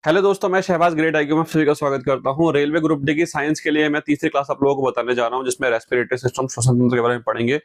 Hello दोस्तों, मैं Shahbaz grade IQ में सभी का स्वागत करता हूं। रेलवे ग्रुप डी की साइंस के लिए मैं तीसरी क्लास आप लोगों को बताने जा रहा हूं, जिसमें रेस्पिरेटरी सिस्टम, श्वसन तंत्र के बारे में पढ़ेंगे।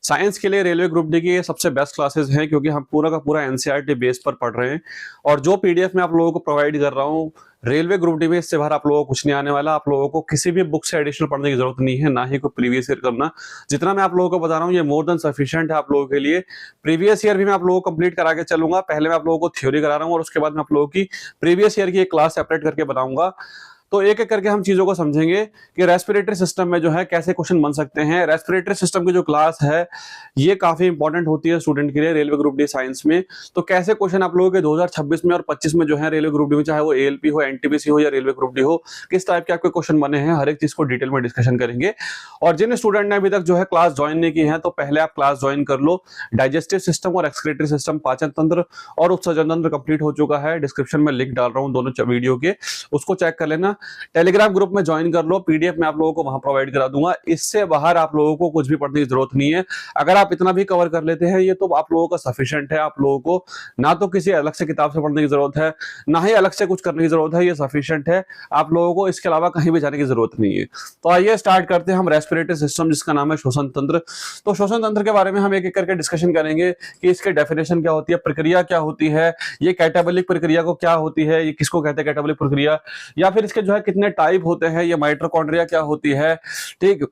साइंस के लिए रेलवे ग्रुप डी की ये सबसे बेस्ट क्लासेस हैं, क्योंकि हम पूरा का पूरा एनसीईआरटी बेस पर पढ़ रहे हैं। और जो पीडीएफ मैं आप लोगों को प्रोवाइड कर रहा हूँ रेलवे ग्रुप डी में, इससे बाहर आप लोगों को कुछ नहीं आने वाला। आप लोगों को किसी भी बुक से एडिशनल पढ़ने की जरूरत नहीं है, ना ही कोई प्रीवियस ईयर करना। जितना मैं आप लोगों को बता रहा हूँ ये मोर देन सफिशिएंट है आप लोगों के लिए। प्रीवियस ईयर भी मैं आप लोगों को कंप्लीट करा के चलूंगा। पहले मैं आप लोगों को थ्योरी करा रहा हूँ और उसके बाद मैं आप लोगों की प्रीवियस ईयर की एक क्लास सेपरेट करके बनाऊंगा। तो एक एक करके हम चीजों को समझेंगे कि रेस्पिरेटरी सिस्टम में जो है कैसे क्वेश्चन बन सकते हैं। रेस्पिरेटरी सिस्टम की जो क्लास है ये काफी इंपॉर्टेंट होती है स्टूडेंट के लिए रेलवे ग्रुप डी साइंस में। तो कैसे क्वेश्चन आप लोगों के 2026 में और 25 में जो है रेलवे ग्रुप डी में, चाहे वो एएलपी हो, एनटीपीसी हो या रेलवे ग्रुप डी हो, किस टाइप के आपके क्वेश्चन बने हैं, हर एक चीज को डिटेल में डिस्कशन करेंगे। और जिन स्टूडेंट ने अभी तक जो है क्लास ज्वाइन नहीं की है, तो पहले आप क्लास ज्वाइन कर लो। डाइजेस्टिव सिस्टम और एक्सक्रीटरी सिस्टम, पाचन तंत्र और उत्सर्जन तंत्र कंप्लीट हो चुका है। डिस्क्रिप्शन में लिंक डाल रहा हूँ दोनों वीडियो के, उसको चेक कर लेना। टेलीग्राम ग्रुप में ज्वाइन कर लो, पीडीएफ में आप लोगों को वहां प्रोवाइड करा दूंगा। इससे बाहर आप लोगों को कुछ भी पढ़ने की जरूरत नहीं है। अगर आप इतना भी कवर कर लेते हैं ये तो आप लोगों का सफिशिएंट है। आप लोगों को ना तो किसी अलग से किताब से पढ़ने की जरूरत है, ना ही अलग से कुछ करने की जरूरत है। ये सफिशिएंट है, आप लोगों को इसके अलावा कहीं भी जाने की जरूरत नहीं है। तो आइए स्टार्ट करते हैं हम रेस्पिरेटरी सिस्टम, जिसका नाम है श्वसन तंत्र। तो श्वसन तंत्र के बारे में हम एक एक करके डिस्कशन करेंगे कि इसके डेफिनेशन क्या होती है, प्रक्रिया क्या होती है, ये कैटाबोलिक प्रक्रिया को क्या होती है, ये किसको कहते हैं कैटाबोलिक प्रक्रिया, या फिर इसके जो है कितने टाइप होते हैं, ये माइटोकॉन्ड्रिया क्या होती है, ठीक।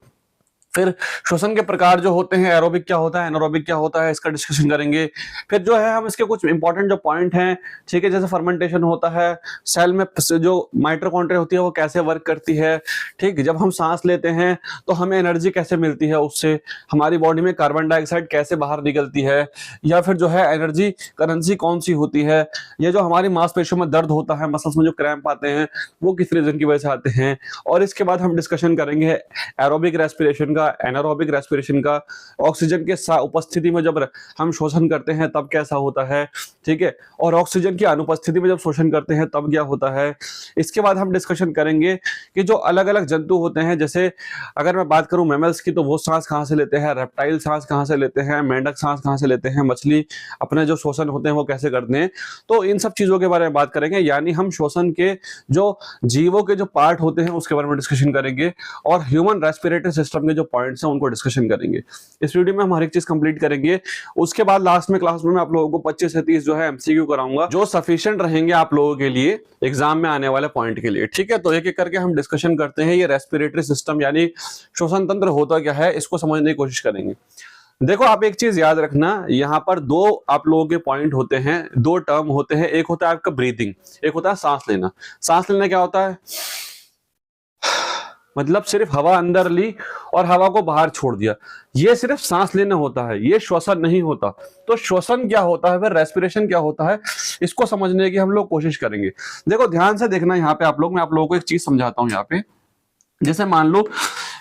फिर श्वसन के प्रकार जो होते हैं, एरोबिक क्या होता है, एनारोबिक क्या होता है, इसका डिस्कशन करेंगे। फिर जो है हम इसके कुछ इंपॉर्टेंट जो पॉइंट हैं, ठीक है, जैसे फर्मेंटेशन होता है, सेल में जो माइटोकॉन्ड्रिया होती है वो कैसे वर्क करती है, ठीक। जब हम सांस लेते हैं तो हमें एनर्जी कैसे मिलती है, उससे हमारी बॉडी में कार्बन डाइऑक्साइड कैसे बाहर निकलती है, या फिर जो है एनर्जी करेंसी कौन सी होती है, ये जो हमारी मांसपेशियों में दर्द होता है, मसल्स में जो क्रैम्प आते हैं वो किस रीजन की वजह से आते हैं। और इसके बाद हम डिस्कशन करेंगे एरोबिक रेस्पिरेशन का, एनारोबिक रेस्पिरेशन का, ऑक्सीजन के उपस्थिति में जब हम शोषण करते हैं तब कैसा होता है, ठीक है, और ऑक्सीजन की अनुपस्थिति में जब शोषण करते हैं तब क्या होता है। इसके बाद हम डिस्कशन करेंगे कि जो अलग अलग जंतु होते हैं, जैसे अगर मैं बात करूं मैमल्स की, तो वो सांस कहां से लेते हैं, रेप्टाइल सांस कहां से लेते हैं, मेंढक सांस कहां से लेते हैं, मछली अपने जो शोषण होते हैं वो कैसे करते हैं। तो इन सब चीजों के बारे में बात करेंगे, यानी हम श्वसन के जो जीवों के जो पार्ट होते हैं उसके बारे में डिस्कशन करेंगे, और ह्यूमन रेस्पिरेटरी सिस्टम के जो पॉइंट्स हैं उनको डिस्कशन करेंगे। इस वीडियो में हम हर एक चीज कंप्लीट करेंगे। उसके बाद लास्ट में क्लास में मैं आप लोगों को 25 से 30 जो है एमसीक्यू कराऊंगा, जो सफिशिएंट रहेंगे आप लोगों के लिए एग्जाम में आने वाले पॉइंट के लिए, ठीक है। तो एक एक करके हम डिस्कशन करते हैं। ये रेस्पिरेटरी सिस्टम यानी श्वसन तंत्र होता क्या है, इसको समझने की कोशिश करेंगे। देखो, आप एक चीज याद रखना, यहाँ पर दो आप लोगों के पॉइंट होते हैं, दो टर्म होते हैं। एक होता है आपका ब्रीथिंग, एक होता है सांस लेना। सांस लेना क्या होता है, मतलब सिर्फ हवा अंदर ली और हवा को बाहर छोड़ दिया, ये सिर्फ सांस लेना होता है, ये श्वसन नहीं होता। तो श्वसन क्या होता है, फिर रेस्पिरेशन क्या होता है, इसको समझने की हम लोग कोशिश करेंगे। देखो ध्यान से देखना यहाँ पे आप लोग, मैं आप लोगों को एक चीज समझाता हूँ यहाँ पे। जैसे मान लो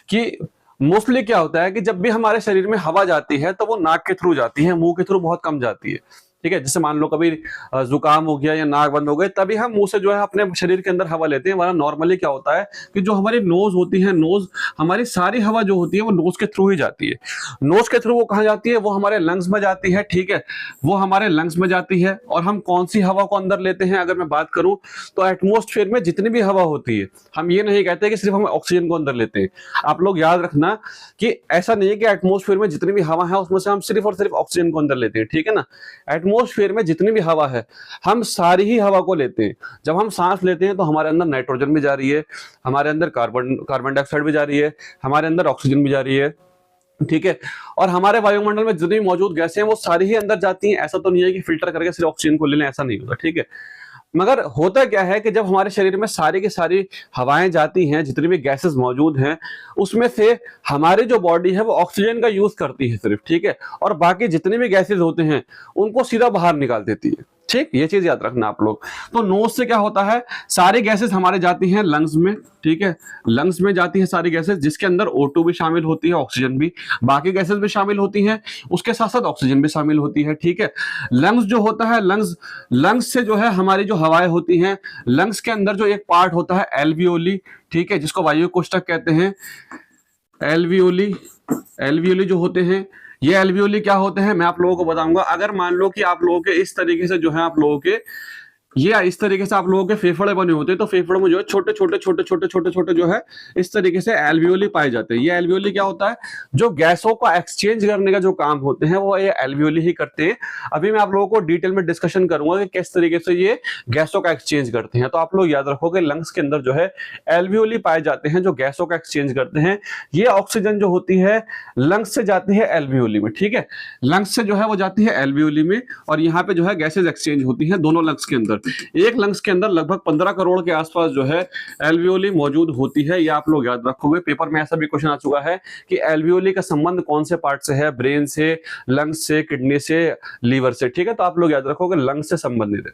कि मोस्टली क्या होता है कि जब भी हमारे शरीर में हवा जाती है तो वो नाक के थ्रू जाती है, मुंह के थ्रू बहुत कम जाती है, ठीक है। जैसे मान लो कभी जुकाम हो गया या नाक बंद हो गए, तभी हम मुंह से जो है अपने शरीर के अंदर हवा लेते हैं। वरना नॉर्मली क्या होता है कि जो हमारी नोज होती है, नोज, हमारी सारी हवा जो होती है वो नोज के थ्रू ही जाती है। नोज के थ्रू वो कहाँ जाती है, वो हमारे लंग्स में जाती है, ठीक है, वो हमारे लंग्स में जाती है। और हम कौन सी हवा को अंदर लेते हैं, अगर मैं बात करूं तो एटमॉस्फेयर में जितनी भी हवा होती है, हम ये नहीं कहते कि सिर्फ हम ऑक्सीजन को अंदर लेते हैं। आप लोग याद रखना कि ऐसा नहीं है कि एटमॉस्फेयर में जितनी भी हवा है उसमें से हम सिर्फ और सिर्फ ऑक्सीजन को अंदर लेते हैं, ठीक है ना। एटमॉस्फेयर में जितनी भी हवा है हम सारी ही हवा को लेते हैं। जब हम सांस लेते हैं तो हमारे अंदर नाइट्रोजन भी जा रही है, हमारे अंदर कार्बन डाइऑक्साइड भी जा रही है, हमारे अंदर ऑक्सीजन भी जा रही है, ठीक है। और हमारे वायुमंडल में जितनी भी मौजूद गैसें हैं वो सारी ही अंदर जाती हैं। ऐसा तो नहीं है कि फिल्टर करके सिर्फ ऑक्सीजन को ले लें, ऐसा नहीं होता, ठीक है। मगर होता क्या है कि जब हमारे शरीर में सारी की सारी हवाएं जाती हैं, जितनी भी गैसेस मौजूद हैं, उसमें से हमारी जो बॉडी है वो ऑक्सीजन का यूज करती है सिर्फ, ठीक है, और बाकी जितने भी गैसेस होते हैं उनको सीधा बाहर निकाल देती है, ठीक। ये चीज याद रखना आप लोग। तो नोज से क्या होता है, सारी गैसेस हमारे जाती हैं लंग्स में, ठीक है, लंग्स में जाती है सारी गैसेस, जिसके अंदर O2 भी शामिल होती है, ऑक्सीजन भी, बाकी गैसेस भी शामिल होती हैं, उसके साथ साथ ऑक्सीजन भी शामिल होती है, ठीक है। लंग्स जो होता है, लंग्स से जो है हमारी जो हवाएं होती हैं, लंग्स के अंदर जो एक पार्ट होता है एल्वियोली, ठीक है, जिसको वायु कोष्ठक कहते हैं। एल्वियोली, एल्वियोली जो होते हैं, ये एल्वियोली क्या होते हैं मैं आप लोगों को बताऊंगा। अगर मान लो कि आप लोगों के इस तरीके से जो है आप लोगों के ये इस तरीके से आप लोगों के फेफड़े बने होते हैं, तो फेफड़े में जो है छोटे छोटे छोटे छोटे छोटे छोटे जो है इस तरीके से एल्वियोली पाए जाते हैं। ये एल्वियोली क्या होता है, जो गैसों का एक्सचेंज करने का जो काम होते हैं वो ये एल्वियोली ही करते हैं। अभी मैं आप लोगों को डिटेल में डिस्कशन करूंगा कि किस तरीके से ये गैसों का एक्सचेंज करते हैं। तो आप लोग याद रखोगे लंग्स के अंदर जो है एल्वियोली पाए जाते हैं जो गैसों का एक्सचेंज करते हैं। ये ऑक्सीजन जो होती है लंग्स से जाती है एल्वियोली में, ठीक है, लंग्स से जो है वो जाती है एल्वियोली में, और यहाँ पे जो है गैसेज एक्सचेंज होती है दोनों लंग्स के अंदर। एक लंग्स के अंदर लगभग 15 करोड़ के आसपास जो है एल्वियोली मौजूद होती है। ये आप लोग याद रखोगे, पेपर में ऐसा भी क्वेश्चन आ चुका है कि एल्वियोली का संबंध कौन से पार्ट से है, ब्रेन से, लंग्स से, किडनी से, लीवर से, ठीक है। तो आप लोग याद रखोगे लंग्स से संबंधित है।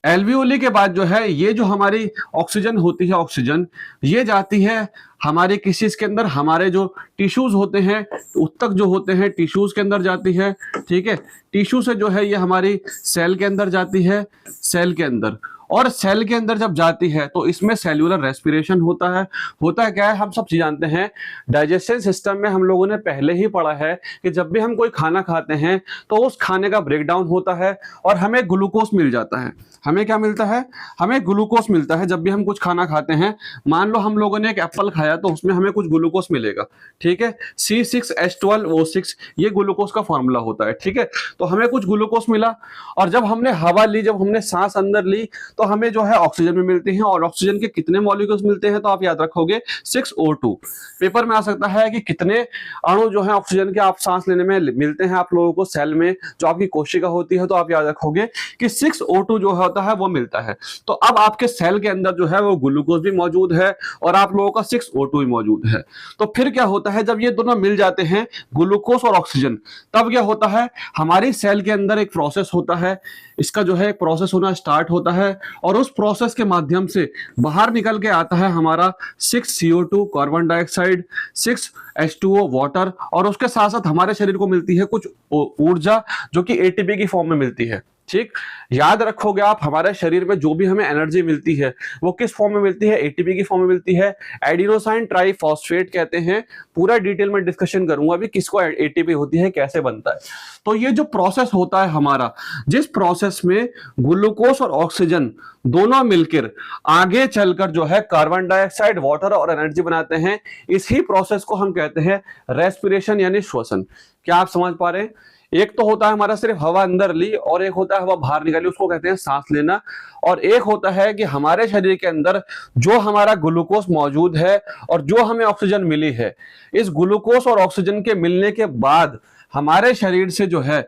एल्वियोली के बाद जो है ये जो हमारी ऑक्सीजन होती है, ऑक्सीजन ये जाती है हमारे किसी इसके अंदर, हमारे जो टिश्यूज होते हैं उत्तक जो होते हैं टिश्यूज के अंदर जाती है, ठीक है। टिश्यू से जो है ये हमारी सेल के अंदर जाती है, सेल के अंदर, और सेल के अंदर जब जाती है तो इसमें सेल्यूलर रेस्पिरेशन होता है। होता है क्या है, हम सब चीज जानते हैं, डाइजेशन सिस्टम में हम लोगों ने पहले ही पढ़ा है कि जब भी हम कोई खाना खाते हैं तो उस खाने का ब्रेकडाउन होता है और हमें ग्लूकोज मिल जाता है। हमें क्या मिलता है, हमें ग्लूकोज मिलता है जब भी हम कुछ खाना खाते हैं। मान लो हम लोगों ने एक एप्पल खाया तो उसमें हमें कुछ ग्लूकोज मिलेगा, ठीक है, C6H12O6 ये ग्लूकोज का फॉर्मूला होता है, ठीक है। तो हमें कुछ ग्लूकोज मिला, और जब हमने हवा ली, जब हमने सांस अंदर ली तो हमें जो है ऑक्सीजन भी मिलती है, और ऑक्सीजन के कितने मॉलिक्यूल्स मिलते हैं तो आप याद रखोगे 6O2। पेपर में आ सकता है कि कितने अणु जो है ऑक्सीजन के आप सांस लेने में मिलते हैं आप लोगों को सेल में, जो आपकी कोशिका होती है, तो आप याद रखोगे कि 6O2 जो होता है वो मिलता है। तो अब आपके सेल के अंदर जो है वो ग्लूकोज भी मौजूद है और आप लोगों का 6O2 भी मौजूद है। तो फिर क्या होता है, जब ये दोनों मिल जाते हैं ग्लूकोज और ऑक्सीजन, तब क्या होता है, हमारी सेल के अंदर एक प्रोसेस होता है, इसका जो है प्रोसेस होना स्टार्ट होता है, और उस प्रोसेस के माध्यम से बाहर निकल के आता है हमारा 6CO2 carbon dioxide, 6H2O water, और उसके साथ साथ हमारे शरीर को मिलती है कुछ ऊर्जा जो कि एटीपी की फॉर्म में मिलती है, ठीक। याद रखोगे आप, हमारे शरीर में जो भी हमें एनर्जी मिलती है वो किस फॉर्म में मिलती है, एटीपी की फॉर्म में मिलती है, एडिनोसाइन ट्राइफॉस्फेट कहते हैं। पूरा डिटेल में डिस्कशन करूंगा अभी किसको एटीपी होती है, कैसे बनता है। तो ये जो प्रोसेस होता है हमारा, जिस प्रोसेस में ग्लूकोज और ऑक्सीजन दोनों मिलकर आगे चलकर जो है कार्बन डाइऑक्साइड, वाटर और एनर्जी बनाते हैं, इसी प्रोसेस को हम कहते हैं रेस्पिरेशन यानी श्वसन। क्या आप समझ पा रहे हैं? एक तो होता है हमारा सिर्फ हवा अंदर ली, और एक होता है हवा बाहर निकाली, उसको कहते हैं सांस लेना। और एक होता है कि हमारे शरीर के अंदर जो हमारा ग्लूकोज मौजूद है और जो हमें ऑक्सीजन मिली है, इस ग्लूकोज और ऑक्सीजन के मिलने के बाद हमारे शरीर से जो है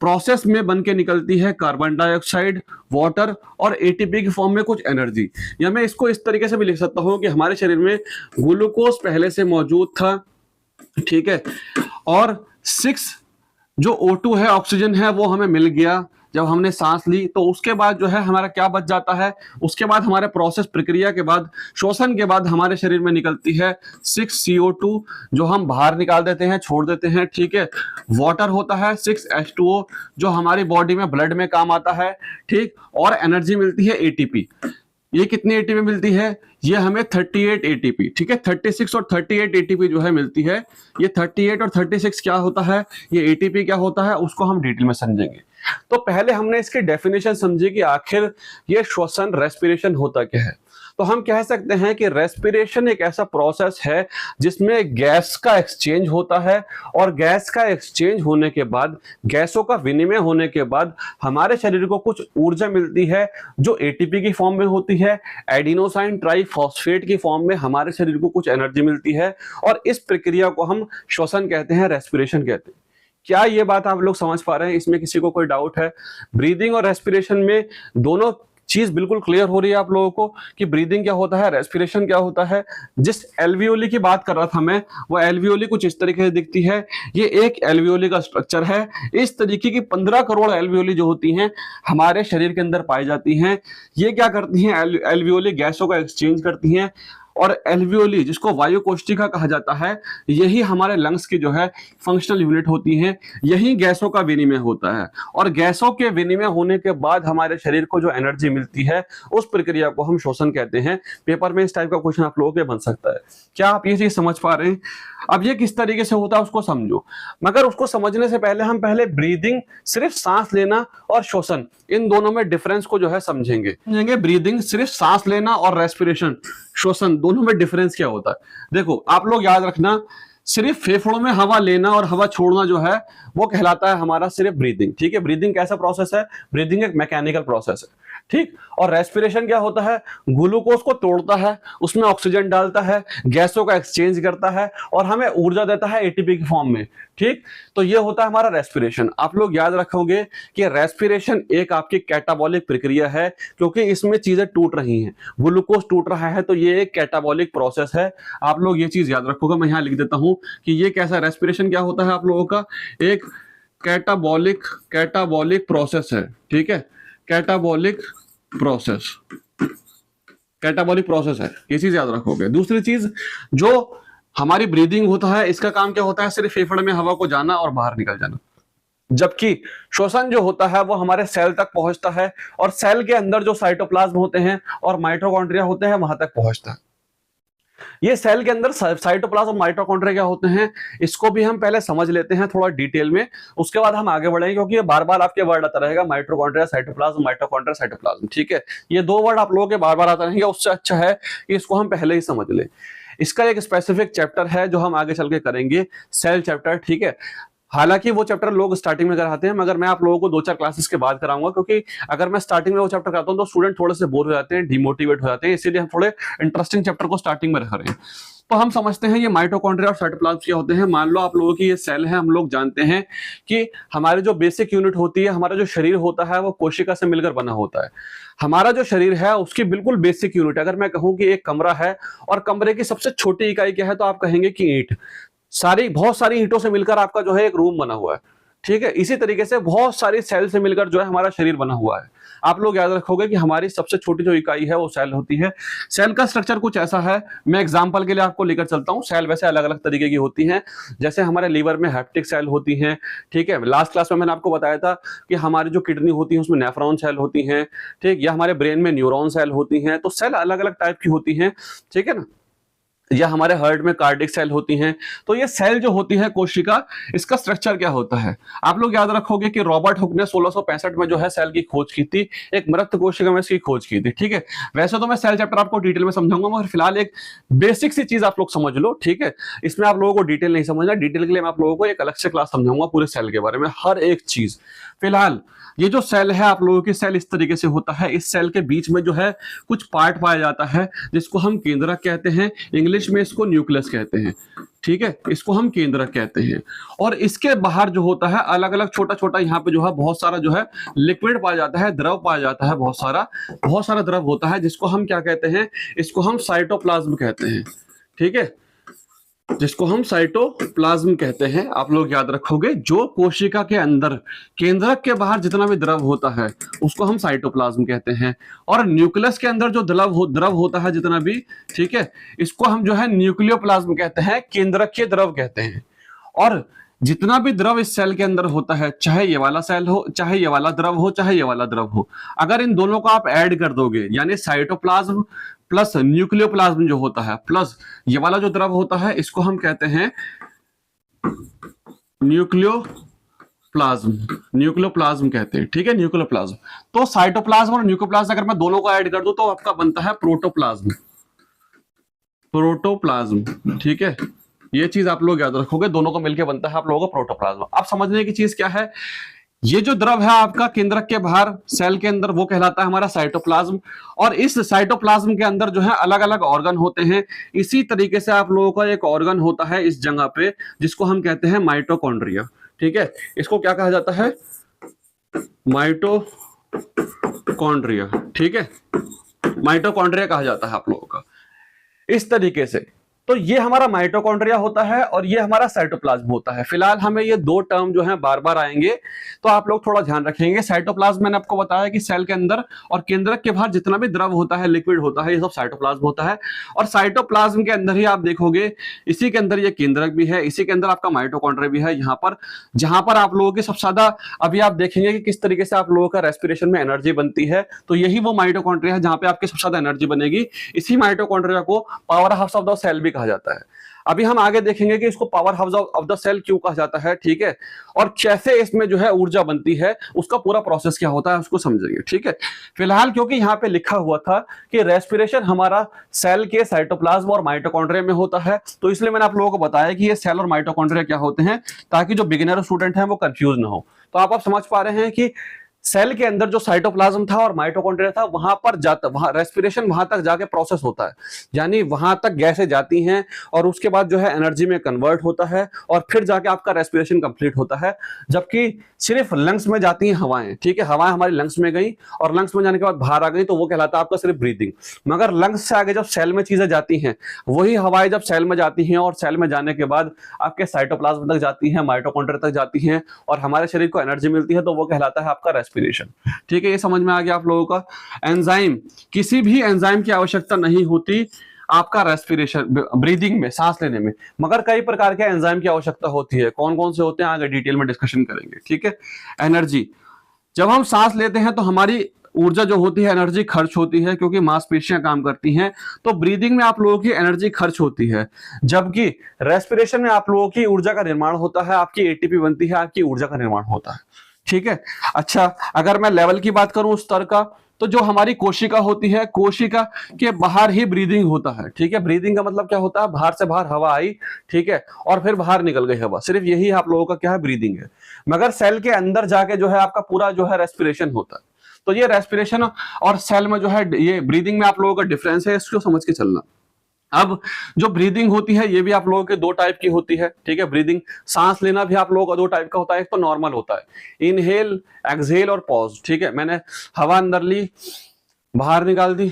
प्रोसेस में बन के निकलती है कार्बन डाइऑक्साइड, वाटर और एटीपी की फॉर्म में कुछ एनर्जी। या मैं इसको इस तरीके से भी लिख सकता हूं कि हमारे शरीर में ग्लूकोज पहले से मौजूद था, ठीक है, और 6 जो O2 है, ऑक्सीजन है, वो हमें मिल गया जब हमने सांस ली। तो उसके बाद जो है हमारा क्या बच जाता है, उसके बाद हमारे प्रोसेस प्रक्रिया के बाद, श्वसन के बाद हमारे शरीर में निकलती है 6CO2 जो हम बाहर निकाल देते हैं, छोड़ देते हैं, ठीक है। वाटर होता है 6H2O जो हमारी बॉडी में, ब्लड में काम आता है, ठीक। और एनर्जी मिलती है एटीपी। ये कितनी एटीपी मिलती है, ये हमें 38 एटीपी, ठीक है, 36 और 38 एटीपी जो है मिलती है। ये 38 और 36 क्या होता है, ये एटीपी क्या होता है, उसको हम डिटेल में समझेंगे। तो पहले हमने इसकी डेफिनेशन समझी कि आखिर ये श्वसन, रेस्पिरेशन होता क्या है। तो हम कह सकते हैं कि रेस्पिरेशन एक ऐसा प्रोसेस है जिसमें गैस का एक्सचेंज होता है, और गैस का एक्सचेंज होने के बाद, गैसों का विनिमय होने के बाद हमारे शरीर को कुछ ऊर्जा मिलती है जो एटीपी की फॉर्म में होती है, एडिनोसाइन ट्राइफॉस्फेट की फॉर्म में हमारे शरीर को कुछ एनर्जी मिलती है, और इस प्रक्रिया को हम श्वसन कहते हैं, रेस्पिरेशन कहते हैं। क्या ये बात आप लोग समझ पा रहे हैं? इसमें किसी को कोई डाउट है? ब्रीदिंग और रेस्पिरेशन में दोनों चीज बिल्कुल क्लियर हो रही है आप लोगों को कि ब्रीदिंग क्या होता है, रेस्पिरेशन क्या होता है। जिस एल्वियोली की बात कर रहा था मैं, वो एल्वियोली कुछ इस तरीके से दिखती है। ये एक एल्वियोली का स्ट्रक्चर है। इस तरीके की 15 करोड़ एल्वियोली जो होती हैं हमारे शरीर के अंदर पाई जाती हैं। ये क्या करती हैं, एल्वियोली गैसों का एक्सचेंज करती हैं, और एल्वियोली जिसको वायु कोष्ठिका कहा जाता है, यही हमारे लंग्स की जो है फंक्शनल यूनिट होती हैं। यही गैसों का विनिमय होता है और गैसों के विनिमय होने के बाद हमारे शरीर को जो एनर्जी मिलती है उस प्रक्रिया को हम श्वसन कहते हैं। पेपर में इस टाइप का क्वेश्चन आप लोगों के बन सकता है। क्या आप ये चीज समझ पा रहे हैं? अब ये किस तरीके से होता है उसको समझो, मगर उसको समझने से पहले हम पहले ब्रीदिंग, सिर्फ सांस लेना और श्वसन, इन दोनों में डिफरेंस को जो है समझेंगे। ब्रीदिंग सिर्फ सांस लेना और रेस्पिरेशन श्वसन, दोनों में डिफरेंस क्या होता है। देखो आप लोग याद रखना, सिर्फ फेफड़ों में हवा लेना और हवा छोड़ना जो है वो कहलाता है हमारा सिर्फ ब्रीदिंग। ठीक है, ब्रीदिंग कैसा प्रोसेस है? ब्रीदिंग एक मैकेनिकल प्रोसेस है। ठीक, और रेस्पिरेशन क्या होता है? ग्लूकोज को तोड़ता है, उसमें ऑक्सीजन डालता है, गैसों का एक्सचेंज करता है और हमें ऊर्जा देता है एटीपी की फॉर्म में। ठीक, तो ये होता है हमारा रेस्पिरेशन। आप लोग याद रखोगे कि रेस्पिरेशन एक आपकी कैटाबॉलिक प्रक्रिया है, क्योंकि इसमें चीजें टूट रही हैं, ग्लूकोज टूट रहा है, तो ये एक कैटाबॉलिक प्रोसेस है। आप लोग ये चीज याद रखोगे। मैं यहां लिख देता हूं कि ये कैसा रेस्पिरेशन क्या होता है आप लोगों का, एक कैटाबॉलिक प्रोसेस है। ठीक है, कैटाबॉलिक प्रोसेस है, ये चीज याद रखोगे। दूसरी चीज, जो हमारी ब्रीदिंग होता है, इसका काम क्या होता है? सिर्फ फेफड़े में हवा को जाना और बाहर निकल जाना। जबकि श्वसन जो होता है वो हमारे सेल तक पहुंचता है और सेल के अंदर जो साइटोप्लाज्म होते हैं और माइटोकॉन्ड्रिया होते हैं वहां तक पहुंचता है। ये सेल के अंदर साइटोप्लाज्म और माइटोकॉन्ड्रिया क्या होते हैं, इसको भी हम पहले समझ लेते हैं थोड़ा डिटेल में, उसके बाद हम आगे बढ़ेंगे, क्योंकि ये बार बार आपके वर्ड आता रहेगा, माइटोकॉन्ड्रिया साइटोप्लाज्म, माइटोकॉन्ड्रिया साइटोप्लाज्म। ठीक है, ये दो वर्ड आप लोगों के बार बार आते रहेंगे, उससे अच्छा है कि इसको हम पहले ही समझ लें। इसका एक स्पेसिफिक चैप्टर है जो हम आगे चल के करेंगे, सेल चैप्टर। ठीक है, हालांकि वो चैप्टर लोग स्टार्टिंग में कराते हैं, मगर मैं आप लोगों को 2-4 क्लासेस के बाद कराऊंगा, क्योंकि अगर मैं स्टार्टिंग में वो चैप्टर कराता हूं तो स्टूडेंट थोड़े से बोर हो जाते हैं, डिमोटिवेट हो जाते हैं, इसीलिए हम थोड़े इंटरेस्टिंग चैप्टर को स्टार्टिंग में रख रहे हैं। तो हम समझते हैं ये माइटोकॉन्ड्रिया और साइटोप्लाज्म क्या होते हैं। मान लो आप लोगों की ये सेल है, हम लोग जानते हैं कि हमारी जो बेसिक यूनिट होती है, हमारा जो शरीर होता है वो कोशिका से मिलकर बना होता है। हमारा जो शरीर है उसकी बिल्कुल बेसिक यूनिट, अगर मैं कहूं कि एक कमरा है और कमरे की सबसे छोटी इकाई क्या है, तो आप कहेंगे कि ईंट। बहुत सारी ईंटों से मिलकर आपका जो है एक रूम बना हुआ है। ठीक है, इसी तरीके से बहुत सारी सेल से मिलकर जो है हमारा शरीर बना हुआ है। आप लोग याद रखोगे कि हमारी सबसे छोटी जो इकाई है वो सेल होती है। सेल का स्ट्रक्चर कुछ ऐसा है, मैं एग्जांपल के लिए आपको लेकर चलता हूं। सेल वैसे अलग अलग तरीके की होती हैं, जैसे हमारे लीवर में हेप्टिक सेल होती हैं। ठीक है, लास्ट क्लास में मैंने आपको बताया था कि हमारी जो किडनी होती है उसमें नेफ्रॉन सेल होती हैं। ठीक, या हमारे ब्रेन में न्यूरॉन सेल होती हैं। तो सेल अलग अलग टाइप की होती हैं। ठीक है ना, या हमारे हार्ट में कार्डियक सेल होती हैं। तो ये सेल जो होती है कोशिका, इसका स्ट्रक्चर क्या होता है? आप लोग याद रखोगे कि रॉबर्ट हुक ने 1665 में जो है सेल की खोज की थी, एक मृत कोशिका में इसकी खोज की थी। ठीक है, वैसे तो मैं सेल चैप्टर आपको डिटेल में समझाऊंगा, मगर फिलहाल एक बेसिक सी चीज आप लोग समझ लो। ठीक है, इसमें आप लोगों को डिटेल नहीं समझना, डिटेल के लिए मैं आप लोगों को एक अलग से क्लास समझाऊंगा पूरे सेल के बारे में, हर एक चीज। फिलहाल ये जो सेल है आप लोगों की, सेल इस तरीके से होता है। इस सेल के बीच में जो है कुछ पार्ट पाया जाता है जिसको हम केंद्रक कहते हैं, इंग्लिश में इसको न्यूक्लियस कहते हैं। ठीक है, इसको हम केंद्रक कहते हैं। और इसके बाहर जो होता है अलग अलग छोटा छोटा, यहाँ पे जो है बहुत सारा जो है लिक्विड पाया जाता है, द्रव पाया जाता है, बहुत सारा द्रव होता है, जिसको हम क्या कहते हैं? इसको हम साइटोप्लाज्म कहते हैं। ठीक है, जिसको हम साइटोप्लाज्म कहते हैं। आप लोग याद रखोगे, जो कोशिका के अंदर केंद्रक के बाहर जितना भी द्रव होता है उसको हम साइटोप्लाज्म कहते हैं। और न्यूक्लियस के अंदर जो द्रव होता है जितना भी, ठीक है, इसको हम जो है न्यूक्लियोप्लाज्म कहते हैं, केंद्रकीय द्रव कहते हैं। और जितना भी द्रव इस सेल के अंदर होता है, चाहे ये वाला सेल हो, चाहे ये वाला द्रव हो, चाहे ये वाला द्रव हो, अगर इन दोनों को आप ऐड कर दोगे, यानी साइटोप्लाज्म प्लस न्यूक्लियोप्लाज्म जो होता है प्लस ये वाला जो द्रव होता है, इसको हम कहते हैं न्यूक्लियोप्लाज्म कहते हैं। ठीक है, न्यूक्लियोप्लाज्म। तो साइटोप्लाज्म और न्यूक्लियोप्लाज्म अगर मैं दोनों को ऐड कर दूं तो आपका बनता है प्रोटोप्लाज्म। ठीक है, ये चीज आप लोग याद रखोगे, दोनों को मिलकर बनता है आप लोगों को प्रोटोप्लाज्म। अब समझने की चीज क्या है, ये जो द्रव है आपका केंद्रक के बाहर सेल के अंदर, वो कहलाता है हमारा साइटोप्लाज्म। और इस साइटोप्लाज्म के अंदर जो है अलग अलग ऑर्गन होते हैं। इसी तरीके से आप लोगों का एक ऑर्गन होता है इस जगह पे, जिसको हम कहते हैं माइटोकॉन्ड्रिया। ठीक है, इसको क्या कहा जाता है? माइटोकॉन्ड्रिया। ठीक है, माइटोकॉन्ड्रिया कहा जाता है आप लोगों का, इस तरीके से। तो ये हमारा माइटोकॉन्ड्रिया होता है और ये हमारा साइटोप्लाज्म होता है। फिलहाल हमें ये दो टर्म जो है बार बार आएंगे, तो आप लोग थोड़ा ध्यान रखेंगे। साइटोप्लाज्म मैंने आपको बताया कि सेल के अंदर और केंद्रक के बाहर जितना भी द्रव होता है, लिक्विड होता है, ये सब साइटोप्लाज्म होता है। और साइटोप्लाज्म के अंदर ही आप देखोगे, इसी के अंदर ये केंद्रक भी है, इसी के अंदर आपका माइटोकॉन्ड्रिया भी है। यहाँ पर जहां पर आप लोगों की सबसे ज्यादा अभी आप देखेंगे कि किस तरीके से आप लोगों का रेस्पिरेशन में एनर्जी बनती है, तो यही वो माइटोकॉन्ड्रिया है जहां पे आपकी सबसे ज्यादा एनर्जी बनेगी। इसी माइटोकॉन्ड्रिया को powerhouse of the cell भी कहा जाता है। अभी हम आगे देखेंगे कि इसको powerhouse of the cell क्यों कहा जाता है, ठीक है, और कैसे इसमें जो है ऊर्जा बनती है, उसका पूरा प्रोसेस क्या होता है उसको समझेंगे, ठीक है। फिलहाल क्योंकि यहाँ पे लिखा हुआ था कि रेस्पिरेशन हमारा सेल के साइटोप्लाज्म और माइटोकॉन्ड्रिया में होता है, तो इसलिए मैंने आप लोगों को बताया कि ये सेल और माइटोकॉन्ड्रिया क्या होते हैं, ताकि जो बिगिनर स्टूडेंट है वो कंफ्यूज ना हो। तो आप समझ पा रहे हैं कि सेल के अंदर जो साइटोप्लाज्म था और माइटोकॉन्ड्रिया था, वहां पर जाता, वहां रेस्पिरेशन वहां तक जाके प्रोसेस होता है, यानी वहां तक गैसें जाती हैं और उसके बाद जो है एनर्जी में कन्वर्ट होता है और फिर जाके आपका रेस्पिरेशन कंप्लीट होता है। जबकि सिर्फ लंग्स में जाती हैं हवाएं, ठीक है, हवाएं हमारी लंग्स में गई और लंग्स में जाने के बाद बाहर आ गई, तो वो कहलाता है आपका सिर्फ ब्रीदिंग। मगर लंग्स से आगे जब सेल में चीजें जाती हैं, वही हवाएं जब सेल में जाती हैं और सेल में जाने के बाद आपके साइटोप्लाज्म तक जाती हैं, माइटोकॉन्ड्रिया तक जाती हैं और हमारे शरीर को एनर्जी मिलती है, तो वो कहलाता है आपका रेस्पिरेशन। ठीक है, ये समझ में आ गया आप लोगों का। एंजाइम, किसी भी एंजाइम की आवश्यकता नहीं होती आपका रेस्पिरेशन ब्रीदिंग में, सांस लेने में, मगर कई प्रकार के एंजाइम की आवश्यकता होती है। कौन कौन से होते हैं आगे डिटेल में डिस्कशन करेंगे, ठीक है। एनर्जी, जब हम सांस लेते हैं तो हमारी ऊर्जा जो होती है, एनर्जी खर्च होती है, क्योंकि मांसपेशियां काम करती हैं, तो ब्रीदिंग में आप लोगों की एनर्जी खर्च होती है। जबकि रेस्पिरेशन में आप लोगों की ऊर्जा का निर्माण होता है, आपकी एटीपी बनती है, आपकी ऊर्जा का निर्माण होता है, ठीक है। अच्छा, अगर मैं लेवल की बात करूं स्तर का, तो जो हमारी कोशिका होती है, कोशिका के बाहर ही ब्रीदिंग होता है, ठीक है। ब्रीदिंग का मतलब क्या होता है, बाहर से बाहर हवा आई, ठीक है, और फिर बाहर निकल गई हवा, सिर्फ यही आप लोगों का क्या है, ब्रीदिंग है। मगर सेल के अंदर जाके जो है आपका पूरा जो है रेस्पिरेशन होता है। तो ये रेस्पिरेशन और सेल में जो है ये ब्रीदिंग में आप लोगों का डिफरेंस है, इसको समझ के चलना। अब जो ब्रीदिंग होती है ये भी आप लोगों के दो टाइप की होती है, ठीक है। ब्रीदिंग, सांस लेना भी आप लोगों का दो टाइप का होता है। एक तो नॉर्मल होता है, इनहेल, एक्सहेल और पॉज, ठीक है। मैंने हवा अंदर ली, बाहर निकाल दी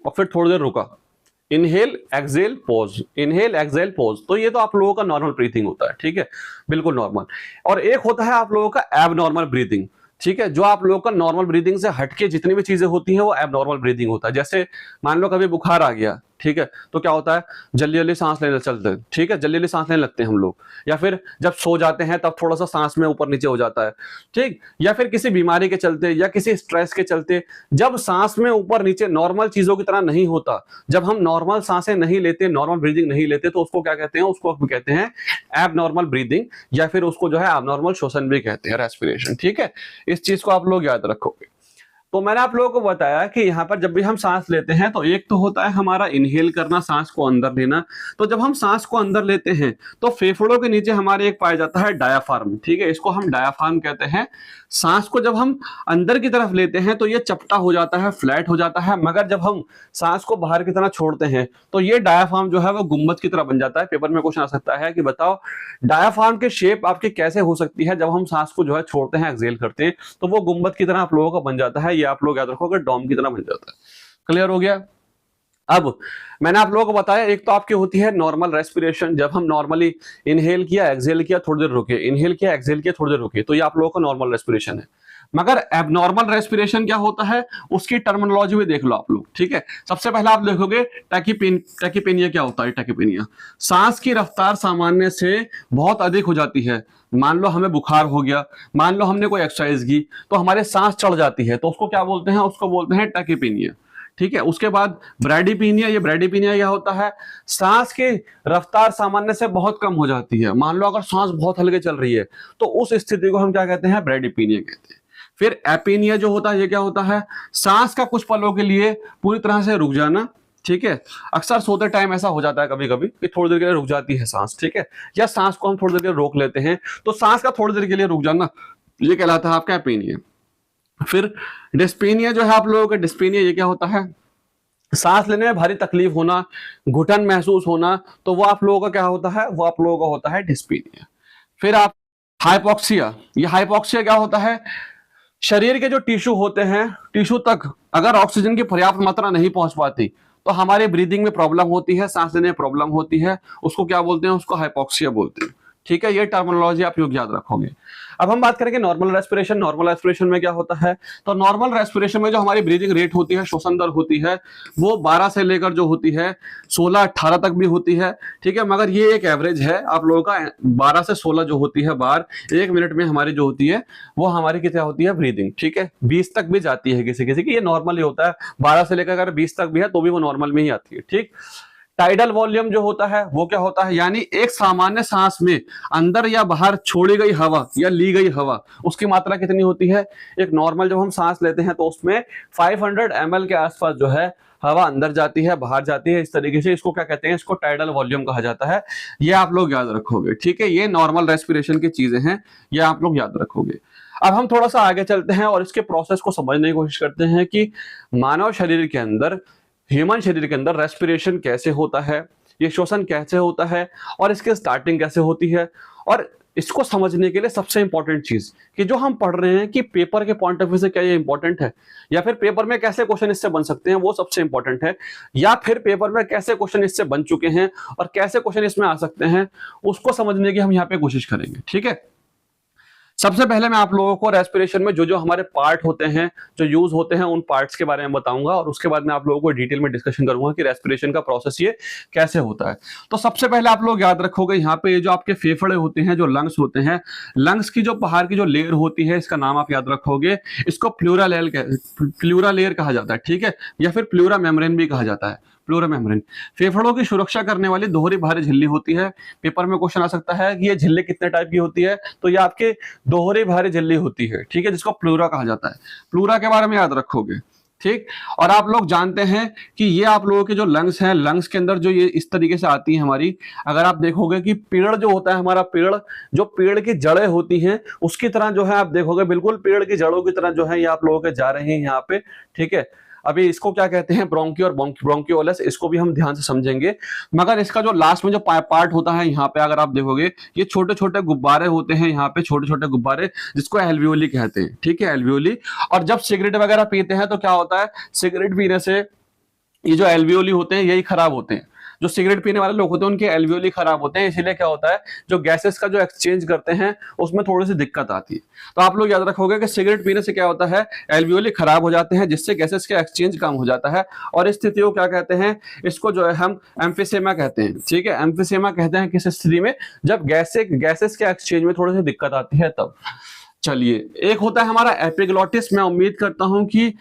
और फिर थोड़ी देर रुका, inhale exhale pause, inhale exhale pause. तो ये तो आप लोगों का नॉर्मल ब्रीथिंग होता है, ठीक है, बिल्कुल नॉर्मल। और एक होता है आप लोगों का एबनॉर्मल ब्रीथिंग, ठीक है, जो आप लोगों का नॉर्मल ब्रीदिंग से हटके जितनी भी चीजें होती हैं वो एबनॉर्मल ब्रीदिंग होता है। जैसे मान लो कभी बुखार आ गया, ठीक है, तो क्या होता है, जल्दी जल्दी सांस लेने चलते हैं, ठीक है, जल्दी जल्दी सांस लेने लगते हैं हम लोग। या फिर जब सो जाते हैं तब थोड़ा सा सांस में ऊपर नीचे हो जाता है, ठीक। या फिर किसी बीमारी के चलते या किसी स्ट्रेस के चलते जब सांस में ऊपर नीचे नॉर्मल चीजों की तरह नहीं होता, जब हम नॉर्मल सांसें नहीं लेते, नॉर्मल ब्रीदिंग नहीं लेते, तो उसको क्या कहते हैं, उसको कहते हैं एबनॉर्मल ब्रीदिंग, या फिर उसको जो है एबनॉर्मल श्वसन भी कहते हैं, रेस्पिरेशन, ठीक है। इस चीज को आप लोग याद रखोगे। तो मैंने आप लोगों को बताया कि यहाँ पर जब भी हम सांस लेते हैं तो एक तो होता है हमारा इनहेल करना, सांस को अंदर लेना। तो जब हम सांस को अंदर लेते हैं तो फेफड़ों के नीचे हमारे एक पाया जाता है डायाफ्राम, ठीक है, इसको हम डायाफ्राम कहते हैं। सांस को जब हम अंदर की तरफ लेते हैं तो ये चपटा हो जाता है, फ्लैट हो जाता है, मगर जब हम सांस को बाहर की तरफ छोड़ते हैं तो ये डायाफ्राम जो है वो गुंबद की तरह बन जाता है। पेपर में क्वेश्चन आ सकता है कि बताओ डायाफ्राम की शेप आपकी कैसे हो सकती है, जब हम सांस को जो है छोड़ते हैं, एक्सहेल करते हैं, तो वो गुंबद की तरह आप लोगों का बन जाता है। ये आप लोग याद रखोगे, डोम की तरह बन जाता है। क्लियर हो गया। अब मैंने आप लोगों को बताया एक तो आपकी होती है नॉर्मल रेस्पिरेशन, जब हम नॉर्मली इनहेल किया, एक्सहेल किया, थोड़ी देर रुके, इनहेल किया, एक्सहेल किया, थोड़ी देर रुके, तो ये आप लोगों का नॉर्मल रेस्पिरेशन है। मगर एबनॉर्मल रेस्पिरेशन क्या होता है, उसकी टर्मिनोलॉजी भी देख लो आप लोग, ठीक है। सबसे पहले आप देखोगे टैकीपेनिया क्या होता है। टैकीपेनिया, सांस की रफ्तार सामान्य से बहुत अधिक हो जाती है। मान लो हमें बुखार हो गया, मान लो हमने कोई एक्सरसाइज की, तो हमारे सांस चढ़ जाती है, तो उसको क्या बोलते हैं, उसको बोलते हैं टैकीपेनिया, ठीक है। उसके बाद ब्रैडीपीनिया, ये ब्रैडीपीनिया क्या होता है, सांस की रफ्तार सामान्य से बहुत कम हो जाती है। मान लो अगर सांस बहुत हल्के चल रही है तो उस स्थिति को हम क्या कहते हैं, ब्रैडीपीनिया कहते हैं। फिर एपीनिया जो होता है, ये क्या होता है, सांस का कुछ पलों के लिए पूरी तरह से रुक जाना, ठीक है। अक्सर सोते टाइम ऐसा हो जाता है कभी कभी कि थोड़ी देर के लिए रुक जाती है सांस, ठीक है, या सांस को हम थोड़ी देर के लिए रोक लेते हैं, तो सांस का थोड़ी देर के लिए रुक जाना ये कहलाता है आपका एपीनिया। फिर डिस्पेनिया जो है आप लोगों का, डिस्पेनिया ये क्या होता है, सांस लेने में भारी तकलीफ होना, घुटन महसूस होना, तो वो आप लोगों का क्या होता है, वो आप लोगों का होता है डिस्पेनिया। फिर आप हाइपोक्सिया, ये हाइपोक्सिया क्या होता है, शरीर के जो टिश्यू होते हैं, टिश्यू तक अगर ऑक्सीजन की पर्याप्त मात्रा नहीं पहुंच पाती तो हमारे ब्रीदिंग में प्रॉब्लम होती है, सांस लेने में प्रॉब्लम होती है, उसको क्या बोलते हैं, उसको हाइपोक्सिया बोलते हैं। ठीक है, ये टर्मिनोलॉजी आप लोग याद रखोगे। अब हम बात करेंगे नॉर्मल रेस्पिरेशन। नॉर्मल रेस्पिरेशन में क्या होता है, तो नॉर्मल रेस्पिरेशन में जो हमारी ब्रीदिंग रेट होती है, श्वसन दर होती है, वो 12 से लेकर जो होती है 16-18 तक भी होती है। ठीक है, मगर ये एक एवरेज है आप लोगों का। 12 से 16 जो होती है बार 1 मिनट में हमारी जो होती है, वो हमारी कितना होती है ब्रीदिंग। ठीक है, 20 तक भी जाती है किसी किसी की, ये नॉर्मल ही होता है। 12 से लेकर अगर 20 तक भी है तो भी वो नॉर्मल में ही आती है। ठीक, टाइडल वॉल्यूम जो होता है वो क्या होता है, यानी एक सामान्य सांस में अंदर या बाहर छोड़ी गई हवा या ली गई हवा, उसकी मात्रा कितनी होती है। एक नॉर्मल जब हम सांस लेते हैं तो उसमें 500 ml के आसपास जो है हवा अंदर जाती है, बाहर जाती है, इस तरीके से। इसको क्या कहते हैं, इसको टाइडल वॉल्यूम कहा जाता है। ये आप लोग याद रखोगे। ठीक है, ये नॉर्मल रेस्पिरेशन की चीजें हैं, ये आप लोग याद रखोगे। अब हम थोड़ा सा आगे चलते हैं और इसके प्रोसेस को समझने की कोशिश करते हैं कि मानव शरीर के अंदर, ह्यूमन शरीर के अंदर रेस्पिरेशन कैसे होता है, ये श्वसन कैसे होता है और इसकी स्टार्टिंग कैसे होती है। और इसको समझने के लिए सबसे इंपॉर्टेंट चीज कि जो हम पढ़ रहे हैं कि पेपर के पॉइंट ऑफ व्यू से क्या ये इंपॉर्टेंट है, या फिर पेपर में कैसे क्वेश्चन इससे बन सकते हैं, वो सबसे इंपॉर्टेंट है। या फिर पेपर में कैसे क्वेश्चन इससे बन चुके हैं और कैसे क्वेश्चन इसमें आ सकते हैं, उसको समझने की हम यहाँ पे कोशिश करेंगे। ठीक है, सबसे पहले मैं आप लोगों को रेस्पिरेशन में जो जो हमारे पार्ट होते हैं, जो यूज होते हैं, उन पार्ट्स के बारे में बताऊंगा और उसके बाद मैं आप लोगों को डिटेल में डिस्कशन करूंगा कि रेस्पिरेशन का प्रोसेस ये कैसे होता है। तो सबसे पहले आप लोग याद रखोगे यहाँ पे ये जो आपके फेफड़े होते हैं, जो लंग्स होते हैं, लंग्स की जो बाहर की जो लेयर होती है, इसका नाम आप याद रखोगे, इसको प्लूरा लेयर कहा जाता है। ठीक है, या फिर प्लूरा मेम्ब्रेन भी कहा जाता है, प्लूरा मेम्ब्रेन। फेफड़ों की सुरक्षा करने वाली दोहरी भारी झिल्ली होती है। पेपर में क्वेश्चन आ सकता है कि ये झिल्ली कितने टाइप की होती है, तो ये आपके दोहरी भारी झिल्ली होती है। ठीक है, जिसको प्लूरा कहा जाता है। प्लूरा के बारे में याद रखोगे। ठीक, और आप लोग जानते हैं कि ये आप लोगों के जो लंग्स हैं, लंग्स के अंदर जो ये इस तरीके से आती है हमारी, अगर आप देखोगे कि पेड़ जो होता है हमारा, पेड़ जो पेड़ की जड़ें होती हैं उसकी तरह जो है आप देखोगे, बिल्कुल पेड़ की जड़ों की तरह जो है ये आप लोगों के जा रहे हैं यहाँ पे। ठीक है, अभी इसको क्या कहते हैं, ब्रोंकी और ब्रोंकियोलस, इसको भी हम ध्यान से समझेंगे। मगर इसका जो लास्ट में जो पार्ट होता है यहाँ पे, अगर आप देखोगे ये छोटे छोटे गुब्बारे होते हैं यहाँ पे, छोटे छोटे गुब्बारे, जिसको एल्वियोली कहते हैं। ठीक है, एल्वियोली। और जब सिगरेट वगैरह पीते हैं तो क्या होता है, सिगरेट पीने से ये जो एल्वियोली होते हैं यही खराब होते हैं। जो सिगरेट पीने वाले लोग होते हैं उनके एल्वियोली खराब होते हैं, इसीलिए क्या होता है, जो गैसेस का जो एक्सचेंज करते हैं उसमें थोड़ी सी दिक्कत आती है। तो आप लोग याद रखोगे कि सिगरेट पीने से क्या होता है, एल्वियोली खराब हो जाते हैं, जिससे गैसेस का एक्सचेंज कम हो जाता है। और इस स्थिति को क्या कहते हैं, इसको जो है हम एम्फीसेमा कहते हैं। ठीक है, एम्फीसेमा कहते हैं किस स्थिति में, जब गैसेस के एक्सचेंज में थोड़ी सी दिक्कत आती है तब। चलिए, एक होता है हमारा एपिग्लॉटिस। मैं उम्मीद करता हूं कि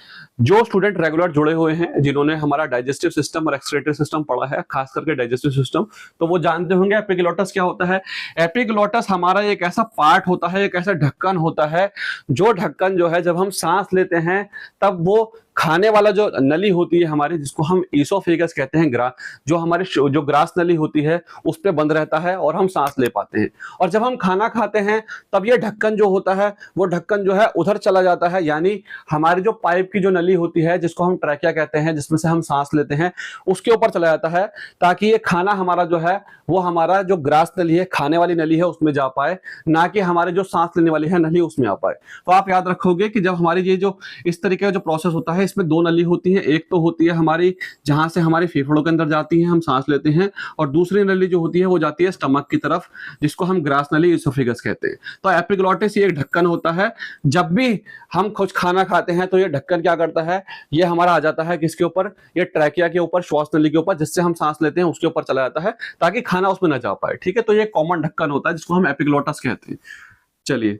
जो स्टूडेंट रेगुलर जुड़े हुए हैं, जिन्होंने हमारा डाइजेस्टिव सिस्टम और एक्सक्रीटरी सिस्टम पढ़ा है, खास करके डाइजेस्टिव सिस्टम, तो वो जानते होंगे एपिग्लॉटस क्या होता है। एपिग्लॉटस हमारा एक ऐसा पार्ट होता है, एक ऐसा ढक्कन होता है, जो ढक्कन जो है जब हम सांस लेते हैं तब वो खाने वाला जो नली होती है हमारी, जिसको हम ईसोफेगस कहते हैं, जो हमारी जो ग्रास नली होती है उस पे बंद रहता है और हम सांस ले पाते हैं। और जब हम खाना खाते हैं तब ये ढक्कन जो होता है, वो ढक्कन जो है उधर चला जाता है, यानी हमारी जो पाइप की जो नली होती है, जिसको हम ट्रैकिया कहते हैं, जिसमें से हम सांस लेते हैं, उसके ऊपर चला जाता है, ताकि ये खाना हमारा जो है वो हमारा जो ग्रास नली है, खाने वाली नली है, उसमें जा पाए, ना कि हमारे जो सांस लेने वाली है नली उसमें आ पाए। तो आप याद रखोगे कि जब हमारी ये जो इस तरीके का जो प्रोसेस होता है, इसमें दो नली होती है। एक तो होती है हमारी जहां से हमारे फेफड़ों के अंदर जाती है, हम सांस लेते हैं, और दूसरी नली जो होती है वो जाती है स्टमक की तरफ, जिसको हम ग्रास नली ईसोफेगस कहते हैं। तो एपिग्लॉटिस ये एक ढक्कन होता है। जब भी हम कुछ खाना खाते हैं तो ये ढक्कन क्या करता है, ये हमारा आ जाता है किसके ऊपर, ये ट्रैकिया के ऊपर, श्वास नली के ऊपर, जिससे हम सांस लेते हैं उसके ऊपर चला जाता है, ताकि खाना उसमें न जा पाए। ठीक है, तो ये कॉमन ढक्कन होता है जिसको हम एपिग्लॉटस कहते हैं। चलिए,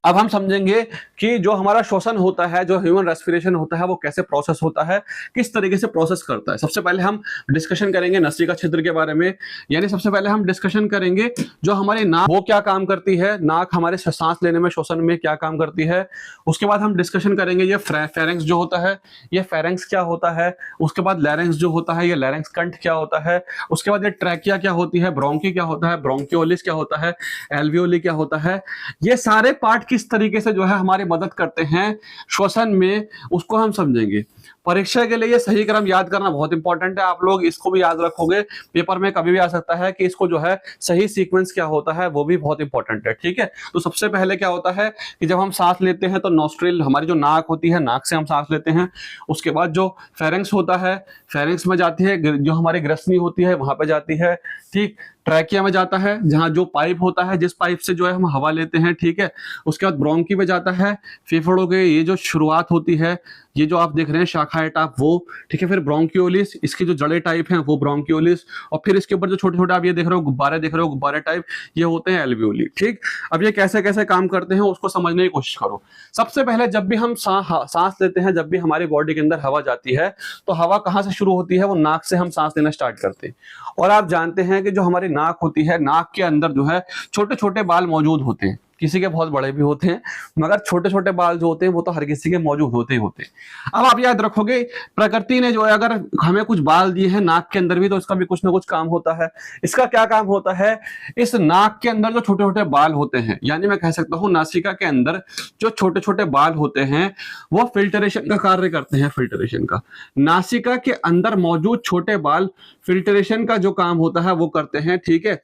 अब हम समझेंगे कि जो हमारा श्वसन होता है, जो ह्यूमन रेस्पिरेशन होता है, वो कैसे प्रोसेस होता है, किस तरीके से प्रोसेस करता है। सबसे पहले हम डिस्कशन करेंगे नासिका छिद्र के बारे में, यानी सबसे पहले हम डिस्कशन करेंगे जो हमारी नाक, वो क्या काम करती है, नाक हमारे सांस लेने में, श्वसन में क्या काम करती है। उसके बाद हम डिस्कशन करेंगे ये फेरेंक्स जो होता है, ये फेरेंक्स क्या होता है। उसके बाद लैरिंक्स जो होता है, ये लैरिंक्स कंठ क्या होता है। उसके बाद ये ट्रैकिया क्या होती है, ब्रोंकी क्या होता है, ब्रोंकियोलिस क्या होता है, एल्वियोली क्या होता है। ये सारे पार्ट किस तरीके से जो है हमारी मदद करते हैं श्वसन में, उसको हम समझेंगे। परीक्षा के लिए ये सही क्रम याद करना बहुत इंपॉर्टेंट है। आप लोग इसको भी याद रखोगे, पेपर में कभी भी आ सकता है कि इसको जो है सही सीक्वेंस क्या होता है वो भी बहुत इंपॉर्टेंट है, ठीक है। तो सबसे पहले क्या होता है कि जब हम सांस लेते हैं तो नॉस्ट्रिल, हमारी जो नाक होती है, नाक से हम सांस लेते हैं। उसके बाद जो फेरेंक्स होता है, फेरेंक्स में जाती है, जो हमारी ग्रसनी होती है वहां पे जाती है, ठीक। ट्रैकिया में जाता है, जहां जो पाइप होता है, जिस पाइप से जो है हम हवा लेते हैं, ठीक है। उसके बाद ब्रोंकी में जाता है, फेफड़ों के ये जो शुरुआत होती है, ये जो आप देख रहे हैं शाखाएं टाइप वो, ठीक है। फिर ब्रोंकियोलिस, इसकी जो जड़े टाइप हैं वो ब्रोंकियोलिस, और फिर इसके ऊपर जो छोटे छोटे आप ये देख रहे हो गुब्बारे देख रहे हो, गुब्बारे टाइप, ये होते हैं एल्वियोली, ठीक। अब ये कैसे कैसे काम करते हैं उसको समझने की कोशिश करो। सबसे पहले जब भी हम सांस लेते हैं, जब भी हमारी बॉडी के अंदर हवा जाती है, तो हवा कहाँ से शुरू होती है? वो नाक से हम सांस लेना स्टार्ट करते हैं। और आप जानते हैं कि जो हमारी नाक होती है, नाक के अंदर जो है छोटे छोटे बाल मौजूद होते हैं, किसी के बहुत बड़े भी होते हैं, मगर छोटे छोटे बाल जो होते हैं वो तो हर किसी के मौजूद होते ही होते हैं। अब आप याद रखोगे, प्रकृति ने जो है अगर हमें कुछ बाल दिए हैं नाक के अंदर भी, तो इसका भी कुछ ना कुछ काम होता है। इसका क्या काम होता है? इस नाक के अंदर जो छोटे छोटे बाल होते हैं, यानी मैं कह सकता हूं नासिका के अंदर जो छोटे छोटे बाल होते हैं वो फिल्टरेशन का कार्य करते हैं। फिल्टरेशन का, नासिका के अंदर मौजूद छोटे बाल फिल्टरेशन का जो काम होता है वो करते हैं, ठीक है।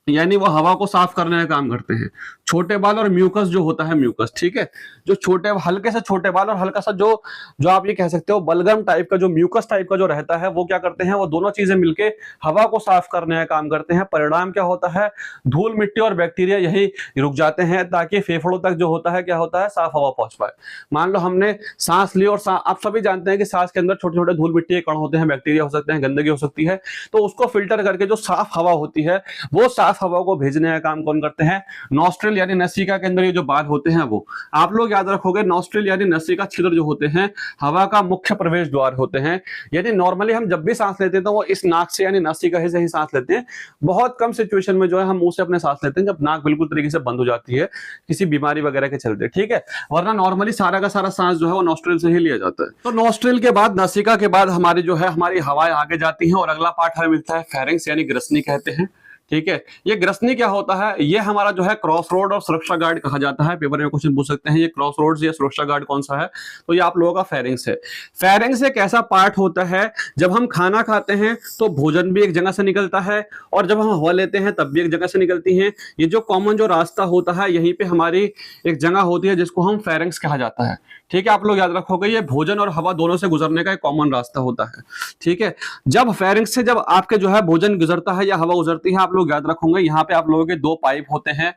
यानी वो हवा को साफ करने का काम करते हैं। छोटे बाल और म्यूकस जो होता है, म्यूकस, ठीक है, जो छोटे हल्के से छोटे बाल और हल्का सा जो जो आप ये कह सकते हो बलगम टाइप का, जो म्यूकस टाइप का जो रहता है, वो क्या करते हैं? वो दोनों चीजें मिलके हवा को साफ करने का काम करते हैं। परिणाम क्या होता है? धूल मिट्टी और बैक्टीरिया यही रुक जाते हैं, ताकि फेफड़ों तक जो होता है क्या होता है? साफ हवा पहुंच पाए। मान लो हमने सांस ली, और आप सभी जानते हैं कि सांस के अंदर छोटे छोटे धूल मिट्टी के कण होते हैं, बैक्टीरिया हो सकते हैं, गंदगी हो सकती है, तो उसको फिल्टर करके जो साफ हवा होती है, वो साफ हवा को भेजने का काम कौन करते हैं? नॉस्ट्रिल यानी नसिका के अंदर ये जो बाल होते हैं वो। आप लोग याद रखोगे, नॉस्ट्रिल यानी नसिका छिद्र जो होते हैं हवा का मुख्य प्रवेश द्वार होते हैं। यानी नॉर्मली हम जब भी सांस लेते हैं तो वो इस नाक से यानी नसिका से ही सांस लेते हैं। बहुत कम सिचुएशन में जो है हम मुंह से अपने सांस लेते हैं, जब नाक बिल्कुल तरीके से बंद हो जाती है किसी बीमारी वगैरह के चलते, ठीक है। वरना नॉर्मली सारा का सारा सांस जो है वो नॉस्ट्रिल से ही लिया जाता है। तो नॉस्ट्रिल के बाद, नसिका के बाद हमारी जो है हमारी हवाएं आगे जाती हैं, और अगला पार्ट हमें मिलता है फेरिंक्स यानी ग्रसनी कहते हैं, ठीक है। ये ग्रसनी क्या होता है? ये हमारा जो है क्रॉस रोड और सुरक्षा गार्ड कहा जाता है। पेपर में क्वेश्चन पूछ सकते हैं ये क्रॉस रोड या सुरक्षा गार्ड कौन सा है, तो ये आप लोगों का फेरिंक्स है। फेरिंक्स एक ऐसा पार्ट होता है, जब हम खाना खाते हैं तो भोजन भी एक जगह से निकलता है, और जब हम हवा लेते हैं तब भी एक जगह से निकलती है। ये जो कॉमन जो रास्ता होता है, यहीं पे हमारी एक जगह होती है जिसको हम फेरिंक्स कहा जाता है, ठीक है। आप लोग याद रखोगे, ये भोजन और हवा दोनों से गुजरने का एक कॉमन रास्ता होता है, ठीक है। जब फेरिंक्स से जब आपके जो है भोजन गुजरता है या हवा गुजरती है, आप लोग याद रखोगे यहाँ पे आप लोगों के दो पाइप होते हैं।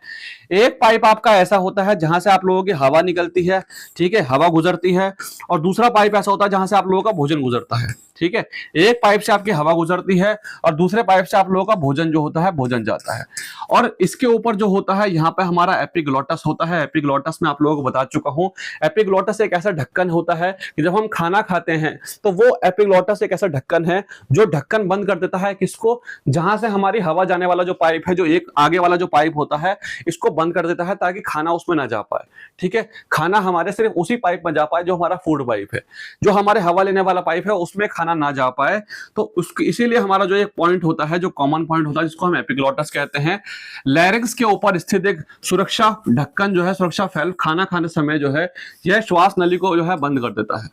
एक पाइप आपका ऐसा होता है जहां से आप लोगों की हवा निकलती है, ठीक है, हवा गुजरती है, और दूसरा पाइप ऐसा होता है जहां से आप लोगों का भोजन गुजरता है, ठीक है। एक पाइप से आपकी हवा गुजरती है और दूसरे पाइप से आप लोगों का भोजन जो होता है भोजन जाता है। और इसके ऊपर जो होता है यहाँ पे हमारा एपिग्लोटस होता है। एपिग्लोटस में आप लोगों को बता चुका हूं, एपिग्लोटस एक ऐसा ढक्कन होता है कि जब हम खाना खाते हैं तो वो एपिग्लोटस एक ऐसा ढक्कन है जो ढक्कन बंद कर देता है किसको? जहां से हमारी हवा जाने वाला जो पाइप है, जो एक आगे वाला जो पाइप होता है, इसको बंद कर देता है ताकि खाना उसमें ना जा पाए, ठीक है। खाना हमारे सिर्फ उसी पाइप में जा पाए जो हमारा फूड पाइप है, जो हमारे हवा लेने वाला पाइप है उसमें खाना ना जा पाए। तो उसके इसीलिए हमारा जो एक पॉइंट होता है, जो कॉमन पॉइंट होता है, जिसको हम एपिग्लोटस कहते हैं, लैरिंक्स के ऊपर स्थित एक सुरक्षा ढक्कन जो है, सुरक्षा फैल्व, खाना खाने समय जो है यह श्वास नली को जो है बंद कर देता है।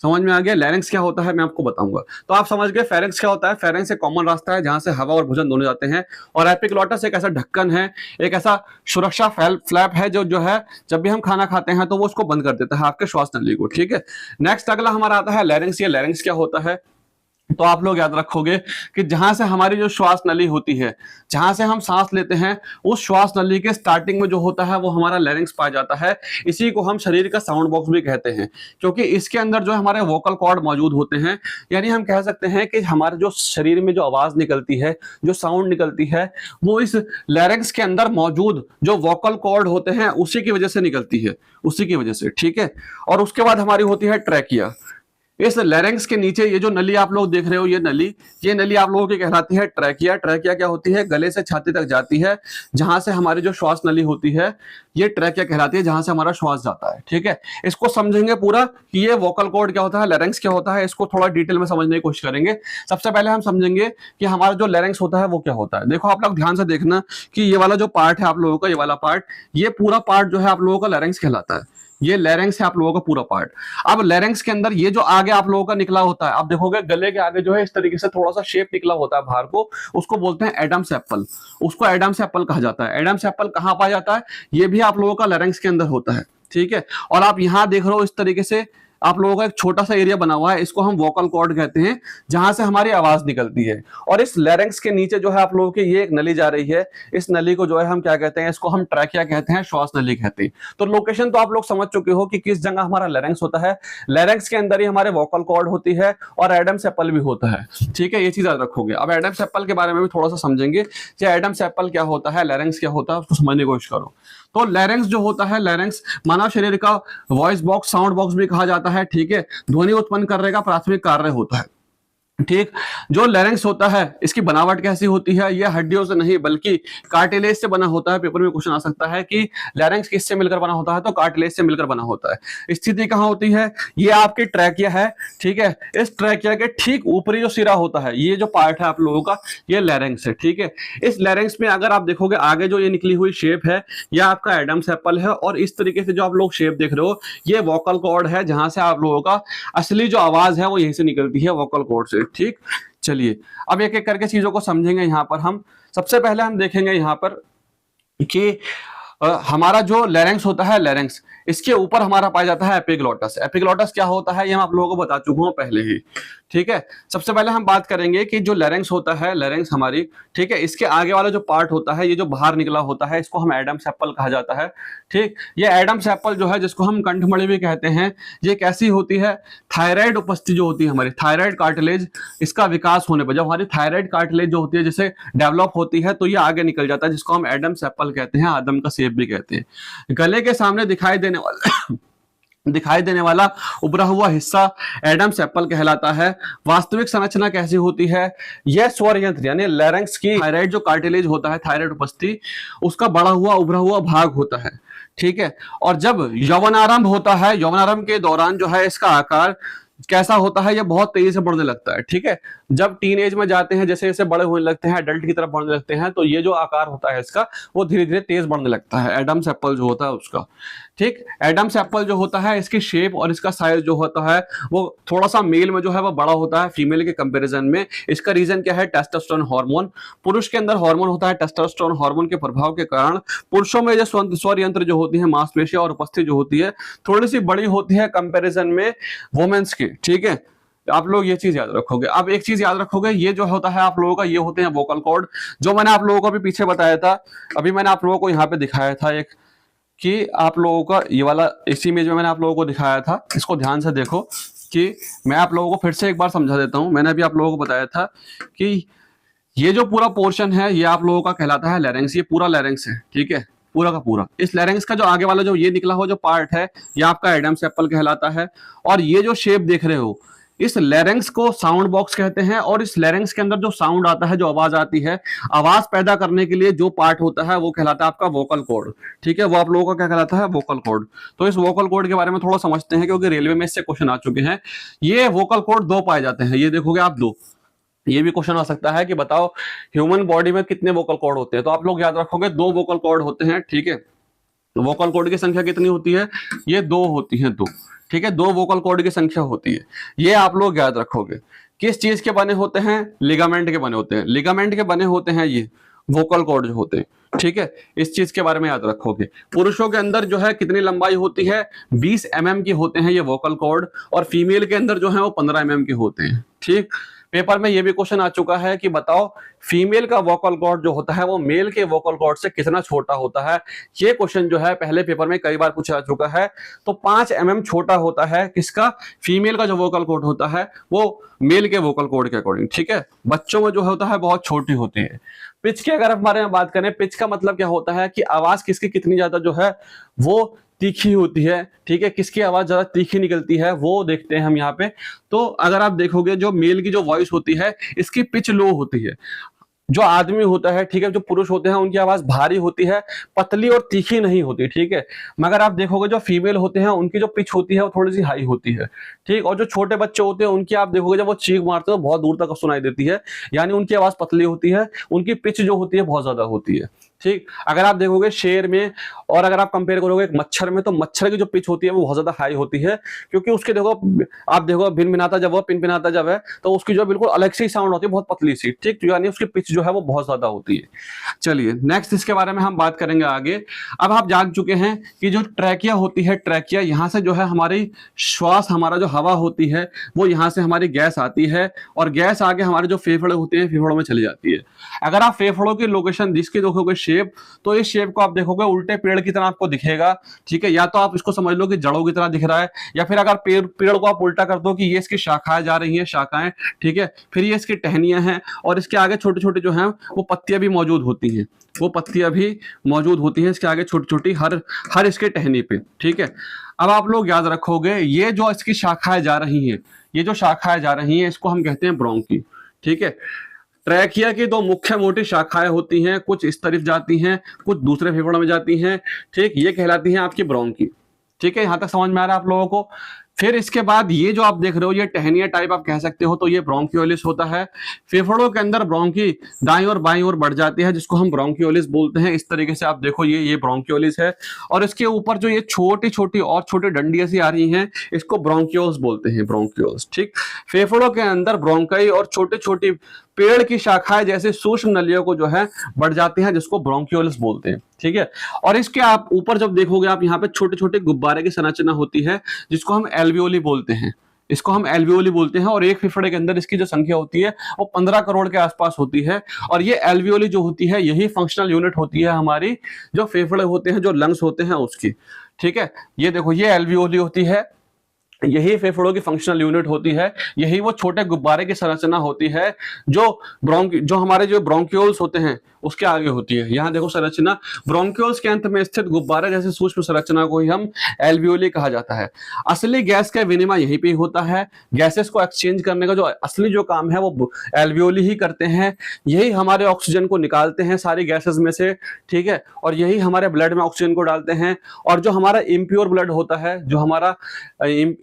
समझ में आ गया? लैरिंक्स क्या होता है मैं आपको बताऊंगा। तो आप समझ गए फेरिंक्स क्या होता है। फेरिंक्स एक कॉमन रास्ता है जहां से हवा और भोजन दोनों जाते हैं, और एपिग्लोटस एक ऐसा ढक्कन है, एक ऐसा सुरक्षा फ्लैप है जो है जब भी हम खाना खाते हैं तो वो उसको बंद कर देता है आपके श्वास नली को, ठीक है। नेक्स्ट अगला हमारा आता है लैरिंक्स। ये लैरिंक्स क्या होता है? तो आप लोग याद रखोगे कि जहां से हमारी जो श्वास नली होती है, जहां से हम सांस लेते हैं, उस श्वास नली के स्टार्टिंग में जो होता है वो हमारा लैरिंक्स पाया जाता है। इसी को हम शरीर का साउंड बॉक्स भी कहते हैं, क्योंकि इसके अंदर जो हमारे वोकल कॉर्ड मौजूद होते हैं। यानी हम कह सकते हैं कि हमारे जो शरीर में जो आवाज निकलती है, जो साउंड निकलती है, वो इस लैरिंक्स के अंदर मौजूद जो वोकल कॉर्ड होते हैं उसी की वजह से निकलती है, उसी की वजह से, ठीक है। और उसके बाद हमारी होती है ट्रैकिया। इस लैरिंक्स के नीचे ये जो नली आप लोग देख रहे हो, ये नली आप लोगों की कहलाती है ट्रैकिया। ट्रैकिया क्या होती है? गले से छाती तक जाती है, जहां से हमारी जो श्वास नली होती है ये ट्रैकिया कहलाती है, जहां से हमारा श्वास जाता है, ठीक है। इसको समझेंगे पूरा कि ये वोकल कॉर्ड क्या होता है, लैरिंक्स क्या होता है, इसको थोड़ा डिटेल में समझने की कोशिश करेंगे। सबसे पहले हम समझेंगे कि हमारा जो लैरिंक्स होता है वो क्या होता है। देखो आप लोग ध्यान से देखना कि ये वाला जो पार्ट है आप लोगों का, ये वाला पार्ट, ये पूरा पार्ट जो है आप लोगों का लैरिंक्स कहलाता है। ये लैरिंग्स है आप लोगों का पूरा पार्ट। अब लैरिंग्स के अंदर ये जो आगे आप लोगों का निकला होता है, आप देखोगे गले के आगे जो है इस तरीके से थोड़ा सा शेप निकला होता है बाहर को, उसको बोलते हैं एडम्स एप्पल। उसको एडम्स एप्पल कहा जाता है। एडम्स एप्पल कहां पाया जाता है? ये भी आप लोगों का लैरिंग्स के अंदर होता है, ठीक है। और आप यहां देख रहे हो इस तरीके से आप लोगों का एक छोटा सा एरिया बना हुआ है, इसको हम वोकल कॉर्ड कहते हैं, जहां से हमारी आवाज निकलती है। और इस लैरिंग्स के नीचे जो है आप लोगों की ये एक नली जा रही है, इस नली को जो है हम क्या कहते हैं? इसको हम ट्रैकिया कहते हैं, श्वास नली कहते हैं। तो लोकेशन तो आप लोग समझ चुके हो कि किस जगह हमारा लैरिंग्स होता है। लैरिंग्स के अंदर ही हमारे वोकल कॉर्ड होती है और एडम्स एप्पल भी होता है, ठीक है। ये चीज याद रखोगे। अब एडम्स एप्पल के बारे में भी थोड़ा सा समझेंगे कि एडम्स एप्पल क्या होता है, लैरिंग्स क्या होता है, उसको समझने की कोशिश करो। तो लैरिंग्स जो होता है, लैरिंग्स मानव शरीर का वॉइस बॉक्स, साउंड बॉक्स भी कहा जाता है, ठीक है। ध्वनि उत्पन्न करने का प्राथमिक कार्य होता है, ठीक। जो लैरिंग्स होता है इसकी बनावट कैसी होती है? ये हड्डियों से नहीं बल्कि कार्टिलेज से बना होता है। पेपर में क्वेश्चन आ सकता है कि लैरिंग्स किससे मिलकर बना होता है, तो कार्टिलेज से मिलकर बना होता है। स्थिति कहां होती है? ये आपकी ट्रैकिया है, ठीक है। इस ट्रैकिया के ठीक ऊपरी जो सिरा होता है, ये जो पार्ट है आप लोगों का, ये लैरिंग्स है, ठीक है। इस लैरिंग्स में अगर आप देखोगे आगे जो ये निकली हुई शेप है, ये आपका एडम्स एप्पल है। और इस तरीके से जो आप लोग शेप देख रहे हो, ये वोकल कॉर्ड है, जहां से आप लोगों का असली जो आवाज है वो यहीं से निकलती है, वोकल कॉर्ड से, ठीक। चलिए अब एक एक करके चीजों को समझेंगे। यहां पर हम सबसे पहले हम देखेंगे यहां पर कि हमारा जो लैरिंग्स होता है, लैरिंग्स, इसके ऊपर हमारा पाया जाता है एपिग्लोटस। एपिग्लोटस क्या होता है ये मैं आप लोगों को बता चुका हूं पहले ही, ठीक है। सबसे पहले हम बात करेंगे कि जो लैरिंग्स होता है, लैरिंग्स हमारी, ठीक है, इसके आगे वाला जो पार्ट होता है, ये जो बाहर निकला होता है, इसको हम एडम्स एप्पल कहा जाता है, ठीक। ये एडम्स एप्पल जो है, जिसको हम कंठमणि भी कहते हैं, ये कैसी होती है? थायराइड उपस्थिति जो होती है हमारी, थायराइड कार्टिलेज, इसका विकास होने पर जब हमारी थायराइड कार्टिलेज जो होती है जैसे डेवलप होती है, तो ये आगे निकल जाता है, जिसको हम एडम्स एप्पल कहते हैं, आदम का सेब भी कहते हैं। गले के सामने दिखाई देने वाला उभरा हुआ हिस्सा एडम्स एप्पल कहलाता है। वास्तविक संरचना कैसी होती है? यह स्वर यंत्र यानी लैरिंग्स की थायराइड जो कार्टिलेज होता है, थायराइड उपस्थिति, उसका बड़ा हुआ उभरा हुआ भाग होता है, ठीक है। और जब यौवनारंभ होता है, यौवनारंभ के दौरान जो है इसका आकार कैसा होता है? ये बहुत तेजी से बढ़ने लगता है, ठीक है। जब टीन एज में जाते हैं, जैसे जैसे बड़े होने लगते हैं, अडल्ट की तरफ बढ़ने लगते हैं, तो ये जो आकार होता है इसका, वो धीरे धीरे तेज बढ़ने लगता है, एडम्स एप्पल जो होता है उसका, ठीक। एडम्स एप्पल जो होता है, इसकी शेप और इसका साइज जो होता है वो थोड़ा सा मेल में जो है वो बड़ा होता है फीमेल के कंपैरिजन में। इसका रीजन क्या है? Testosterone hormone. पुरुष के अंदर हार्मोन होता है, टेस्टोस्टेरोन हार्मोन के प्रभाव के कारण पुरुषों में जो स्वर यंत्र जो होती है, मांसपेशियां और उपस्थिति जो होती है, थोड़ी सी बड़ी होती है कंपैरिजन में वुमेन्स के, ठीक है। आप लोग ये चीज याद रखोगे। अब एक चीज याद रखोगे, ये जो होता है आप लोगों का, ये होते हैं वोकल कॉर्ड, जो मैंने आप लोगों को भी पीछे बताया था। अभी मैंने आप लोगों को यहाँ पे दिखाया था एक, कि आप लोगों का ये वाला, इसी इमेज में मैंने आप लोगों को दिखाया था, इसको ध्यान से देखो कि मैं आप लोगों को फिर से एक बार समझा देता हूं। मैंने अभी आप लोगों को बताया था कि ये जो पूरा पोर्शन है ये आप लोगों का कहलाता है लैरिंग्स। ये पूरा लैरिंग्स है, ठीक है, पूरा का पूरा। इस लैरिंग्स का जो आगे वाला जो ये निकला हुआ जो पार्ट है, ये आपका एडम्स एप्पल कहलाता है। और ये जो शेप देख रहे हो, इस लैरिंग्स को साउंड बॉक्स कहते हैं। और इस लैरिंग्स के अंदर जो साउंड आता है, जो आवाज आती है, आवाज पैदा करने के लिए जो पार्ट होता है वो कहलाता है आपका वोकल कॉर्ड, ठीक है। वो आप लोगों का क्या कहलाता है? Vocal cord. तो इस वोकल कॉर्ड के बारे में थोड़ा समझते हैं, क्योंकि रेलवे में इससे क्वेश्चन आ चुके हैं। ये वोकल कॉर्ड दो पाए जाते हैं, ये देखोगे आप दो। ये भी क्वेश्चन आ सकता है कि बताओ ह्यूमन बॉडी में कितने वोकल कॉर्ड होते हैं, तो आप लोग याद रखोगे दो वोकल कॉर्ड होते हैं, ठीक है। वोकल कॉर्ड की संख्या कितनी होती है? ये दो होती है, दो, ठीक है। दो वोकल कॉर्ड की संख्या होती है, ये आप लोग याद रखोगे। किस चीज के बने होते हैं? लिगामेंट के बने होते हैं, लिगामेंट के बने होते हैं ये वोकल कॉर्ड जो होते हैं, ठीक है। इस चीज के बारे में याद रखोगे। पुरुषों के अंदर जो है कितनी लंबाई होती है? 20 mm की होते हैं ये वोकल कॉर्ड, और फीमेल के अंदर जो है वो 15 mm के होते हैं, ठीक। पेपर में ये भी क्वेश्चन आ चुका है कि बताओ फीमेल का वोकल कॉर्ड जो होता है वो मेल के वोकल कॉर्ड से कितना छोटा होता है। ये क्वेश्चन जो है पहले पेपर में कई बार पूछा जा चुका है। तो 5 mm छोटा होता है किसका? फीमेल का जो वोकल कॉर्ड होता है वो मेल के वोकल कॉर्ड के अकॉर्डिंग, ठीक है। बच्चों में जो होता है बहुत छोटी होती है। पिच की अगर हमारे में बात करें, पिच का मतलब क्या होता है कि आवाज किसकी कितनी ज्यादा जो है वो तीखी होती है, ठीक है। किसकी आवाज ज्यादा तीखी निकलती है वो देखते हैं हम यहाँ पे। तो अगर आप देखोगे जो मेल की जो वॉइस होती है इसकी पिच लो होती है। जो आदमी होता है, ठीक है, जो पुरुष होते हैं उनकी आवाज भारी होती है, पतली और तीखी नहीं होती, ठीक है। मगर आप देखोगे जो फीमेल होते हैं उनकी जो पिच होती है वो थोड़ी सी हाई होती है, ठीक। और जो छोटे बच्चे होते हैं उनकी आप देखोगे जब वो चीख मारते हैं तो बहुत दूर तक सुनाई देती है, यानी उनकी आवाज पतली होती है, उनकी पिच जो होती है बहुत ज्यादा होती है, ठीक। अगर आप देखोगे शेर में और अगर आप कंपेयर करोगे एक मच्छर में, तो मच्छर की जो पिच होती है वो बहुत ज्यादा हाई होती है, क्योंकि उसके देखो आप देखो भिनभिनाता जब वो पिनपिनाता जब है तो उसकी जो बिल्कुल अलग सी साउंड होती है, बहुत पतली सी, ठीक, यानी उसकी पिच जो है वो बहुत ज्यादा होती है। चलिए नेक्स्ट इसके बारे में हम बात करेंगे आगे। अब आप जान चुके हैं कि जो ट्रैकिया होती है, ट्रैकिया यहाँ से जो है हमारी श्वास, हमारा जो हवा होती है वो यहाँ से हमारी गैस आती है और गैस आगे हमारे जो फेफड़े होते हैं फेफड़ों में चली जाती है। अगर आप फेफड़ों की लोकेशन जिसकी देखोगे शेप, तो इस शेप को आप देखोगे उल्टे पेड़ की तरह आपको दिखेगा, ठीक है। या तो आप इसको समझ लो कि जड़ों की तरह दिख रहा है, या फिर अगर पेड़ को आप उल्टा कर दो कि ये इसकी शाखाएं जा रही हैं, शाखाएं, ठीक है, फिर ये इसकी टहनियां हैं और इसके आगे छोटे छोटे जो हैं वो पत्तियां भी मौजूद होती हैं, वो पत्तियां भी मौजूद होती हैं इसके आगे छोटी छोटी हर इसके टहनी पे, ठीक है। अब आप लोग याद रखोगे ये जो इसकी शाखाएं जा रही हैं, ये जो शाखाएं जा रही हैं इसको हम कहते हैं ब्रोंकी, ठीक है। ट्रैकिया की दो मुख्य मोटी शाखाएं होती हैं, कुछ इस तरफ जाती हैं, कुछ दूसरे फेफड़ों में जाती हैं, ठीक, ये कहलाती हैं आपकी ब्रोंकी, ठीक है। यहां तक समझ में आ रहा है आप लोगों को। फिर इसके बाद ये जो आप देख रहे हो ये टहनिया टाइप आप कह सकते हो, तो ये ब्रोंकियोलिस होता है। फेफड़ों के अंदर ब्रोंकी दाईं और बाईं ओर बढ़ जाती है जिसको हम ब्रोंकियोलिस बोलते हैं। इस तरीके से आप देखो ये ब्रोंकियोलिस है और इसके ऊपर जो ये छोटी छोटी और छोटी डंडी ऐसी आ रही हैं इसको ब्रोंकियोल्स बोलते हैं, ब्रोंकियोल्स, ठीक। फेफड़ों के अंदर ब्रोंकाई और छोटी छोटी पेड़ की शाखाएं जैसे सूक्ष्म नलियों को जो है बढ़ जाती हैं जिसको ब्रोंकियोलिस बोलते हैं, ठीक है। और इसके आप ऊपर जब देखोगे आप यहाँ पे छोटे छोटे गुब्बारे की संरचना होती है जिसको हम एल्वियोली बोलते हैं, इसको हम एल्वियोली बोलते हैं। और एक फेफड़े के अंदर इसकी जो संख्या होती है वो 15 करोड़ के आसपास होती है। और ये एल्वियोली जो होती है यही फंक्शनल यूनिट होती है हमारी जो फेफड़े होते हैं, जो लंग्स होते हैं उसकी, ठीक है। ये देखो ये एल्वियोली होती है, यही फेफड़ों की फंक्शनल यूनिट होती है, यही वो छोटे गुब्बारे की संरचना होती है जो हमारे जो ब्रोंकियोल्स होते हैं उसके आगे होती है। यहां देखो संरचना, ब्रोंकियोल्स के अंत में स्थित गुब्बारे जैसे सूक्ष्म संरचना को ही हम एल्वियोली कहा जाता है। असली गैस का विनिमय यहीं पे होता है, गैसेस को एक्सचेंज करने का जो असली जो काम है वो एल्वियोली ही करते हैं। यही हमारे ऑक्सीजन को निकालते हैं सारी गैसेस में से, ठीक है, और यही हमारे ब्लड में ऑक्सीजन को डालते हैं। और जो हमारा इम्प्योर ब्लड होता है, जो हमारा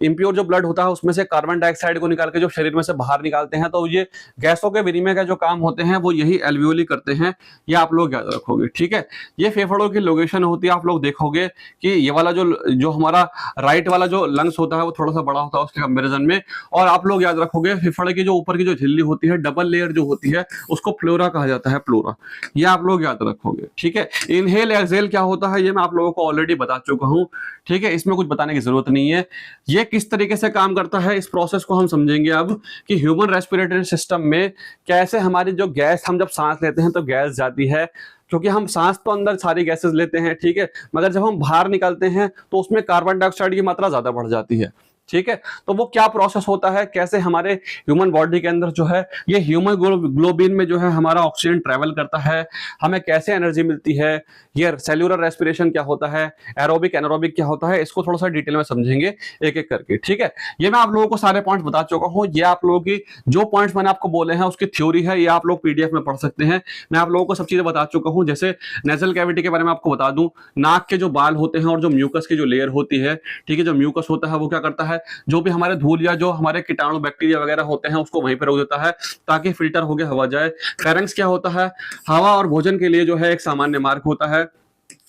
इम्प्योर जो ब्लड होता है उसमें से कार्बन डाइऑक्साइड को निकाल के जो शरीर में से बाहर निकालते हैं, तो ये गैसों के विनिमय का जो काम होते हैं वो यही एल्वियोली करते हैं। ये आप लोग याद रखोगे, ठीक है। ये फेफड़ों की लोकेशन होती है। आप लोग देखोगे कि ये वाला जो हमारा राइट वाला जो लंग्स होता है वो थोड़ा सा बड़ा होता है उसके कंपेरिजन में। और आप लोग याद रखोगे फेफड़े की जो ऊपर की जो झिल्ली होती है, डबल लेयर जो होती है, उसको फ्लोरा कहा जाता है, फ्लोरा, ये आप लोग याद रखोगे, ठीक है। इनहेल एक्सहेल क्या होता है ये मैं आप लोगों को ऑलरेडी बता चुका हूं, ठीक है, इसमें कुछ बताने की जरूरत नहीं है। ये किस तरीके से काम करता है इस प्रोसेस को हम समझेंगे अब, कि ह्यूमन रेस्पिरेटरी सिस्टम में कैसे हमारी जो गैस, हम जब सांस लेते हैं तो गैस जाती है, क्योंकि हम सांस तो अंदर सारी गैसेस लेते हैं, ठीक है, मगर जब हम बाहर निकलते हैं तो उसमें कार्बन डाइऑक्साइड की मात्रा ज्यादा बढ़ जाती है, ठीक है। तो वो क्या प्रोसेस होता है, कैसे हमारे ह्यूमन बॉडी के अंदर जो है ये ह्यूमन ग्लोबिन में जो है हमारा ऑक्सीजन ट्रेवल करता है, हमें कैसे एनर्जी मिलती है, ये सेल्यूलर रेस्पिरेशन क्या होता है, एरोबिक एनारोबिक क्या होता है, इसको थोड़ा सा डिटेल में समझेंगे एक एक करके, ठीक है। ये मैं आप लोगों को सारे पॉइंट्स बता चुका हूँ। ये आप लोगों की जो पॉइंट्स मैंने आपको बोले हैं उसकी थ्योरी है, ये आप लोग पीडीएफ में पढ़ सकते हैं। मैं आप लोगों को सब चीजें बता चुका हूँ। जैसे नेजल कैविटी के बारे में आपको बता दूं, नाक के जो बाल होते हैं और जो म्यूकस की जो लेयर होती है, ठीक है, जो म्यूकस होता है वो क्या करता है, जो भी हमारे धूल या जो हमारे कीटाणु बैक्टीरिया वगैरह होते हैं उसको वहीं पर रोक देता है ताकि फिल्टर होकर हवा जाए। फेरेंक्स क्या होता है, हवा और भोजन के लिए जो है एक सामान्य मार्ग होता है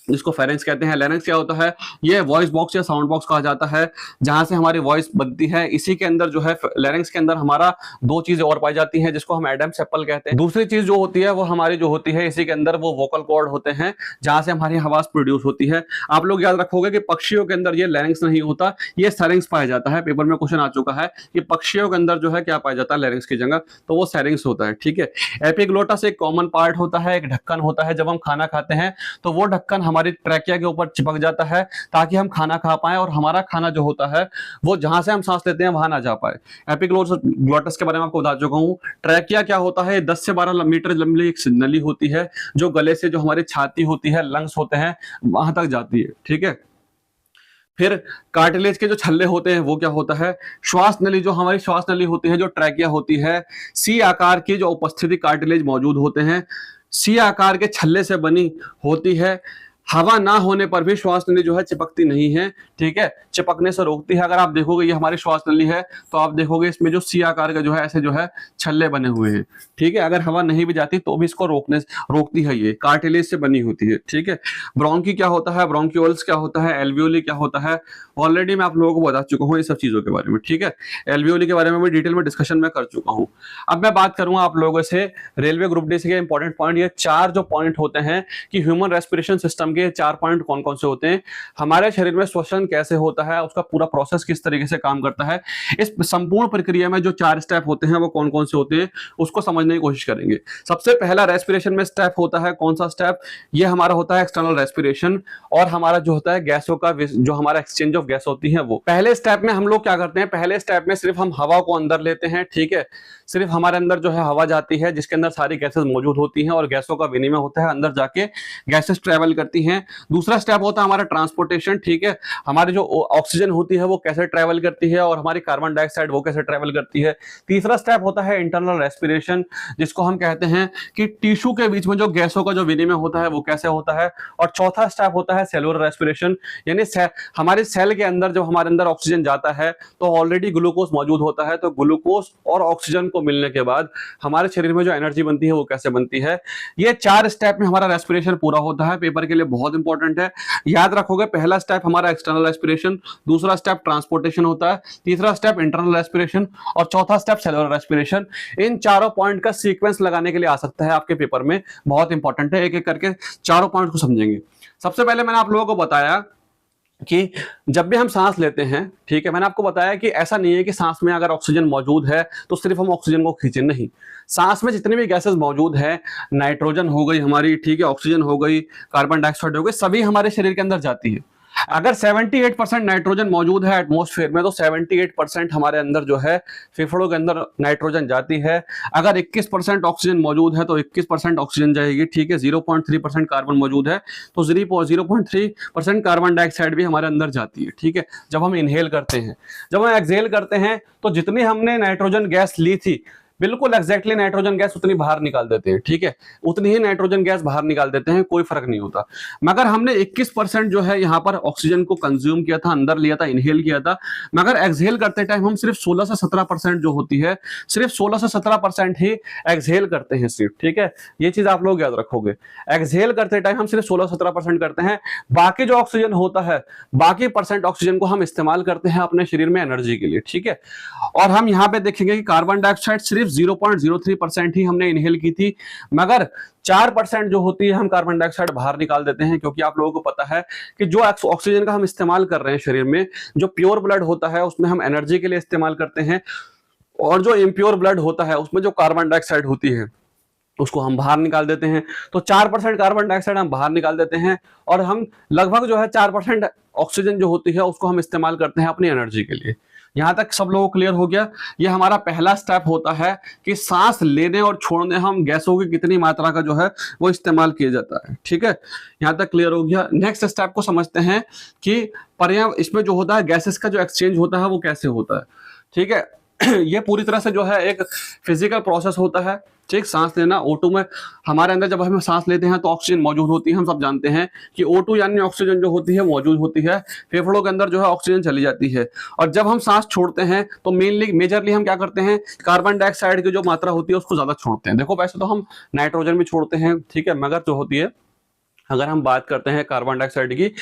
जिसको फेरेंक्स कहते हैं। लैरिंक्स क्या होता है, ये वॉइस बॉक्स या साउंड बॉक्स कहा जाता है जहां से हमारी वॉइस बनती है। इसी के अंदर जो है लैरिंक्स के अंदर हमारा दो चीजें और पाई जाती हैं जिसको हम एडम्स एप्पल कहते हैं। दूसरी चीज जो होती है वो हमारी जो होती है इसी के अंदर वो वोकल कॉर्ड होते हैं जहां से हमारी आवाज प्रोड्यूस होती है। आप लोग याद रखोगे कि पक्षियों के अंदर ये लैरिंक्स नहीं होता, ये सैरिंक्स पाया जाता है। पेपर में क्वेश्चन आ चुका है कि पक्षियों के अंदर जो है क्या पाया जाता है लैरिंक्स की जगह, तो वो सैरिंक्स होता है, ठीक है। एपिग्लोटस एक कॉमन पार्ट होता है, एक ढक्कन होता है। जब हम खाना खाते हैं तो वो ढक्कन हमारी ट्रैकिया के ऊपर चिपक जाता है ताकि हम खाना खा पाए और हमारा खाना जो होता है वो जहां से हम सांस लेते हैं वहां ना जा पाए। एपिग्लोटस के बारे में आपको बता चुका हूं। ट्रैकिया क्या होता है, 10 से 12 मीटर लंबी एक नली होती है जो गले से जो हमारी छाती होती है, लंग्स होते हैं, वहां तक जाती है, ठीक है। फिर कार्टिलेज के जो छल्ले होते हैं वो क्या होता है, श्वास नली, जो हमारी श्वास नली होती है, जो ट्रैकिया होती है, सी आकार की जो उपस्थिति कार्टिलेज मौजूद होते हैं, सी आकार के छल्ले से बनी होती है। हवा ना होने पर भी श्वास नली जो है चिपकती नहीं है, ठीक है, चिपकने से रोकती है। अगर आप देखोगे ये हमारी श्वास नली है तो आप देखोगे इसमें जो सी आकार का जो है ऐसे जो है छल्ले बने हुए हैं, ठीक है। अगर हवा नहीं भी जाती तो भी इसको रोकती है, ये कार्टिलेज से बनी होती है, ठीक है। ब्रोंकी क्या होता है, ब्रोंक्यूल्स क्या होता है, एल्वियोली क्या होता है, ऑलरेडी मैं आप लोगों को बता चुका हूँ ये सब चीजों के बारे में, ठीक है। एल्वियोली के बारे में भी डिटेल में डिस्कशन में कर चुका हूँ। अब मैं बात करूंगा आप लोगों से रेलवे ग्रुप डी के इंपॉर्टेंट पॉइंट। ये 4 जो पॉइंट होते हैं कि ह्यूमन रेस्पिरेशन सिस्टम के 4 पॉइंट कौन कौन से होते हैं, हमारे शरीर में श्वसन कैसे होता है, उसका पूरा प्रोसेस किस तरीके से काम करता है, इस संपूर्ण प्रक्रिया में जो 4 स्टेप होते हैं वो कौन कौन से होते हैं उसको समझने की कोशिश करेंगे। सबसे पहला रेस्पिरेशन में स्टेप होता है, कौन सा स्टेप, ये हमारा होता है एक्सटर्नल रेस्पिरेशन, और हमारा जो होता है गैसों का जो हमारा एक्सचेंज ऑफ गैस होती है वो। पहले स्टेप में हम लोग क्या करते हैं, पहले स्टेप में सिर्फ हम हवा को अंदर लेते हैं, ठीक है, सिर्फ हमारे अंदर जो है हवा जाती है जिसके अंदर सारी गैसेस मौजूद होती हैं और गैसों का विनिमय होता है, अंदर जाके गैसेस ट्रेवल करती हैं। दूसरा स्टेप होता है हमारा ट्रांसपोर्टेशन, ठीक है, हमारी जो ऑक्सीजन होती है वो कैसे ट्रेवल करती है और हमारी कार्बन डाइऑक्साइड वो कैसे ट्रेवल करती है। तीसरा स्टेप होता है इंटरनल रेस्पिरेशन, जिसको हम कहते हैं कि टिश्यू के बीच में जो गैसों का जो विनिमय होता है वो कैसे होता है। और चौथा स्टेप होता है सेलुलर रेस्पिरेशन, यानी हमारे सेल के अंदर जब हमारे अंदर ऑक्सीजन जाता है तो ऑलरेडी ग्लूकोज मौजूद होता है, तो ग्लूकोज और ऑक्सीजन को मिलने के बाद हमारे शरीर में जो एनर्जी बनती है वो कैसे बनती है। ये 4 स्टेप में हमारा रेस्पिरेशन पूरा होता है, पेपर के लिए बहुत इंपॉर्टेंट है, याद रखोगे। पहला स्टेप हमारा एक्सटर्नल रेस्पिरेशन, दूसरा स्टेप ट्रांसपोर्टेशन होता है, तीसरा स्टेप इंटरनल रेस्पिरेशन और चौथा स्टेप सेलुलर रेस्पिरेशन। इन चारों पॉइंट का सीक्वेंस लगाने के लिए आ सकता है आपके पेपर में, बहुत इंपॉर्टेंट है, एक एक करके चारों पॉइंट को समझेंगे। सबसे पहले मैंने आप लोगों को बताया कि जब भी हम सांस लेते हैं, ठीक है, मैंने आपको बताया कि ऐसा नहीं है कि सांस में अगर ऑक्सीजन मौजूद है तो सिर्फ हम ऑक्सीजन को खींचें, नहीं, सांस में जितनी भी गैसेस मौजूद है, नाइट्रोजन हो गई हमारी, ठीक है, ऑक्सीजन हो गई, कार्बन डाइऑक्साइड हो गई, सभी हमारे शरीर के अंदर जाती है। अगर 78% नाइट्रोजन मौजूद है एटमॉस्फेयर में तो 78% हमारे अंदर जो है फेफड़ों के अंदर नाइट्रोजन जाती है। अगर 21% ऑक्सीजन मौजूद है तो 21% ऑक्सीजन जाएगी, ठीक है, 0.3% कार्बन मौजूद है तो 0.3% कार्बन डाइऑक्साइड भी हमारे अंदर जाती है, ठीक है, जब हम इनहेल करते हैं। जब हम एक्सहेल करते हैं तो जितनी हमने नाइट्रोजन गैस ली थी बिल्कुल एग्जैक्टली नाइट्रोजन गैस उतनी बाहर निकाल देते हैं, ठीक है, उतनी ही नाइट्रोजन गैस बाहर निकाल देते हैं, कोई फर्क नहीं होता। मगर हमने 21% जो है यहाँ पर ऑक्सीजन को कंज्यूम किया था, अंदर लिया था, इनहेल किया था, मगर एक्सहेल करते टाइम हम सिर्फ 16 से 17% जो होती है, सिर्फ 16 से 17% ही एक्सहेल करते हैं सिर्फ, ठीक है, ये चीज आप लोग याद रखोगे। एक्सहेल करते टाइम हम सिर्फ 16-17% करते हैं, बाकी जो ऑक्सीजन होता है, बाकी परसेंट ऑक्सीजन को हम इस्तेमाल करते हैं अपने शरीर में एनर्जी के लिए, ठीक है। और हम यहाँ पे देखेंगे कि कार्बन डाइऑक्साइड सिर्फ 0.03% ही हमने इनहेल की थी, मगर 4% जो होती है हम कार्बन डाइऑक्साइड बाहर निकाल देते हैं, क्योंकि आप लोगों को पता है कि जो ऑक्सीजन का हम इस्तेमाल कर रहे हैं शरीर में, जो प्योर ब्लड होता है उसमें हम एनर्जी के लिए इस्तेमाल करते हैं, और जो इम्प्योर ब्लड होता है उसमें जो कार्बन डाइऑक्साइड होती है उसको हम बाहर निकाल देते हैं। तो 4% कार्बन डाइऑक्साइड हम बाहर निकाल देते हैं और हम लगभग जो है 4% ऑक्सीजन जो होती है उसको हम इस्तेमाल करते हैं अपनी एनर्जी के लिए। यहां तक सब लोगों को क्लियर हो गया। ये हमारा पहला स्टेप होता है कि सांस लेने और छोड़ने हम गैसों की कितनी मात्रा का जो है वो इस्तेमाल किया जाता है, ठीक है, यहां तक क्लियर हो गया। नेक्स्ट स्टेप को समझते हैं कि पर्यावरण इसमें जो होता है गैसेस का जो एक्सचेंज होता है वो कैसे होता है, ठीक है। ये पूरी तरह से जो है एक फिजिकल प्रोसेस होता है, ठीक, सांस लेना। O2 में हमारे अंदर जब हम सांस लेते हैं तो ऑक्सीजन मौजूद होती है, हम सब जानते हैं कि O2 यानी ऑक्सीजन जो होती है मौजूद होती है, फेफड़ों के अंदर जो है ऑक्सीजन चली जाती है। और जब हम सांस छोड़ते हैं तो मेजरली हम क्या करते हैं, कार्बन डाइऑक्साइड की जो मात्रा होती है उसको ज्यादा छोड़ते हैं। देखो वैसे तो हम नाइट्रोजन भी छोड़ते हैं, ठीक है, मगर जो होती है अगर हम बात करते हैं कार्बन डाइऑक्साइड की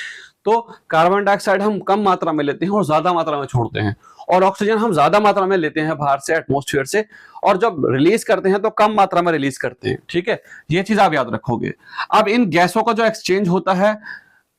तो कार्बन डाइऑक्साइड हम कम मात्रा में लेते हैं और ज्यादा मात्रा में छोड़ते हैं, और ऑक्सीजन हम ज्यादा मात्रा में लेते हैं बाहर से एटमॉस्फेयर से, और जब रिलीज करते हैं तो कम मात्रा में रिलीज करते हैं, ठीक है, ये चीज आप याद रखोगे। अब इन गैसों का जो एक्सचेंज होता है,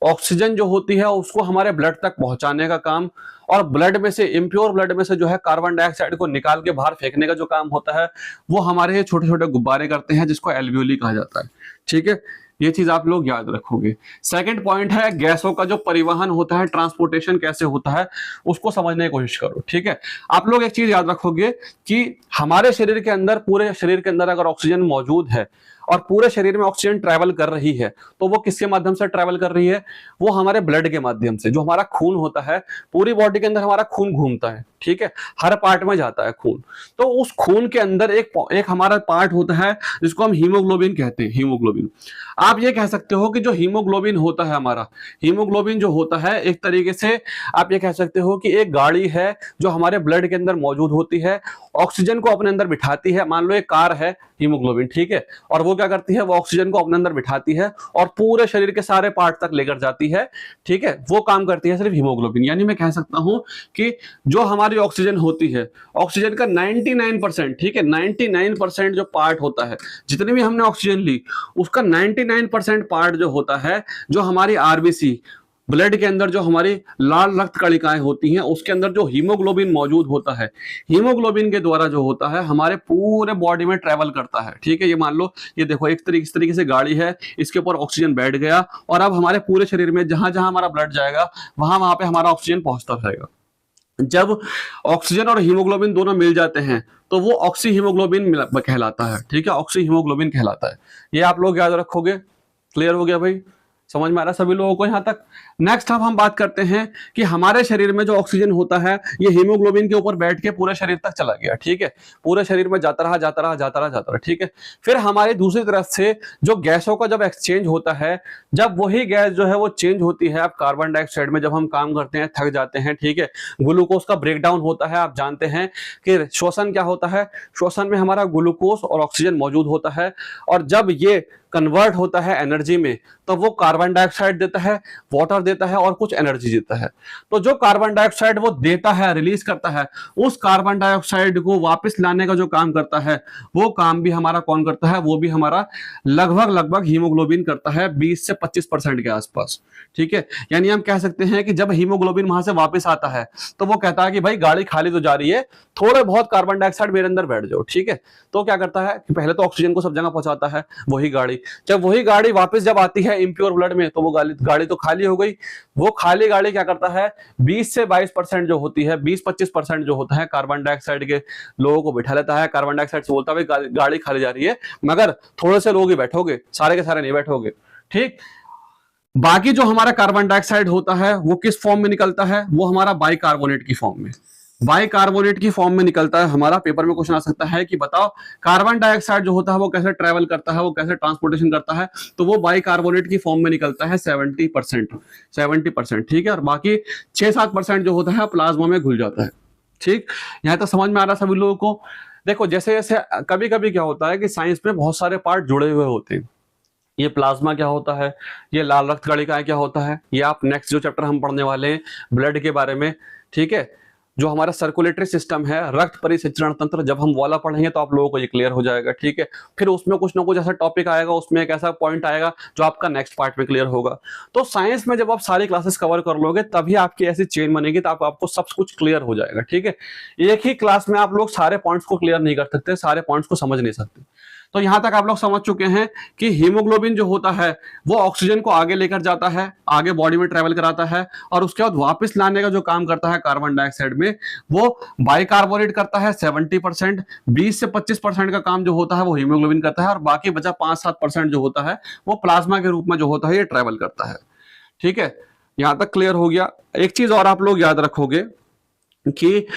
ऑक्सीजन जो होती है उसको हमारे ब्लड तक पहुंचाने का काम, और ब्लड में से इम्प्योर ब्लड में से जो है कार्बन डाइऑक्साइड को निकाल के बाहर फेंकने का जो काम होता है वो हमारे छोटे छोटे गुब्बारे करते हैं जिसको एल्वियोली कहा जाता है, ठीक है, ये चीज आप लोग याद रखोगे। सेकंड पॉइंट है गैसों का जो परिवहन होता है, ट्रांसपोर्टेशन कैसे होता है उसको समझने की कोशिश करो, ठीक है। आप लोग एक चीज याद रखोगे कि हमारे शरीर के अंदर, पूरे शरीर के अंदर अगर ऑक्सीजन मौजूद है और पूरे शरीर में ऑक्सीजन ट्रैवल कर रही है, तो वो किसके माध्यम से ट्रैवल कर रही है? वो हमारे ब्लड के माध्यम से। जो हमारा खून होता है, पूरी बॉडी के अंदर हमारा खून घूमता है, ठीक है, हर पार्ट में जाता है खून। तो उस खून के अंदर एक हमारा पार्ट होता है जिसको हम हीमोग्लोबिन कहते हैं, हीमोग्लोबिन। आप ये कह सकते हो कि जो हीमोग्लोबिन होता है हमारा, हीमोग्लोबिन जो होता है एक तरीके से आप ये कह सकते हो कि एक गाड़ी है जो हमारे ब्लड के अंदर मौजूद होती है, ऑक्सीजन को अपने अंदर बिठाती है। मान लो एक कार है हीमोग्लोबिन, ठीक है, और वो क्या करती है, वो ऑक्सीजन को अपने अंदर बिठाती है और पूरे शरीर के सारे पार्ट तक लेकर जाती है, ठीक है, वो काम करती है सिर्फ हीमोग्लोबिन। यानी मैं कह सकता हूं कि जो हमारी ऑक्सीजन होती है, ऑक्सीजन का 99%, ठीक है, 99% जो पार्ट होता है, जितनी भी हमने ऑक्सीजन ली उसका 99% पार्ट जो होता है, जो हमारी आरबीसी, ब्लड के अंदर जो हमारी लाल रक्त कणिकाएं होती हैं, उसके अंदर जो हीमोग्लोबिन मौजूद होता है, हीमोग्लोबिन के द्वारा जो होता है हमारे पूरे बॉडी में ट्रेवल करता है, ठीक है। ये मान लो, ये देखो एक तरीके से गाड़ी है, इसके ऊपर ऑक्सीजन बैठ गया और अब हमारे पूरे शरीर में जहां जहां हमारा ब्लड जाएगा वहां पे हमारा ऑक्सीजन पहुंचता रहेगा। जब ऑक्सीजन और हीमोग्लोबिन दोनों मिल जाते हैं तो वो ऑक्सी हीमोग्लोबिन कहलाता है, ठीक है, ऑक्सी हीमोग्लोबिन कहलाता है। ये आप लोग याद रखोगे। क्लियर हो गया भाई? समझ में आ रहा सभी लोगों को यहां तक? नेक्स्ट अब हम बात करते हैं कि हमारे शरीर में जो ऑक्सीजन होता है ये हीमोग्लोबिन के ऊपर बैठ के पूरे शरीर तक चला गया, ठीक है, पूरे शरीर में जाता रहा जाता रहा जाता रहा जाता रहा, ठीक है। फिर हमारी दूसरी तरफ से जो गैसों का जब एक्सचेंज होता है, जब वही गैस जो है वो चेंज होती है, आप कार्बन डाइऑक्साइड में जब हम काम करते हैं थक जाते हैं, ठीक है, ग्लूकोज का ब्रेकडाउन होता है। आप जानते हैं कि श्वसन क्या होता है, श्वसन में हमारा ग्लूकोज और ऑक्सीजन मौजूद होता है और जब ये कन्वर्ट होता है एनर्जी में तो वो कार्बन डाइऑक्साइड देता है, वाटर देता है और कुछ एनर्जी देता है। तो जो कार्बन डाइऑक्साइड वो देता है, रिलीज करता है, उस कार्बन डाइऑक्साइड को वापस लाने का जो काम करता है वो काम भी हमारा कौन करता है? वो भी हमारा लगभग हीमोग्लोबिन करता है, 20 से 25% के आसपास, ठीक है। यानी हम कह सकते हैं कि जब हीमोग्लोबिन वहां से वापस आता है तो वो कहता है कि भाई गाड़ी खाली तो जा रही है, थोड़े बहुत कार्बन डाइऑक्साइड मेरे अंदर बैठ जाओ, ठीक है। तो क्या करता है कि पहले तो ऑक्सीजन को सब जगह पहुंचाता है वही गाड़ी। जब वही गाड़ी वापस जब आती है इम्प्योर ब्लड में तो वो गाड़ी तो खाली हो गई। वो खाली गाड़ी क्या करता है, 20 से 22% जो होती है, 20-25% जो होता है कार्बन डाइऑक्साइड के लोगों को बिठा लेता है। कार्बन डाइऑक्साइड से बोलता है गाड़ी खाली जा रही है मगर थोड़े से लोग ही बैठोगे, सारे के सारे नहीं बैठोगे, ठीक। बाकी जो हमारा कार्बन डाइऑक्साइड होता है वो किस फॉर्म में निकलता है? वो हमारा बाइकार्बोनेट की फॉर्म में, बाइकार्बोनेट की फॉर्म में निकलता है। हमारा पेपर में क्वेश्चन आ सकता है कि बताओ कार्बन डाइऑक्साइड जो होता है वो कैसे ट्रेवल करता है, वो कैसे ट्रांसपोर्टेशन करता है? तो वो बाइकार्बोनेट की फॉर्म में निकलता है 70%, ठीक है, और बाकी 6-7% जो होता है प्लाज्मा में घुल जाता है, ठीक। यहां तक समझ में आ रहा सभी लोगों को? देखो जैसे जैसे कभी कभी क्या होता है कि साइंस में बहुत सारे पार्ट जुड़े हुए होते हैं। ये प्लाज्मा क्या होता है, ये लाल रक्त कणिकाएं क्या होता है, ये आप नेक्स्ट जो चैप्टर हम पढ़ने वाले हैं ब्लड के बारे में, ठीक है, जो हमारा सर्कुलेटरी सिस्टम है, रक्त परिसंचरण तंत्र, जब हम वाला पढ़ेंगे तो आप लोगों को ये क्लियर हो जाएगा, ठीक है। फिर उसमें कुछ ना कुछ ऐसा टॉपिक आएगा, उसमें एक ऐसा पॉइंट आएगा जो आपका नेक्स्ट पार्ट में क्लियर होगा। तो साइंस में जब आप सारी क्लासेस कवर कर लोगे तभी आपकी ऐसी चेन बनेगी, तो आपको सब कुछ क्लियर हो जाएगा, ठीक है। एक ही क्लास में आप लोग सारे पॉइंट्स को क्लियर नहीं कर सकते, सारे पॉइंट्स को समझ नहीं सकते। तो यहां तक आप लोग समझ चुके हैं कि हीमोग्लोबिन जो होता है वो ऑक्सीजन को आगे लेकर जाता है, आगे बॉडी में ट्रेवल कराता है और उसके बाद वापस लाने का जो काम करता है कार्बन डाइऑक्साइड में, वो बाइकार्बोनेट करता है 70%, 20 से 25% का काम जो होता है वो हीमोग्लोबिन करता है और बाकी बचा 5-7% जो होता है वो प्लाज्मा के रूप में जो होता है ये ट्रेवल करता है, ठीक है। यहां तक क्लियर हो गया? एक चीज और आप लोग याद रखोगे कि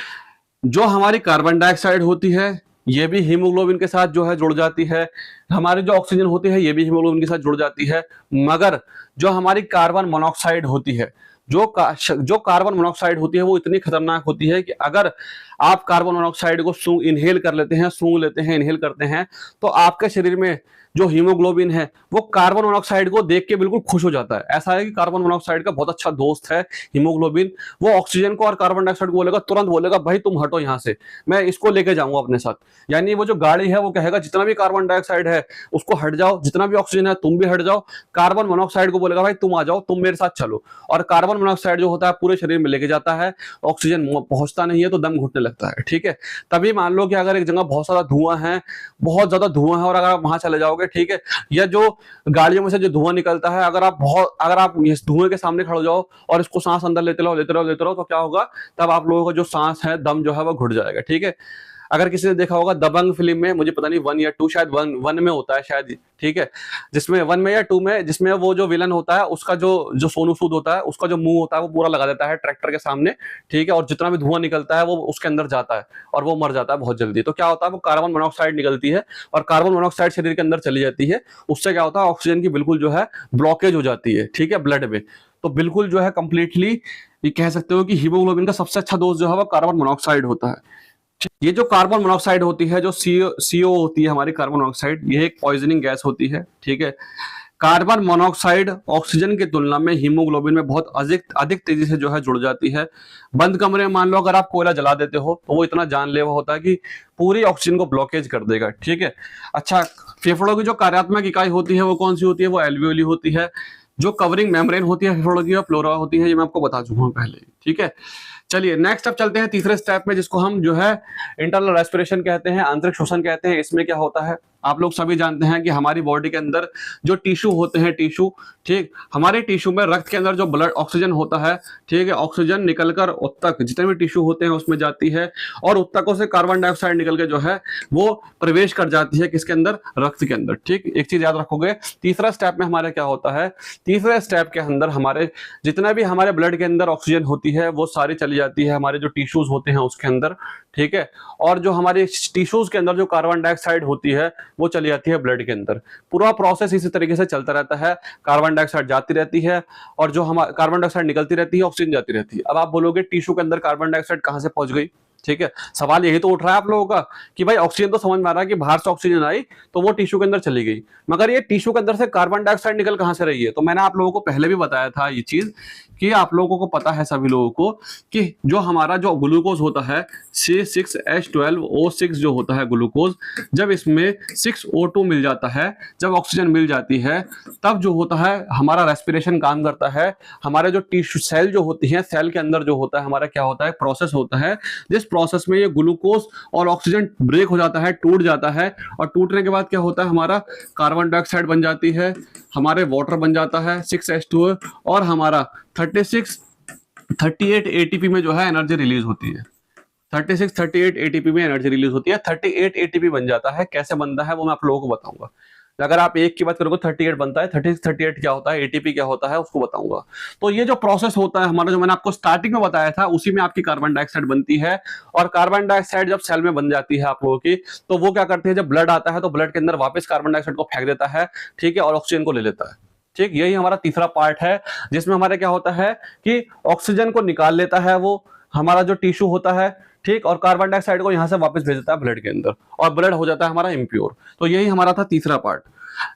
जो हमारी कार्बन डाइऑक्साइड होती है ये भी हीमोग्लोबिन के साथ जो है जुड़ जाती है, हमारी जो ऑक्सीजन होती है ये भी हीमोग्लोबिन के साथ जुड़ जाती है, मगर जो हमारी कार्बन मोनोऑक्साइड होती है, जो कार्बन मोनोऑक्साइड होती है वो इतनी खतरनाक होती है कि अगर आप कार्बन मोनोऑक्साइड को इनहेल कर लेते हैं, सूंघ लेते हैं, इनहेल करते हैं, तो आपके शरीर में जो हीमोग्लोबिन है वो कार्बन मोनोऑक्साइड को देख के बिल्कुल खुश हो जाता है। ऐसा है कि कार्बन मोनोऑक्साइड का बहुत अच्छा दोस्त है हीमोग्लोबिन। वो ऑक्सीजन को और कार्बन डाइऑक्साइड को बोलेगा, तुरंत बोलेगा भाई तुम हटो यहाँ से, मैं इसको लेके जाऊंगा अपने साथ। यानी वो जो गाड़ी है वो कहेगा जितना भी कार्बन डाइऑक्साइड है उसको हट जाओ, जितना भी ऑक्सीजन है तुम भी हट जाओ। कार्बन मोनोऑक्साइड को बोलेगा भाई तुम आ जाओ, तुम मेरे साथ चलो। और कार्बन मोनोऑक्साइड जो होता है पूरे शरीर में लेके जाता है, ऑक्सीजन पहुंचता नहीं है तो दम घुटने लगता है, ठीक है। तभी मान लो कि अगर एक जगह बहुत सारा धुआं है, बहुत ज्यादा धुआं है और अगर आप वहां चले जाओगे, ठीक है, या जो गाड़ियों में से जो धुआं निकलता है, अगर आप इस धुएं के सामने खड़े हो जाओ और इसको सांस अंदर लेते रहो तो क्या होगा? तब आप लोगों का जो सांस है, दम जो है वो घुट जाएगा, ठीक है। अगर किसी ने देखा होगा दबंग फिल्म में, मुझे पता नहीं 1 या 2, शायद वन में होता है शायद, ठीक है, जिसमें 1 में या 2 में, जिसमें वो जो विलन होता है उसका जो जो सोनू सूद होता है, उसका जो मुंह होता है वो पूरा लगा देता है ट्रैक्टर के सामने, ठीक है, और जितना भी धुआं निकलता है वो उसके अंदर जाता है और वो मर जाता है बहुत जल्दी। तो क्या होता है, वो कार्बन मोनोऑक्साइड निकलती है और कार्बन मोनोऑक्साइड शरीर के अंदर चली जाती है, उससे क्या होता है, ऑक्सीजन की बिल्कुल जो है ब्लॉकेज हो जाती है, ठीक है, ब्लड में। तो बिल्कुल जो है कंप्लीटली ये कह सकते हो कि हीमोग्लोबिन का सबसे अच्छा दोस्त जो है वो कार्बन मोनोऑक्साइड होता है। ये जो कार्बन मोनोऑक्साइड होती है, जो सीओ होती है हमारी कार्बन मोनोऑक्साइड, ये एक पॉइजनिंग गैस होती है, ठीक है। कार्बन मोनोऑक्साइड ऑक्सीजन की तुलना में हीमोग्लोबिन में बहुत अधिक अधिक तेजी से जो है जुड़ जाती है। बंद कमरे में मान लो अगर आप कोयला जला देते हो तो वो इतना जानलेवा होता है कि पूरी ऑक्सीजन को ब्लॉकेज कर देगा, ठीक है। अच्छा, फेफड़ों की जो कार्यात्मक इकाई होती है वो कौन सी होती है, वो एल्वियोली होती है। जो कवरिंग मेम्ब्रेन होती है फेफड़ों की, प्लोरा होती है, ये मैं आपको बता चुका हूं पहले, ठीक है। चलिए नेक्स्ट अब चलते हैं तीसरे स्टेप में, जिसको हम जो है इंटरनल रेस्पिरेशन कहते हैं, आंतरिक श्वसन कहते हैं। इसमें क्या होता है, आप लोग सभी जानते हैं कि हमारी बॉडी के अंदर जो टिश्यू होते हैं, टिश्यू, ठीक, हमारे टिश्यू में रक्त के अंदर जो ब्लड ऑक्सीजन होता है, ठीक है, ऑक्सीजन निकलकर उत्तक जितने भी टिश्यू होते हैं उसमें जाती है और उत्तकों से कार्बन डाइऑक्साइड निकल के जो है वो प्रवेश कर जाती है किसके अंदर, रक्त के अंदर, ठीक। एक चीज याद रखोगे, तीसरा स्टेप में हमारे क्या होता है, तीसरे स्टेप के अंदर हमारे जितना भी हमारे ब्लड के अंदर ऑक्सीजन होती है वो सारी चली जाती है हमारे जो टिश्यूज होते हैं उसके अंदर, ठीक है, और जो हमारे टिश्यूज के अंदर जो कार्बन डाइऑक्साइड होती है वो चली जाती है ब्लड के अंदर। पूरा प्रोसेस इसी तरीके से चलता रहता है, कार्बन डाइऑक्साइड जाती रहती है और जो हमारा कार्बन डाइऑक्साइड निकलती रहती है, ऑक्सीजन जाती रहती है। अब आप बोलोगे टिश्यू के अंदर कार्बन डाइऑक्साइड कहां से पहुंच गई, ठीक है, सवाल यही तो उठ रहा है आप लोगों का कि भाई ऑक्सीजन तो समझ में आ रहा है कि बाहर से ऑक्सीजन आई तो वो टिश्यू के अंदर चली गई, मगर ये टिश्यू के अंदर से कार्बन डाइऑक्साइड निकल कहां से रही है। तो मैंने आप लोगों को पहले भी बताया था ये चीज कि आप लोगों को पता है सभी लोगों को कि जो हमारा जो ग्लूकोज होता है C6H12O6 जो होता है ग्लूकोज, जब इसमें 6O2 मिल जाता है, जब ऑक्सीजन मिल जाती है, तब जो होता है हमारा रेस्पिरेशन काम करता है। हमारे जो टिश्यू सेल जो होती है, सेल के अंदर जो होता है हमारा क्या होता है, प्रोसेस होता है, जिस प्रोसेस में ये ग्लूकोज और ऑक्सीजन ब्रेक हो जाता है, टूट जाता है, और टूटने के बाद क्या होता है, हमारा कार्बन डाइऑक्साइड बन जाती है, हमारे वाटर बन जाता है 6H2O, और हमारा 38 एटीपी में जो है एनर्जी रिलीज होती है। 38 एटीपी में एनर्जी रिलीज होती है, 38 एटीपी बन जाता है। कैसे बनता है वो मैं आप लोगों को बताऊंगा। अगर आप एक की बात करोगे 38 बनता है, 38 क्या होता है, एटीपी क्या होता है उसको बताऊंगा। तो ये जो प्रोसेस होता है हमारा, जो मैंने आपको स्टार्टिंग में बताया था, उसी में आपकी कार्बन डाइऑक्साइड बनती है। और कार्बन डाइऑक्साइड जब सेल में बन जाती है आप लोगों की, तो वो क्या करती है, जब ब्लड आता है तो ब्लड के अंदर वापस कार्बन डाइऑक्साइड को फेंक देता है, ठीक है, और ऑक्सीजन को ले लेता है, ठीक। यही हमारा तीसरा पार्ट है, जिसमें हमारे क्या होता है कि ऑक्सीजन को निकाल लेता है वो हमारा जो टिश्यू होता है, ठीक, और कार्बन डाइऑक्साइड को यहां से वापस भेज देता है ब्लड के अंदर, और ब्लड हो जाता है हमारा इम्प्योर। तो यही हमारा था तीसरा पार्ट।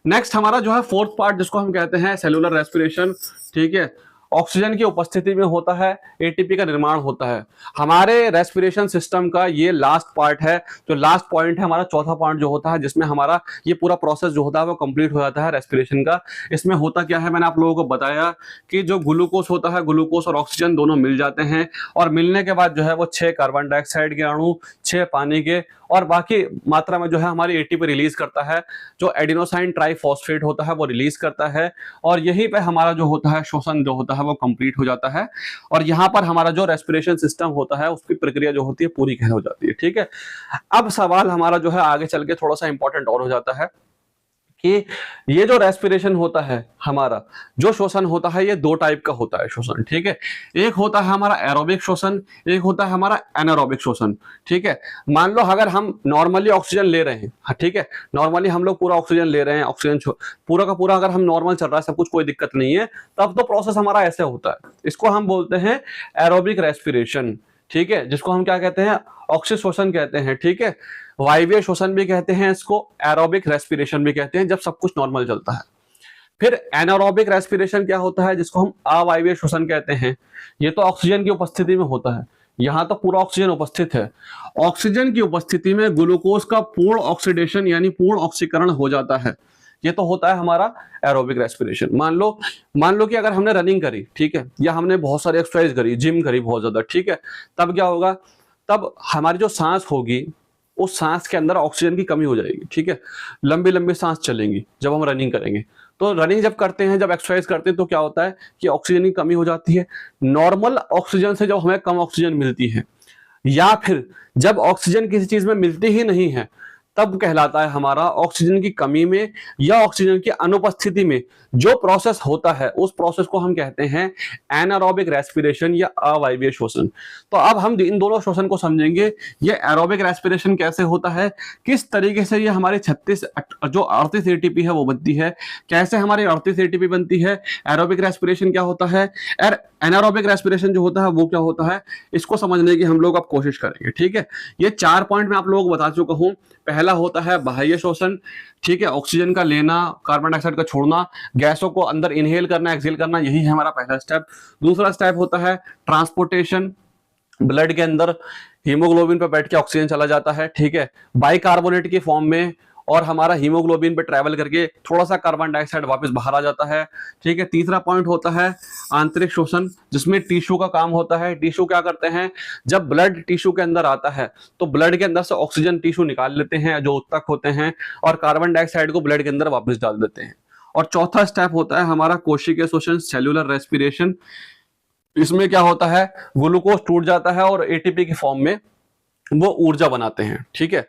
नेक्स्ट हमारा जो है फोर्थ पार्ट, जिसको हम कहते हैं सेलुलर रेस्पिरेशन, ठीक है। ऑक्सीजन की उपस्थिति में होता है, एटीपी का निर्माण होता है। हमारे रेस्पिरेशन सिस्टम का ये लास्ट पार्ट है, जो लास्ट पॉइंट है हमारा, चौथा पॉइंट जो होता है, जिसमें हमारा ये पूरा प्रोसेस जो होता है वो कंप्लीट हो जाता है रेस्पिरेशन का। इसमें होता क्या है, मैंने आप लोगों को बताया कि जो ग्लूकोज होता है, ग्लूकोज और ऑक्सीजन दोनों मिल जाते हैं, और मिलने के बाद जो है वो 6 कार्बन डाइऑक्साइड के अणु, 6 पानी के, और बाकी मात्रा में जो है हमारी एटीपी रिलीज करता है, जो एडिनोसाइन ट्राइफॉस्फेट होता है वो रिलीज करता है, और यहीं पे हमारा जो होता है श्वसन जो होता है वो कंप्लीट हो जाता है, और यहाँ पर हमारा जो रेस्पिरेशन सिस्टम होता है उसकी प्रक्रिया जो होती है पूरी हो जाती है, ठीक है। अब सवाल हमारा जो है आगे चल के थोड़ा सा इंपॉर्टेंट और हो जाता है कि ये जो रेस्पिरेशन होता है हमारा, जो श्वसन होता है, ये 2 टाइप का होता है श्वसन, ठीक है। एक होता है हमारा एरोबिक श्वसन, एक होता है हमारा एनारोबिक श्वसन, ठीक है। मान लो अगर हम नॉर्मली ऑक्सीजन ले रहे हैं, ठीक है, नॉर्मली हम लोग पूरा ऑक्सीजन ले रहे हैं, ऑक्सीजन पूरा का पूरा अगर हम नॉर्मल चल रहा है, सब कुछ कोई दिक्कत नहीं है, तब तो प्रोसेस हमारा ऐसे होता है। इसको हम बोलते हैं एरोबिक रेस्पिरेशन, ठीक है, जिसको हम क्या कहते हैं, ऑक्सीजन श्वसन कहते हैं, ठीक है। वायवीय श्वसन भी कहते हैं इसको, एरोबिक रेस्पिरेशन भी कहते हैं, जब सब कुछ नॉर्मल चलता है। फिर एनारोबिक रेस्पिरेशन क्या होता है, जिसको हम अवायवीय श्वसन कहते हैं। ये तो ऑक्सीजन की उपस्थिति में होता है, यहां तो पूरा ऑक्सीजन उपस्थित है। ऑक्सीजन की उपस्थिति में ग्लूकोज का पूर्ण ऑक्सीडेशन यानी पूर्ण ऑक्सीकरण हो जाता है। ये तो होता है हमारा एरोबिक रेस्पिरेशन। मान लो कि अगर हमने रनिंग करी, ठीक है, या हमने बहुत सारी एक्सरसाइज करी, जिम करी बहुत ज्यादा, ठीक है, तब क्या होगा, तब हमारी जो सांस होगी उस सांस के अंदर ऑक्सीजन की कमी हो जाएगी, ठीक है। लंबी लंबी सांस चलेंगी जब हम रनिंग करेंगे। तो रनिंग जब करते हैं, जब एक्सरसाइज करते हैं, तो क्या होता है कि ऑक्सीजन की कमी हो जाती है। नॉर्मल ऑक्सीजन से जब हमें कम ऑक्सीजन मिलती है, या फिर जब ऑक्सीजन किसी चीज में मिलती ही नहीं है तब कहलाता है हमारा ऑक्सीजन की कमी में या ऑक्सीजन की अनुपस्थिति में जो प्रोसेस होता है उस प्रोसेस को हम कहते हैं एनारोबिक रेस्पिरेशन या अवायवीय श्वसन। तो अब हम इन दोनों श्वसन को समझेंगे। ये एरोबिक रेस्पिरेशन कैसे होता है, किस तरीके से ये हमारी 38 एटीपी है वो बनती है, कैसे हमारी 38 एटीपी बनती है, एरोबिक रेस्पिरेशन क्या होता है, एनारोबिक रेस्पिरेशन जो होता है वो क्या होता है, इसको समझने की हम लोग अब कोशिश करेंगे। ठीक है, ये 4 पॉइंट मैं आप लोगों को बता चुका हूं। पहला होता है बाह्य श्वसन, ठीक है, ऑक्सीजन का लेना, कार्बन डाइऑक्साइड का छोड़ना, गैसों को अंदर इनहेल करना, एक्सहेल करना, यही है हमारा पहला स्टेप। दूसरा स्टेप होता है ट्रांसपोर्टेशन, ब्लड के अंदर हीमोग्लोबिन पे बैठ के ऑक्सीजन चला जाता है, ठीक है, बाइकार्बोनेट की फॉर्म में, और हमारा हीमोग्लोबिन पे ट्रैवल करके थोड़ा सा कार्बन डाइऑक्साइड वापस बाहर आ जाता है। ठीक है, तीसरा पॉइंट होता है आंतरिक शोषण, जिसमें टिश्यू का काम होता है। टिश्यू क्या करते हैं, जब ब्लड टिश्यू के अंदर आता है तो ब्लड के अंदर से ऑक्सीजन टिश्यू निकाल लेते हैं जो उत्तक होते हैं, और कार्बन डाइऑक्साइड को ब्लड के अंदर वापस डाल देते हैं। और चौथा स्टेप होता है हमारा कोशिकीय शोषण, सेल्यूलर रेस्पिरेशन। इसमें क्या होता है, ग्लूकोज टूट जाता है और एटीपी की फॉर्म में वो ऊर्जा बनाते हैं। ठीक है,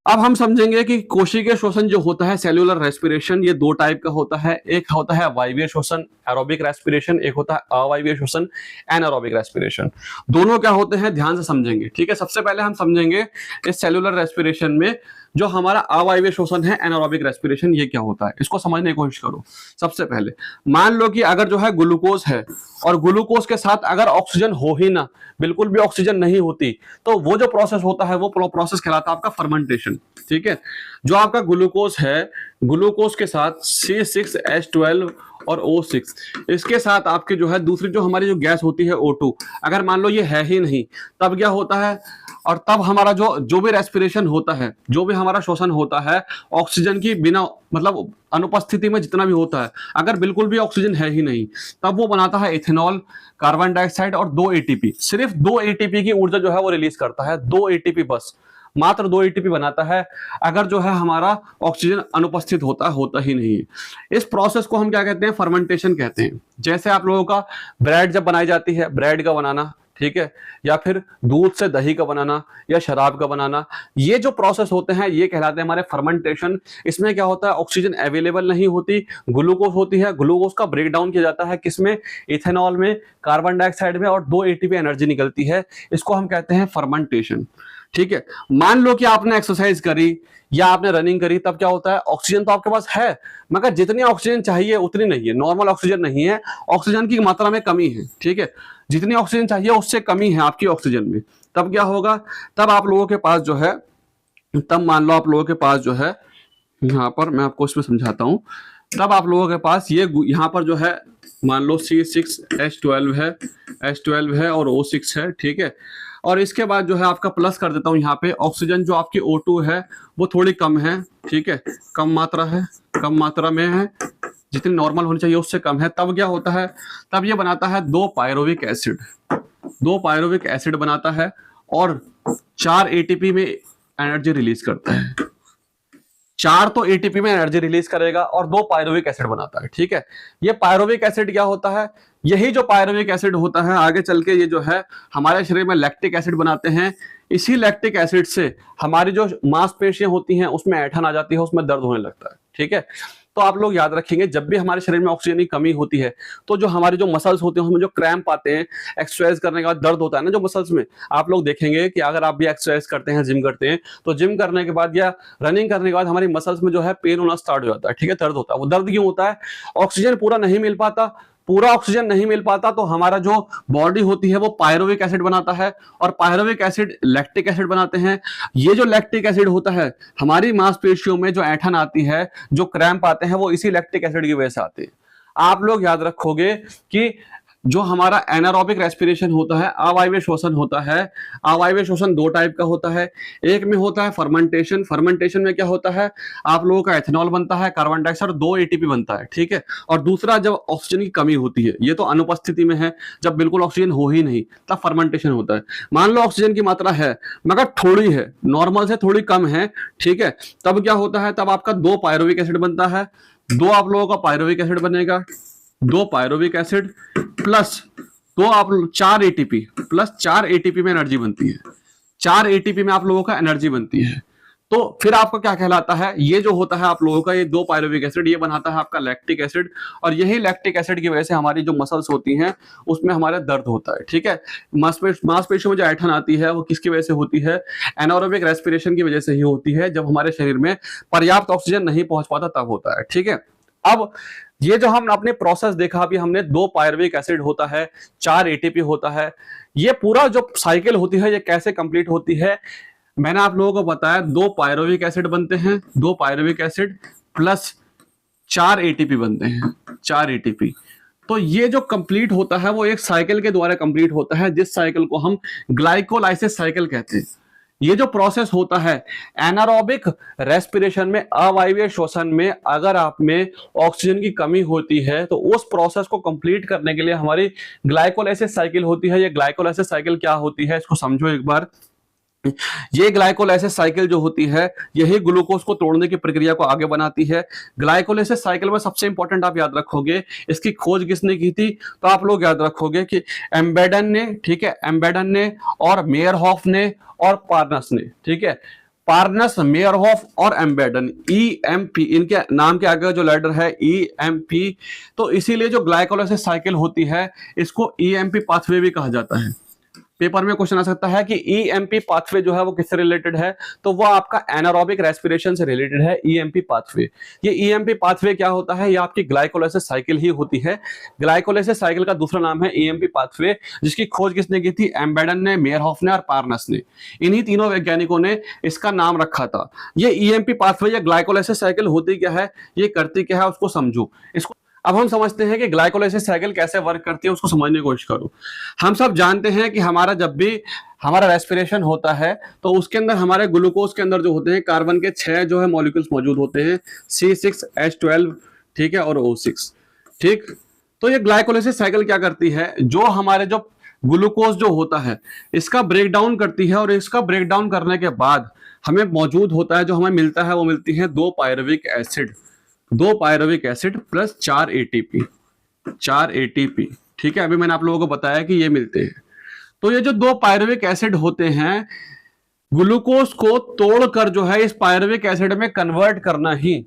अब हम समझेंगे कि कोशिकीय श्वसन जो होता है, सेल्यूलर रेस्पिरेशन, ये 2 टाइप का होता है। एक होता है वायवीय श्वसन एरोबिक रेस्पिरेशन, एक होता है अवायवीय श्वसन एनारोबिक रेस्पिरेशन। दोनों क्या होते हैं ध्यान से समझेंगे। ठीक है, सबसे पहले हम समझेंगे इस सेल्यूलर रेस्पिरेशन में जो हमारा अवायवीय श्वसन है, एनारोबिक रेस्पिरेशन, ये क्या होता है, इसको समझने की कोशिश करो। सबसे पहले मान लो कि अगर जो है ग्लूकोज है और ग्लूकोज के साथ अगर ऑक्सीजन हो ही ना, बिल्कुल भी ऑक्सीजन नहीं होती, तो वो जो प्रोसेस होता है वो प्रोसेस कहलाता है आपका फर्मेंटेशन। ठीक है, जो आपका ग्लूकोज है, ग्लूकोज के साथ C6H12 और O6, इसके साथ आपके जो है दूसरी जो हमारी जो गैस होती है O2, अगर मान लो ये है ही नहीं, तब क्या होता है, और तब हमारा जो भी रेस्पिरेशन होता है, जो भी हमारा श्वसन होता है, ऑक्सीजन की बिना मतलब अनुपस्थिति में जितना भी होता है, अगर बिल्कुल भी ऑक्सीजन है ही नहीं, तब वो बनाता है इथेनॉल, कार्बन डाइऑक्साइड और 2 एटीपी। सिर्फ 2 एटीपी की ऊर्जा जो है वो रिलीज करता है, 2 एटीपी बस, मात्र 2 एटीपी बनाता है, अगर जो है हमारा ऑक्सीजन अनुपस्थित होता ही नहीं है। इस प्रोसेस को हम क्या कहते हैं, फर्मेंटेशन कहते हैं। जैसे आप लोगों का ब्रेड जब बनाई जाती है, ब्रेड का बनाना, ठीक है, या फिर दूध से दही का बनाना या शराब का बनाना, ये जो प्रोसेस होते हैं ये कहलाते हैं हमारे फर्मेंटेशन। इसमें क्या होता है, ऑक्सीजन अवेलेबल नहीं होती, ग्लूकोज होती है, ग्लूकोज का ब्रेक डाउन किया जाता है किसमें, इथेनॉल में, कार्बन डाइऑक्साइड में, और 2 एटीपी एनर्जी निकलती है। इसको हम कहते हैं फर्मेंटेशन। ठीक है, मान लो कि आपने एक्सरसाइज करी या आपने रनिंग करी, तब क्या होता है, ऑक्सीजन तो आपके पास है मगर जितनी ऑक्सीजन चाहिए उतनी नहीं है, नॉर्मल ऑक्सीजन नहीं है, ऑक्सीजन की मात्रा में कमी है। ठीक है, जितनी ऑक्सीजन चाहिए उससे कमी है आपकी ऑक्सीजन में, तब क्या होगा, तब आप लोगों के पास जो है, तब मान लो आप लोगों के पास जो है, यहाँ पर मैं आपको इसमें समझाता हूं, तब आप लोगों के पास ये यहाँ पर जो है, मान लो C6H12 है, H12 है और O6 है। ठीक है, और इसके बाद जो है आपका प्लस कर देता हूं, यहाँ पे ऑक्सीजन जो आपकी O2 है वो थोड़ी कम है। ठीक है, कम मात्रा है, कम मात्रा में है, जितनी नॉर्मल होनी चाहिए उससे कम है। तब क्या होता है, तब ये बनाता है 2 पायरोविक एसिड, 2 पायरोविक एसिड बनाता है और 4 एटीपी में एनर्जी रिलीज करता है। 4 तो एटीपी में एनर्जी रिलीज करेगा और 2 पायरोविक एसिड बनाता है। ठीक है, ये पायरोविक एसिड क्या होता है, यही जो पायरोविक एसिड होता है आगे चल के ये जो है हमारे शरीर में लैक्टिक एसिड बनाते हैं। इसी लैक्टिक एसिड से हमारी जो मांसपेशियां होती हैं उसमें ऐंठन आ जाती है, उसमें दर्द होने लगता है। ठीक है, तो आप लोग याद रखेंगे, जब भी हमारे शरीर में ऑक्सीजन की कमी होती है तो जो हमारे जो मसल्स होते हैं उसमें जो क्रैम्प आते हैं, एक्सरसाइज करने के बाद दर्द होता है ना जो मसल्स में, आप लोग देखेंगे कि अगर आप भी एक्सरसाइज करते हैं, जिम करते हैं, तो जिम करने के बाद या रनिंग करने के बाद हमारी मसल्स में जो है पेन होना स्टार्ट हो जाता है। ठीक है, दर्द होता है। वो दर्द क्यों होता है, ऑक्सीजन पूरा नहीं मिल पाता, पूरा ऑक्सीजन नहीं मिल पाता, तो हमारा जो बॉडी होती है वो पायरोविक एसिड बनाता है और पायरोविक एसिड लैक्टिक एसिड बनाते हैं। ये जो लैक्टिक एसिड होता है, हमारी मांसपेशियों में जो ऐंठन आती है, जो क्रैम्प आते हैं, वो इसी लैक्टिक एसिड की वजह से आते हैं। आप लोग याद रखोगे कि जो हमारा एनारोबिक रेस्पिरेशन होता है, अवायवीय श्वसन होता है, अवायवीय श्वसन 2 टाइप का होता है। एक में होता है फर्मेंटेशन, फर्मेंटेशन में क्या होता है, आप लोगों का एथेनॉल बनता है, कार्बन डाइऑक्साइड, 2 एटीपी बनता है। ठीक है, और दूसरा जब ऑक्सीजन की कमी होती है, ये तो अनुपस्थिति में है, जब बिल्कुल ऑक्सीजन हो ही नहीं तब फर्मेंटेशन होता है। मान लो ऑक्सीजन की मात्रा है मगर थोड़ी है, नॉर्मल से थोड़ी कम है, ठीक है, तब क्या होता है, तब आपका 2 पायरोविक एसिड बनता है, 2 आप लोगों का पायरोविक एसिड बनेगा, 2 पायरोविक एसिड प्लस तो आप 4 एटीपी प्लस 4 एटीपी में एनर्जी बनती है, 4 एटीपी में आप लोगों का एनर्जी बनती है। तो फिर आपका क्या कहलाता है, ये जो होता है आप लोगों का ये 2 पायरुविक एसिड, ये बनाता है आपका लैक्टिक एसिड, और यही लैक्टिक एसिड की वजह से हमारी जो मसल्स होती हैं उसमें हमारे दर्द होता है। ठीक है, मांसपेशियों में जो ऐंठन आती है वो किसकी वजह से होती है, एनारोबिक रेस्पिरेशन की वजह से ही होती है। जब हमारे शरीर में पर्याप्त ऑक्सीजन नहीं पहुंच पाता तब होता है। ठीक है, अब ये जो हम अपने प्रोसेस देखा, अभी हमने 2 पायरुविक एसिड होता है, 4 एटीपी होता है, ये पूरा जो साइकिल होती है ये कैसे कंप्लीट होती है, मैंने आप लोगों को बताया 2 पायरुविक एसिड बनते हैं, 2 पायरुविक एसिड प्लस 4 एटीपी बनते हैं, 4 एटीपी। तो ये जो कंप्लीट होता है वो एक साइकिल के द्वारा कंप्लीट होता है, जिस साइकिल को हम ग्लाइकोलाइसिस साइकिल कहते हैं। ये जो प्रोसेस होता है एनारोबिक रेस्पिरेशन में, अवायवीय श्वसन में, अगर आप में ऑक्सीजन की कमी होती है तो उस प्रोसेस को कंप्लीट करने के लिए हमारी ग्लाइकोलाइसिस साइकिल होती है। ये ग्लाइकोलाइसिस साइकिल क्या होती है इसको समझो एक बार। ये ग्लाइकोलाइसिस साइकिल जो होती है यही ग्लूकोज को तोड़ने की प्रक्रिया को आगे बनाती है। ग्लाइकोलाइसिस साइकिल में सबसे इंपॉर्टेंट आप याद रखोगे, इसकी खोज किसने की थी, तो आप लोग याद रखोगे कि एम्बेडन ने, ठीक है, एम्बेडन ने और मेयरहॉफ ने और पार्नस ने। ठीक है, पार्नस, मेयरहॉफ और एम्बेडन, EMP, इनके नाम के आगे जो लेटर है EMP, तो इसीलिए जो ग्लाइकोलाइसिस साइकिल होती है इसको EMP पाथवे भी कहा जाता है। पेपर में क्वेश्चन आ सकता है कि EMP पाथवे जो है वो किससे रिलेटेड है, तो वो आपका एनारोबिक रेस्पिरेशन से रिलेटेड है EMP पाथवे। ये EMP पाथवे क्या होता है, ये आपकी ग्लाइकोलाइसिस साइकिल ही होती है। ग्लाइकोलाइसिस साइकिल का दूसरा नाम है EMP पाथवे, जिसकी खोज किसने की थी, एम्बेडन ने, मेयरहॉफ ने और पार्नस ने। इन्हीं तीनों वैज्ञानिकों ने इसका नाम रखा था। ये EMP पाथवे या ग्लाइकोलाइसिस साइकिल होती क्या है, ये करती क्या है, उसको समझो। इसको अब हम समझते हैं कि ग्लाइकोलाइसिस साइकिल कैसे वर्क करती है, उसको समझने की कोशिश करो। हम सब जानते हैं कि हमारा जब भी हमारा रेस्पिरेशन होता है तो उसके अंदर हमारे ग्लूकोज के अंदर जो होते हैं कार्बन के 6 जो है मॉलिक्यूल्स मौजूद होते हैं, C6H12, ठीक है, और O6। ठीक, तो ये ग्लाइकोलाइसिस साइकिल क्या करती है, जो हमारे जो ग्लूकोज जो होता है इसका ब्रेक डाउन करती है, और इसका ब्रेक डाउन करने के बाद हमें मौजूद होता है, जो हमें मिलता है वो मिलती है 2 pyruvic acid, 2 pyruvic acid plus 4 ATP, 4 ATP. ठीक है, अभी मैंने आप लोगों को बताया कि ये मिलते हैं। तो ये जो 2 पायरुविक एसिड होते हैं, ग्लूकोज को तोड़कर जो है इस पायरुविक एसिड में कन्वर्ट करना ही,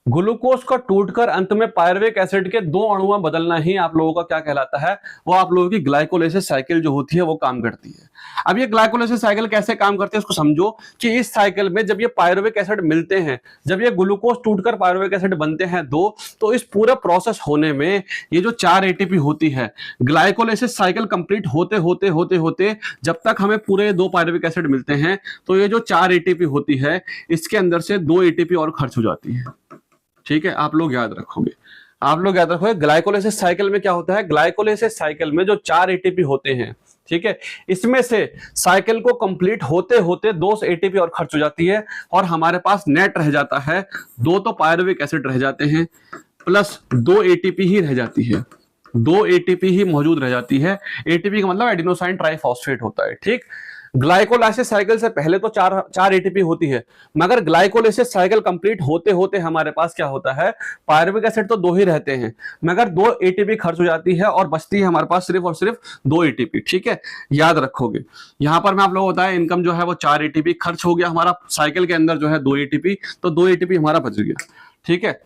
ग्लूकोज का टूटकर अंत में पायरुविक एसिड के 2 अणुओं में बदलना ही आप लोगों का क्या कहलाता है, वो आप लोगों की ग्लाइकोलाइसिस साइकिल जो होती है वो काम करती है। अब ये ग्लाइकोलाइसिस साइकिल कैसे काम करती है उसको समझो कि इस साइकिल में जब ये पायरुविक एसिड मिलते हैं, जब ये ग्लूकोज टूटकर पायरुविक एसिड बनते हैं 2, तो इस पूरे प्रोसेस होने में ये जो 4 एटीपी होती है, ग्लाइकोलाइसिस साइकिल कंप्लीट होते होते होते होते जब तक हमें पूरे 2 पायरुविक एसिड मिलते हैं, तो ये जो 4 एटीपी होती है इसके अंदर से 2 एटीपी और खर्च हो जाती है। ठीक है, आप लोग याद रखोगे, आप लोग याद रखोगे ग्लाइकोलाइसिस साइकिल में क्या होता है, ग्लाइकोलाइसिस साइकिल में जो 4 एटीपी होते हैं, ठीक है, इसमें से साइकिल को कंप्लीट होते होते 2 एटीपी और खर्च हो जाती है, और हमारे पास नेट रह जाता है 2 तो पायरुविक एसिड रह जाते हैं प्लस 2 एटीपी ही रह जाती है, 2 एटीपी ही मौजूद रह जाती है। एटीपी का मतलब एडिनोसाइन ट्राइफॉस्फेट होता है। ठीक, ग्लाइकोलाइसिस साइकिल से पहले तो 4 एटीपी होती है, मगर ग्लाइकोलाइसिस साइकिल कंप्लीट होते होते हमारे पास क्या होता है, पायरुविक एसिड तो 2 ही रहते हैं, मगर 2 एटीपी खर्च हो जाती है और बचती है हमारे पास सिर्फ और सिर्फ 2 एटीपी। ठीक है, याद रखोगे। यहां पर मैं आप लोगों को बताया इनकम जो है वो 4 एटीपी खर्च हो गया, हमारा साइकिल के अंदर जो है 2 एटीपी, तो 2 एटीपी हमारा बच गया। ठीक है,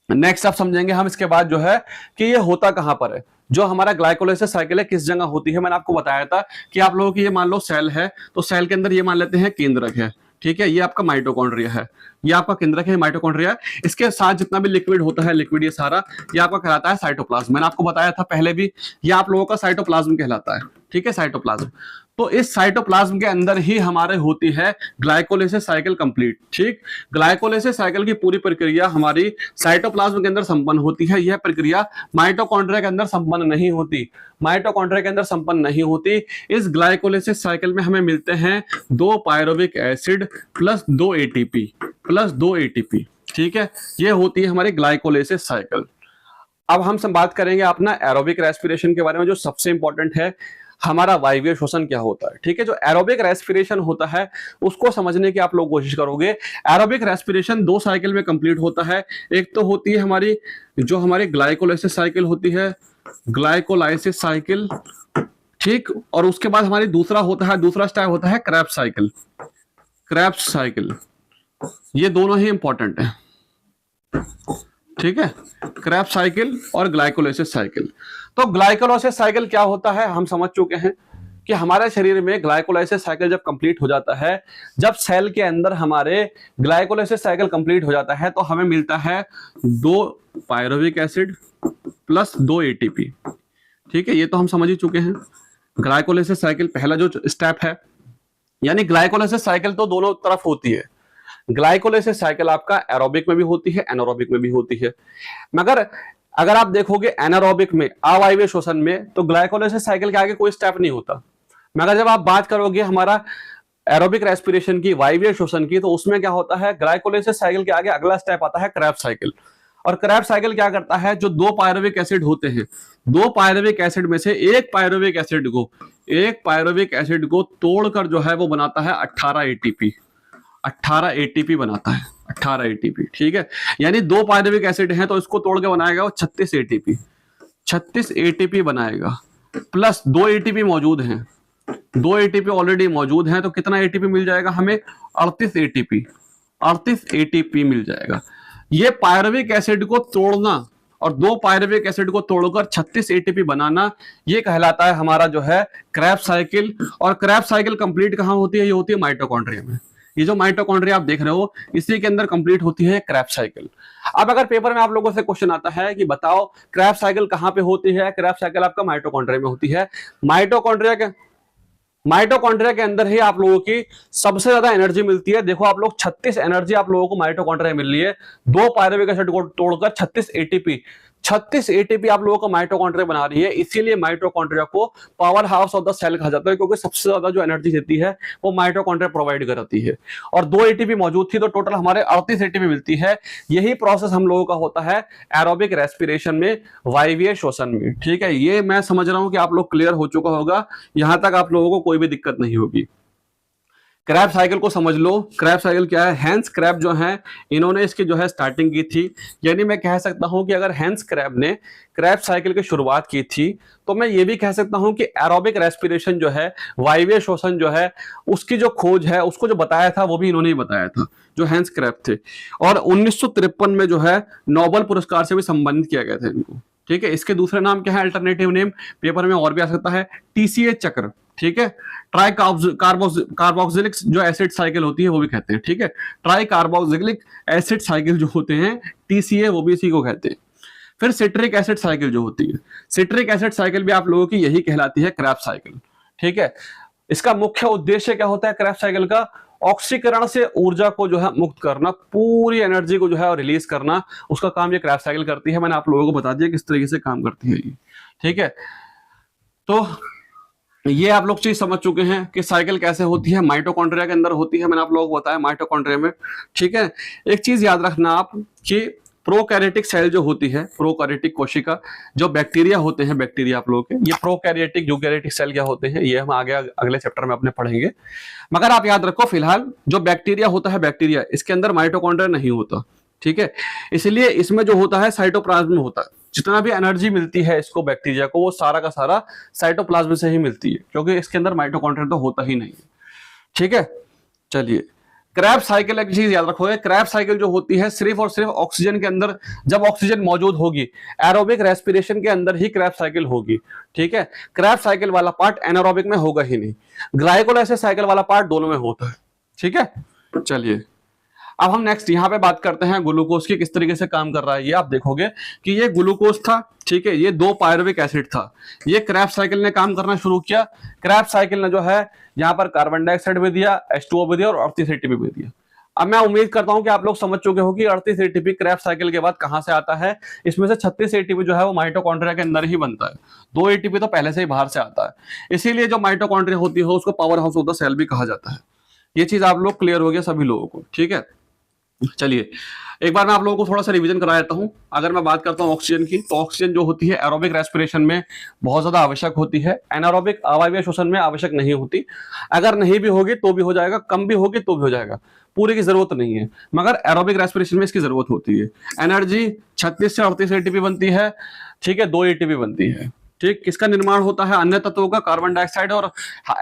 नेक्स्ट आप समझेंगे हम इसके बाद जो है कि ये होता कहां पर है, जो हमारा ग्लाइकोलाइसिस साइकिल है किस जगह होती है। मैंने आपको बताया था कि आप लोगों की ये मान लो सेल है, तो सेल के अंदर ये मान लेते हैं केंद्रक है, ठीक है, ये आपका माइटोकॉन्ड्रिया है, ये आपका केंद्रक है, माइटोकॉन्ड्रिया। इसके साथ जितना भी लिक्विड होता है, लिक्विड ये सारा, ये आपका कहलाता है साइटोप्लाज्म। मैंने आपको बताया था पहले भी, ये आप लोगों का साइटोप्लाज्म कहलाता है। ठीक है, साइटोप्लाज्म। तो इस साइटोप्लाज्म के अंदर ही हमारे होती है ग्लाइकोलाइसिस साइकिल कंप्लीट। ठीक, ग्लाइकोलाइसिस साइकिल की पूरी प्रक्रिया हमारी साइटोप्लाज्म के अंदर संपन्न होती है। यह प्रक्रिया माइटोकॉन्ड्रिया के अंदर संपन्न नहीं होती, माइटोकॉन्ड्रिया के अंदर संपन्न नहीं होती। इस ग्लाइकोलाइसिस साइकिल में हमें मिलते हैं 2 pyruvic acid plus 2 ATP, plus 2 ATP. ठीक है, ये होती है हमारी ग्लाइकोलाइसिस साइकिल। अब हम बात करेंगे अपना एरोबिक रेस्पिरेशन के बारे में, जो सबसे इंपॉर्टेंट है, हमारा वायवीय श्वसन क्या होता है। ठीक है, जो एरोबिक रेस्पिरेशन होता है उसको समझने की आप लोग कोशिश करोगे। एरोबिक रेस्पिरेशन 2 साइकिल में कंप्लीट होता है। एक तो होती है हमारी जो हमारी ग्लाइकोलाइसिस साइकिल होती है, ग्लाइकोलाइसिस साइकिल, ठीक। और उसके बाद हमारी दूसरा स्टेप होता है क्रेब्स साइकिल। क्रेब्स साइकिल, ये दोनों ही इंपॉर्टेंट है, ठीक है, क्रेब्स साइकिल और ग्लाइकोलाइसिस साइकिल। तो ग्लाइकोलाइसिस साइकिल क्या होता है हम समझ चुके हैं कि हमारे शरीर में ग्लाइकोलाइसिस साइकिल जब कंप्लीट हो जाता है, जब सेल के अंदर हमारे ग्लाइकोलाइसिस साइकिल कंप्लीट हो जाता है तो हमें मिलता है 2 पायरुविक एसिड प्लस 2 एटीपी, ठीक है। ये तो हम समझ ही चुके हैं। ग्लाइकोलाइसिस साइकिल पहला जो स्टेप है, यानी ग्लाइकोलाइसिस साइकिल तो दोनों तरफ होती है। ग्लाइकोलाइसिस साइकिल आपका एरोबिक में भी होती है, एनारोबिक में भी होती है। मगर अगर आप देखोगे एनारोबिक में, अवायवीय श्वसन में, तो ग्लाइकोलाइसिस साइकिल के आगे कोई स्टेप नहीं होता। मगर जब आप बात करोगे हमारा एरोबिक रेस्पिरेशन की, वायवीय श्वसन की, तो उसमें क्या होता है, ग्लाइकोलाइसिस साइकिल के आगे अगला स्टेप आता है क्रेब्स साइकिल। और क्रेब्स साइकिल क्या करता है, जो 2 पायरुविक एसिड होते हैं, 2 पायरुविक एसिड में से एक पायरुविक एसिड को तोड़कर जो है वो बनाता है 18 एटीपी। 18 एटीपी बनाता है, 18 एटीपी, ठीक है। यानी 2 पायरुविक एसिड हैं तो इसको तोड़ के बनाएगा वो 36 एटीपी, 36 एटीपी बनाएगा, प्लस 2 एटीपी मौजूद हैं, 2 एटीपी ऑलरेडी मौजूद हैं, तो कितना एटीपी मिल जाएगा हमें, 38 एटीपी, 38 एटीपी मिल जाएगा। ये पायरुविक एसिड को तोड़ना और 2 पायरुविक एसिड को तोड़कर 36 एटीपी बनाना, ये कहलाता है हमारा जो है क्रेब्स साइकिल। और क्रेब्स साइकिल कंप्लीट कहां होती है, ये होती है माइटोकॉन्ड्रिया में। ये जो माइटोकॉन्ड्रिया आप देख रहे हो, इसी के अंदर कंप्लीट होती है क्रेब्स साइकिल। अब अगर पेपर में आप लोगों से क्वेश्चन आता है कि बताओ क्रेब्स साइकिल कहां पे होती है, क्रेब्स साइकिल आपका माइटोकॉन्ड्रिया में होती है। माइटोकॉन्ड्रिया के अंदर ही आप लोगों की सबसे ज्यादा एनर्जी मिलती है। देखो आप लोग 36 एनर्जी आप लोगों को माइटोकॉन्ड्रिया मिल रही है, 2 पायरुविक एसिड को तोड़कर 36 एटीपी आप लोगों को माइटोकॉन्ड्रिया बना रही है। इसीलिए माइटोकॉन्ड्रिया को powerhouse of the cell कहा जाता है, क्योंकि सबसे ज्यादा जो एनर्जी देती है वो माइटोकॉन्ड्रिया प्रोवाइड करती है। और 2 एटीपी मौजूद थी तो टोटल हमारे 38 एटीपी मिलती है। यही प्रोसेस हम लोगों का होता है एरोबिक रेस्पिरेशन में, वायवीय श्वसन में, ठीक है। ये मैं समझ रहा हूं कि आप लोग क्लियर हो चुका होगा, यहां तक आप लोगों को कोई भी दिक्कत नहीं होगी। क्रैब साइकिल को समझ लो। क्रैब साइकिल क्या है, हैंस क्रैब जो है इन्होंने इसकी जो है स्टार्टिंग की थी। यानी मैं कह सकता हूं कि अगर हैंस क्रैब ने क्रैब साइकिल की शुरुआत की थी तो मैं ये भी कह सकता हूं कि एरोबिक रेस्पिरेशन जो है, वायवीय श्वसन जो है, उसकी जो खोज है, उसको जो बताया था वो भी इन्होंने ही बताया था, जो हैंस क्रैब थे। और 1953 में जो है नोबेल पुरस्कार से भी संबंधित किया गया था इनको, ठीक है। इसके दूसरे नाम क्या है, अल्टरनेटिव नेम पेपर में और भी आ सकता है, टीसीए चक्र, ठीक है। ट्राई कार्बोक्सिलिक जो एसिड साइकिल होती है वो भी कहते हैं, ठीक है। ट्राई कार्बोक्सिलिक एसिड साइकिल जो होते हैं, टीसीए, वो भी इसी को कहते हैं। फिर सिट्रिक एसिड साइकिल जो होती है, सिट्रिक एसिड साइकिल भी आप लोगों की यही कहलाती है क्रैब साइकिल, ठीक है। इसका मुख्य उद्देश्य क्या होता है क्रैब साइकिल का, ऑक्सीकरण से ऊर्जा को जो है मुक्त करना, पूरी एनर्जी को जो है रिलीज करना, उसका काम ये क्रैब साइकिल करती है। मैंने आप लोगों को बता दिया किस तरीके से काम करती है ये, ठीक है। तो ये आप लोग चीज समझ चुके हैं कि साइकिल कैसे होती है, माइटोकॉन्ड्रिया के अंदर होती है, मैंने आप लोगों को बताया माइटोकॉन्ड्रिया में, ठीक है। एक चीज याद रखना आप कि प्रोकैरियोटिक सेल जो होती है, प्रोकैरियोटिक कोशिका, जो बैक्टीरिया होते हैं, बैक्टीरिया आप लोगों के, ये प्रोकैरियोटिक यूकैरियोटिक सेल क्या होते हैं ये हम आगे अगले चैप्टर में अपने पढ़ेंगे। मगर आप याद रखो फिलहाल जो बैक्टीरिया होता है, बैक्टीरिया, इसके अंदर माइटोकॉन्ड्रिया नहीं होता, ठीक है। इसलिए इसमें जो होता है साइटोप्लाज्म होता है। जितना भी एनर्जी मिलती है इसको, बैक्टीरिया को, वो सारा का सारा साइटोप्लाज्म से ही मिलती है, क्योंकि इसके अंदर माइटोकॉन्ड्रिया तो होता ही नहीं है, ठीक है। चलिए, क्रैब साइकिल एक चीज याद रखोगे, क्रैब साइकिल जो होती है सिर्फ और सिर्फ ऑक्सीजन के अंदर, जब ऑक्सीजन मौजूद होगी, एरोबिक रेस्पिरेशन के अंदर ही क्रैब साइकिल होगी, ठीक है। क्रैब साइकिल वाला पार्ट एनारोबिक में होगा ही नहीं, ग्लाइकोलाइसिस साइकिल वाला पार्ट दोनों में होता है, ठीक है। चलिए, अब हम नेक्स्ट यहाँ पे बात करते हैं ग्लूकोज की, किस तरीके से काम कर रहा है। ये आप देखोगे कि ये ग्लूकोज था, ठीक है, ये 2 पायरुविक एसिड था, ये क्रैब साइकिल ने काम करना शुरू किया। क्रैब साइकिल ने जो है यहाँ पर कार्बन डाइऑक्साइड भी दिया, H2O भी दिया और 38 एटीपी भी दिया। अब मैं उम्मीद करता हूं कि आप लोग समझ चुके हो कि 38 एटीपी क्रैब साइकिल के बाद कहां से आता है। इसमें से 36 एटीपी जो है वो माइटोकॉन्ड्रिया के अंदर ही बनता है, 2 एटीपी तो पहले से ही बाहर से आता है। इसीलिए जो माइटोकॉन्ड्रिया होती है उसको powerhouse of the cell भी कहा जाता है। ये चीज आप लोग क्लियर हो गया सभी लोगों को, ठीक है। चलिए एक बार मैं आप लोगों को थोड़ा सा रिवीजन करा देता हूं। अगर मैं बात करता हूं ऑक्सीजन की, तो ऑक्सीजन जो होती है एरोबिक रेस्पिरेशन में बहुत ज्यादा आवश्यक होती है, एनारोबिक अवायवीय श्वसन में आवश्यक नहीं होती। अगर नहीं भी होगी तो भी हो जाएगा, कम भी होगी तो भी हो जाएगा, पूरे की जरूरत नहीं है, मगर एरोबिक रेस्पिरेशन में इसकी जरूरत होती है। एनर्जी 36 से 38 एटीपी बनती है, ठीक है, 2 एटीपी बनती है। ठीक, किसका निर्माण होता है? अन्य तत्वों का, कार्बन डाइऑक्साइड और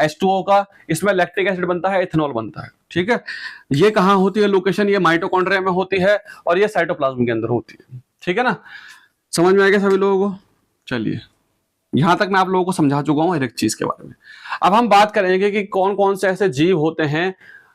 H2O का। इसमें लैक्टिक एसिड बनता है, इथेनॉल बनता है। ठीक है, ये कहां होती है लोकेशन? ये माइटोकॉन्ड्रिया में होती है और ये साइटोप्लाज्म के अंदर होती है। ठीक है ना, समझ में आ गया सभी लोगों को? चलिए यहां तक मैं आप लोगों को समझा चुका हूं हर एक चीज के बारे में। अब हम बात करेंगे कि कौन कौन से ऐसे जीव होते हैं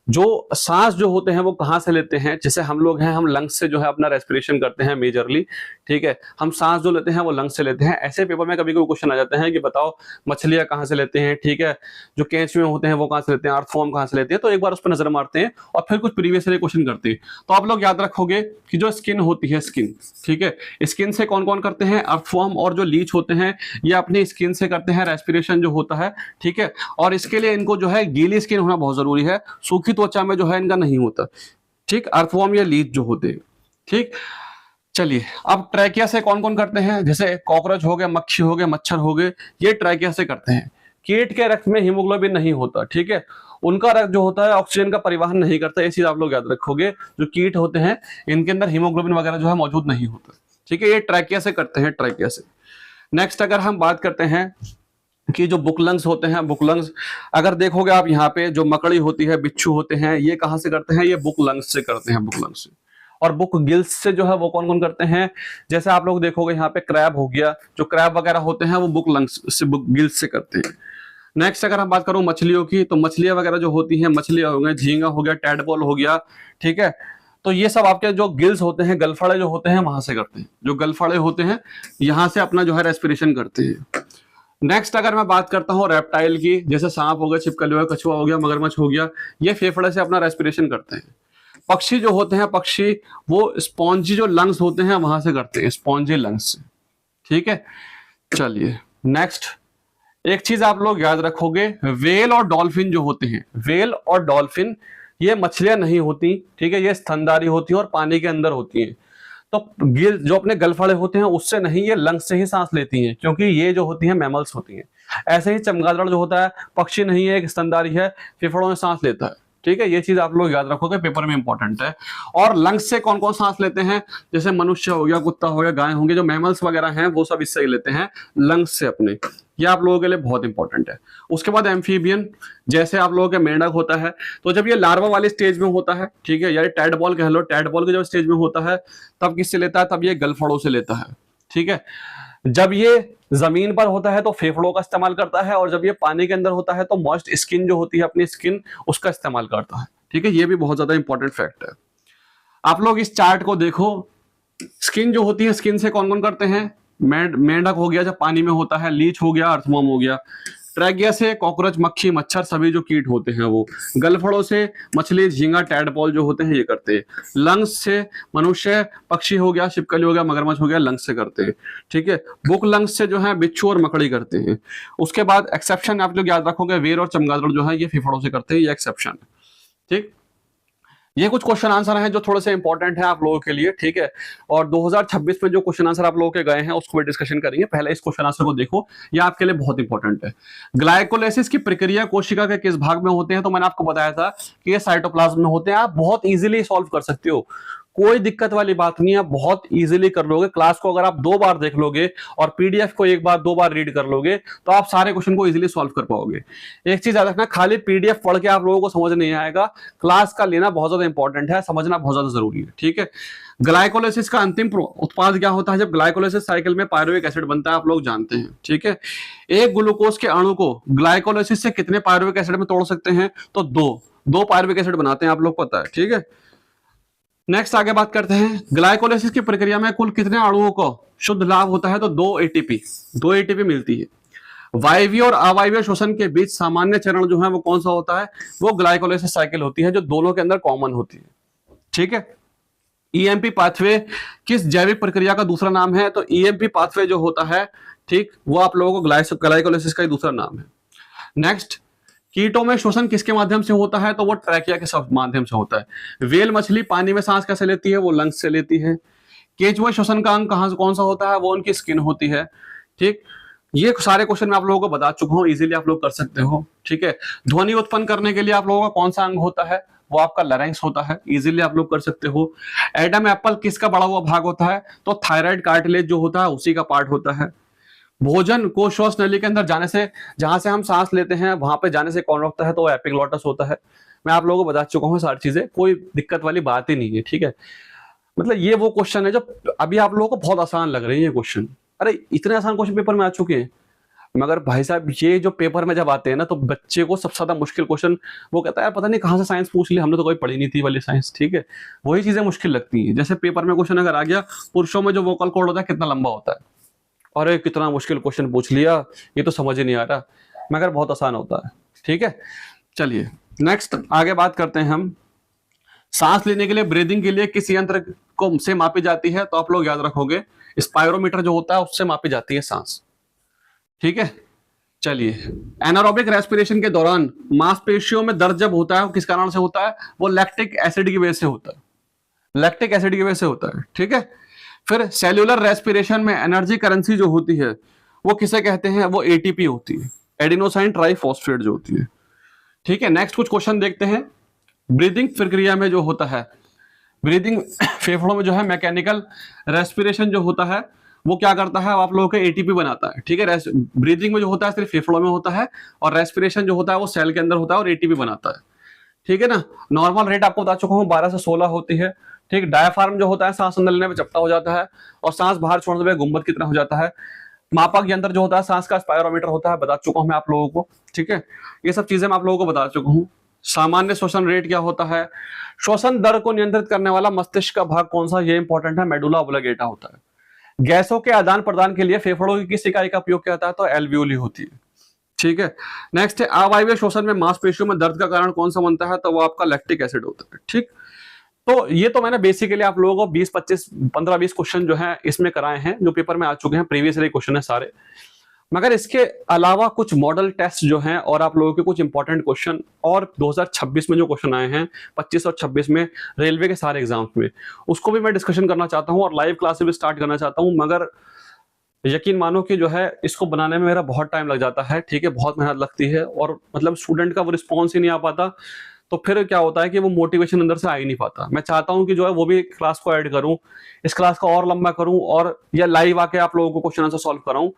जो सांस जो होते हैं वो कहां से लेते हैं। जैसे हम लोग हैं, हम लंग्स से जो है अपना रेस्पिरेशन करते हैं मेजरली। ठीक है, हम सांस जो लेते हैं वो लंग्स से लेते हैं। ऐसे पेपर में कभी कभी क्वेश्चन आ जाते हैं कि बताओ मछलियां कहां से लेते हैं, ठीक है, जो केंचुए होते हैं वो कहां से लेते हैं, अर्थवॉर्म कहां से लेते हैं। तो एक बार उस पर नजर मारते हैं और फिर कुछ प्रीवियस क्वेश्चन करते हैं। तो आप लोग याद रखोगे कि जो स्किन होती है, स्किन, ठीक है, स्किन से कौन कौन करते हैं? अर्थवॉर्म और जो लीच होते हैं ये अपनी स्किन से करते हैं रेस्पिरेशन जो होता है। ठीक है, और इसके लिए इनको जो है गीली स्किन होना बहुत जरूरी है, सूखी त्वचा में जो है इनका नहीं होता। ठीक, अर्थवॉर्म या लीच जो होते हैं। ठीक, चलिए अब ट्रैकिया से कौन कौन करते हैं? जैसे कॉकरोच हो गए, मक्खी हो गए, मच्छर हो गए, ये ट्रैकिया से करते हैं। कीट के रक्त में हीमोग्लोबिन नहीं होता। ठीक है, उनका रक्त जो होता है ऑक्सीजन का परिवहन नहीं करता। ये चीज आप लोग याद रखोगे, जो कीट होते हैं इनके अंदर हीमोग्लोबिन वगैरह जो है मौजूद नहीं होता। ठीक है, ये ट्रैकिया से करते हैं, ट्रैकिया से। नेक्स्ट अगर हम बात करते हैं कि जो बुक लंग्स होते हैं, बुक लंग्स, अगर देखोगे आप यहाँ पे जो मकड़ी होती है, बिच्छू होते हैं, ये कहां से करते हैं? ये बुक लंग्स से करते हैं, बुक लंग्स से। और बुक गिल्स से जो है वो कौन कौन करते हैं? जैसे आप लोग देखोगे यहाँ पे क्रैब हो गया, जो क्रैब वगैरह होते हैं वो बुक लंग्स से, बुक गिल्स से करते हैं। नेक्स्ट अगर हम बात करूं मछलियों की, तो मछलियां वगैरह जो होती हैं, मछलियां हो गई, झींगा हो गया, टैडपोल हो गया। ठीक है, तो ये सब आपके जो गिल्स होते हैं, गलफड़े जो होते हैं वहां से करते हैं। जो गलफड़े होते हैं यहां से अपना जो है रेस्पिरेशन करते हैं। नेक्स्ट अगर मैं बात करता हूँ रेप्टाइल की, जैसे सांप हो गया, छिपकली हो गया, कछुआ हो गया, मगरमच्छ हो गया, ये फेफड़े से अपना रेस्पिरेशन करते हैं। पक्षी जो होते हैं, पक्षी वो स्पॉन्जी जो लंग्स होते हैं वहां से करते हैं, स्पॉन्जी लंग्स से। ठीक है, चलिए नेक्स्ट एक चीज आप लोग याद रखोगे, वेल और डॉल्फिन जो होते हैं, वेल और डॉल्फिन ये मछलियां नहीं होती। ठीक है, ये स्तनधारी होती है और पानी के अंदर होती हैं। तो गिल जो अपने गलफड़े होते हैं उससे नहीं, ये लंग्स से ही सांस लेती हैं, क्योंकि ये जो होती हैं मैमल्स होती हैं। ऐसे ही चमगादड़ जो होता है पक्षी नहीं है, एक स्तनधारी है, फेफड़ों में सांस लेता है। ठीक है, ये चीज आप लोग याद रखोगे, पेपर में इंपॉर्टेंट है। और लंग्स से कौन कौन सांस लेते हैं? जैसे मनुष्य हो गया, कुत्ता हो गया, गाय होंगे, जो मैमल्स वगैरह हैं वो सब इससे ही लेते हैं, लंग्स से अपने। ये आप लोगों के लिए बहुत इंपॉर्टेंट है। उसके बाद एम्फीबियन, जैसे आप लोगों के मेंढक होता है, तो जब ये लार्वा वाली स्टेज में होता है, ठीक है, यानी टैडपॉल कह लो, टैडपॉल के जब स्टेज में होता है तब किससे लेता है? तब ये गलफड़ों से लेता है। ठीक है, जब ये जमीन पर होता है तो फेफड़ों का इस्तेमाल करता है, और जब ये पानी के अंदर होता है तो मॉइस्ट स्किन जो होती है, अपनी स्किन, उसका इस्तेमाल करता है। ठीक है, ये भी बहुत ज्यादा इंपॉर्टेंट फैक्ट है। आप लोग इस चार्ट को देखो, स्किन जो होती है, स्किन से कौन कौन करते हैं? मेंढक हो गया जब पानी में होता है, लीच हो गया, अर्थवर्म हो गया। ट्रैकिया से कॉकरोच, मक्खी, मच्छर, सभी जो कीट होते हैं वो। गलफड़ों से मछली, झींगा, टैडपॉल जो होते हैं ये करते हैं। लंग्स से मनुष्य, पक्षी हो गया, छिपकली हो गया, मगरमच्छ हो गया, लंग्स से करते हैं। ठीक है, बुक लंग्स से जो है बिच्छू और मकड़ी करते हैं। उसके बाद एक्सेप्शन आप लोग याद रखोगे, वेर और चमगादड़ जो है ये फेफड़ों से करते हैं, ये एक्सेप्शन है। ठीक, ये कुछ क्वेश्चन आंसर हैं जो थोड़े से इंपॉर्टेंट हैं आप लोगों के लिए। ठीक है, और 2026 में जो क्वेश्चन आंसर आप लोगों के गए हैं उसको भी डिस्कशन करेंगे। पहले इस क्वेश्चन आंसर को देखो, ये आपके लिए बहुत इंपॉर्टेंट है। ग्लाइकोलाइसिस की प्रक्रिया कोशिका के किस भाग में होते हैं? तो मैंने आपको बताया था कि ये साइटोप्लाज्म में होते हैं। आप बहुत इजीली सॉल्व कर सकते हो, कोई दिक्कत वाली बात नहीं है, बहुत इजीली कर लोगे। क्लास को अगर आप 2 बार देख लोगे और पीडीएफ को 1 बार 2 बार रीड कर लोगे तो आप सारे क्वेश्चन को इजीली सॉल्व कर पाओगे। एक चीज याद रखना, खाली पीडीएफ पढ़ के आप लोगों को समझ नहीं आएगा, क्लास का लेना बहुत ज्यादा इंपॉर्टेंट है, समझना बहुत ज्यादा जरूरी है। ठीक है, ग्लाइकोलाइसिस का अंतिम उत्पाद क्या होता है? जब ग्लाइकोलाइसिस साइकिल में पायरुविक एसिड बनता है, आप लोग जानते हैं। ठीक है, एक ग्लूकोज के अणु को ग्लाइकोलाइसिस से कितने पायरुविक एसिड में तोड़ सकते हैं? तो 2 पायरुविक एसिड बनाते हैं, आप लोग पता है। ठीक है, नेक्स्ट आगे बात करते हैं, ग्लाइकोलाइसिस की प्रक्रिया में कुल कितने अणुओं को शुद्ध लाभ होता है? तो 2 एटीपी मिलती है। वायवीय और अवायवीय श्वसन के बीच सामान्य चरण जो है वो कौन सा होता है? वो ग्लाइकोलाइसिस साइकिल होती है, जो दोनों के अंदर कॉमन होती है। ठीक है, ईएमपी पाथवे किस जैविक प्रक्रिया का दूसरा नाम है? तो ईएमपी पाथवे जो होता है, ठीक, वो आप लोगों को ग्लाइकोलाइसिस का ही दूसरा नाम है। नेक्स्ट, कीटों में शोषण किसके माध्यम से होता है? तो वो ट्रैकिया के माध्यम से होता है। व्हेल मछली पानी में सांस कैसे लेती है? वो लंग्स से लेती है। केंचुआ श्वसन का अंग कहां से कौन सा होता है? वो उनकी स्किन होती है। ठीक, ये सारे क्वेश्चन मैं आप लोगों को बता चुका हूं, इजीली आप लोग कर सकते हो। ठीक है, ध्वनि उत्पन्न करने के लिए आप लोगों का कौन सा अंग होता है? वो आपका लैरिंक्स होता है, इजीली आप लोग कर सकते हो। एडम एप्पल किसका बड़ा हुआ भाग होता है? तो थायराइड कार्टिलेज जो होता है उसी का पार्ट होता है। भोजन को श्वास नली के अंदर जाने से, जहां से हम सांस लेते हैं वहां पे जाने से कौन रोकता है? तो वो एपिग्लॉटस होता है। मैं आप लोगों को बता चुका हूँ सारी चीजें, कोई दिक्कत वाली बात ही नहीं है। ठीक है, मतलब ये वो क्वेश्चन है जो अभी आप लोगों को बहुत आसान लग रहे हैं ये क्वेश्चन। अरे इतने आसान क्वेश्चन पेपर में आ चुके हैं, मगर भाई साहब ये जो पेपर में जब आते हैं ना तो बच्चे को सबसे ज्यादा मुश्किल क्वेश्चन वो कहता है यार पता नहीं कहाँ से साइंस पूछ लिया, हमने तो कोई पढ़ी नहीं थी वाली साइंस। ठीक है, वही चीजें मुश्किल लगती हैं। जैसे पेपर में क्वेश्चन अगर आ गया, पुरुषों में जो वोकल कॉर्ड होता है कितना लंबा होता है, अरे कितना मुश्किल क्वेश्चन पूछ लिया, ये तो समझ ही नहीं आ रहा, मगर बहुत आसान होता है। ठीक है, चलिए नेक्स्ट आगे बात करते हैं हम। सांस लेने के लिए, ब्रीदिंग के लिए किस यंत्र को से मापी जाती है? तो आप लोग याद रखोगे स्पायरोमीटर जो होता है उससे मापी जाती है सांस। ठीक है, चलिए एनारोबिक रेस्पिरेशन के दौरान मांसपेशियों में दर्द जब होता है वो किस कारण से होता है? वो लैक्टिक एसिड की वजह से होता है, लैक्टिक एसिड की वजह से होता है। ठीक है, फिर सेल्यूलर रेस्पिरेशन में एनर्जी करेंसी जो होती है वो किसे कहते हैं? वो एटीपी होती है, एडिनोसाइन ट्राइफॉस्फेट जो होती है। ठीक है, नेक्स्ट कुछ क्वेश्चन देखते हैं। ब्रीदिंग प्रक्रिया में जो होता है, ब्रीदिंग फेफड़ों में जो है मैकेनिकल रेस्पिरेशन जो होता है वो क्या करता है? आप लोगों के एटीपी बनाता है। ठीक है, ब्रीदिंग में जो होता है सिर्फ फेफड़ों में होता है, और रेस्पिरेशन जो होता है वो सेल के अंदर होता है और एटीपी बनाता है। ठीक है ना, नॉर्मल रेट आपको बता चुका हूँ 12 से 16 होती है। ठीक, डायफ्राम जो होता है सांस अंदर लेने में चपटा हो जाता है और सांस बाहर छोड़ने में गुंबद की तरह हो जाता है। मापक यंत्र जो होता है सांस का स्पायरोमीटर होता है, बता चुका हूं मैं आप लोगों को। ठीक है, ये सब चीजें मैं आप लोगों को बता चुका हूं। सामान्य श्वसन रेट क्या होता है? श्वसन दर को नियंत्रित करने वाला मस्तिष्क का भाग कौन सा? ये इंपॉर्टेंट है, मेडुला ऑब्लिगेटा होता है। गैसों के आदान प्रदान के लिए फेफड़ों की किस इकाई का उपयोग किया जाता है? तो एल्वियोली होती है। ठीक है, नेक्स्ट है अवायवीय श्वसन में मांसपेशियों में दर्द का कारण कौन सा बनता है? तो वो आपका लैक्टिक एसिड होता है। ठीक, तो ये तो मैंने बेसिकली आप लोगों को 15-20 क्वेश्चन जो है इसमें कराए हैं, जो पेपर में आ चुके हैं, प्रीवियस क्वेश्चन है सारे। मगर इसके अलावा कुछ मॉडल टेस्ट जो हैं और आप लोगों के कुछ इंपॉर्टेंट क्वेश्चन और 2026 में जो क्वेश्चन आए हैं 25 और 26 में रेलवे के सारे एग्जाम्स में, उसको भी मैं डिस्कशन करना चाहता हूं और लाइव क्लासेस भी स्टार्ट करना चाहता हूं। मगर यकीन मानो कि जो है इसको बनाने में मेरा बहुत टाइम लग जाता है। ठीक है, बहुत मेहनत लगती है और मतलब स्टूडेंट का वो रिस्पॉन्स ही नहीं आ पाता, तो फिर क्या होता है कि वो मोटिवेशन अंदर से आ ही नहीं पाता। मैं चाहता हूं कि जो है वो भी क्लास को ऐड करूं, इस क्लास को और लंबा करूं और या लाइव आके आप लोगों को क्वेश्चन आंसर सॉल्व कराऊं,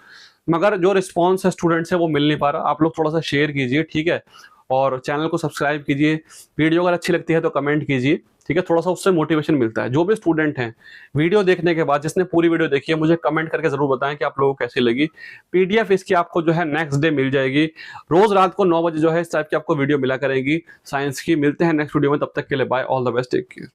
मगर जो रिस्पॉन्स है स्टूडेंट से वो मिल नहीं पा रहा। आप लोग थोड़ा सा शेयर कीजिए, ठीक है, और चैनल को सब्सक्राइब कीजिए। वीडियो अगर अच्छी लगती है तो कमेंट कीजिए, ठीक है, थोड़ा सा उससे मोटिवेशन मिलता है। जो भी स्टूडेंट हैं वीडियो देखने के बाद, जिसने पूरी वीडियो देखी है, मुझे कमेंट करके जरूर बताएं कि आप लोगों को कैसी लगी। पीडीएफ इसकी आपको जो है नेक्स्ट डे मिल जाएगी, रोज रात को 9 बजे जो है इस टाइप की आपको वीडियो मिला करेगी साइंस की। मिलते हैं नेक्स्ट वीडियो में, तब तक के लिए bye, all the best, take care.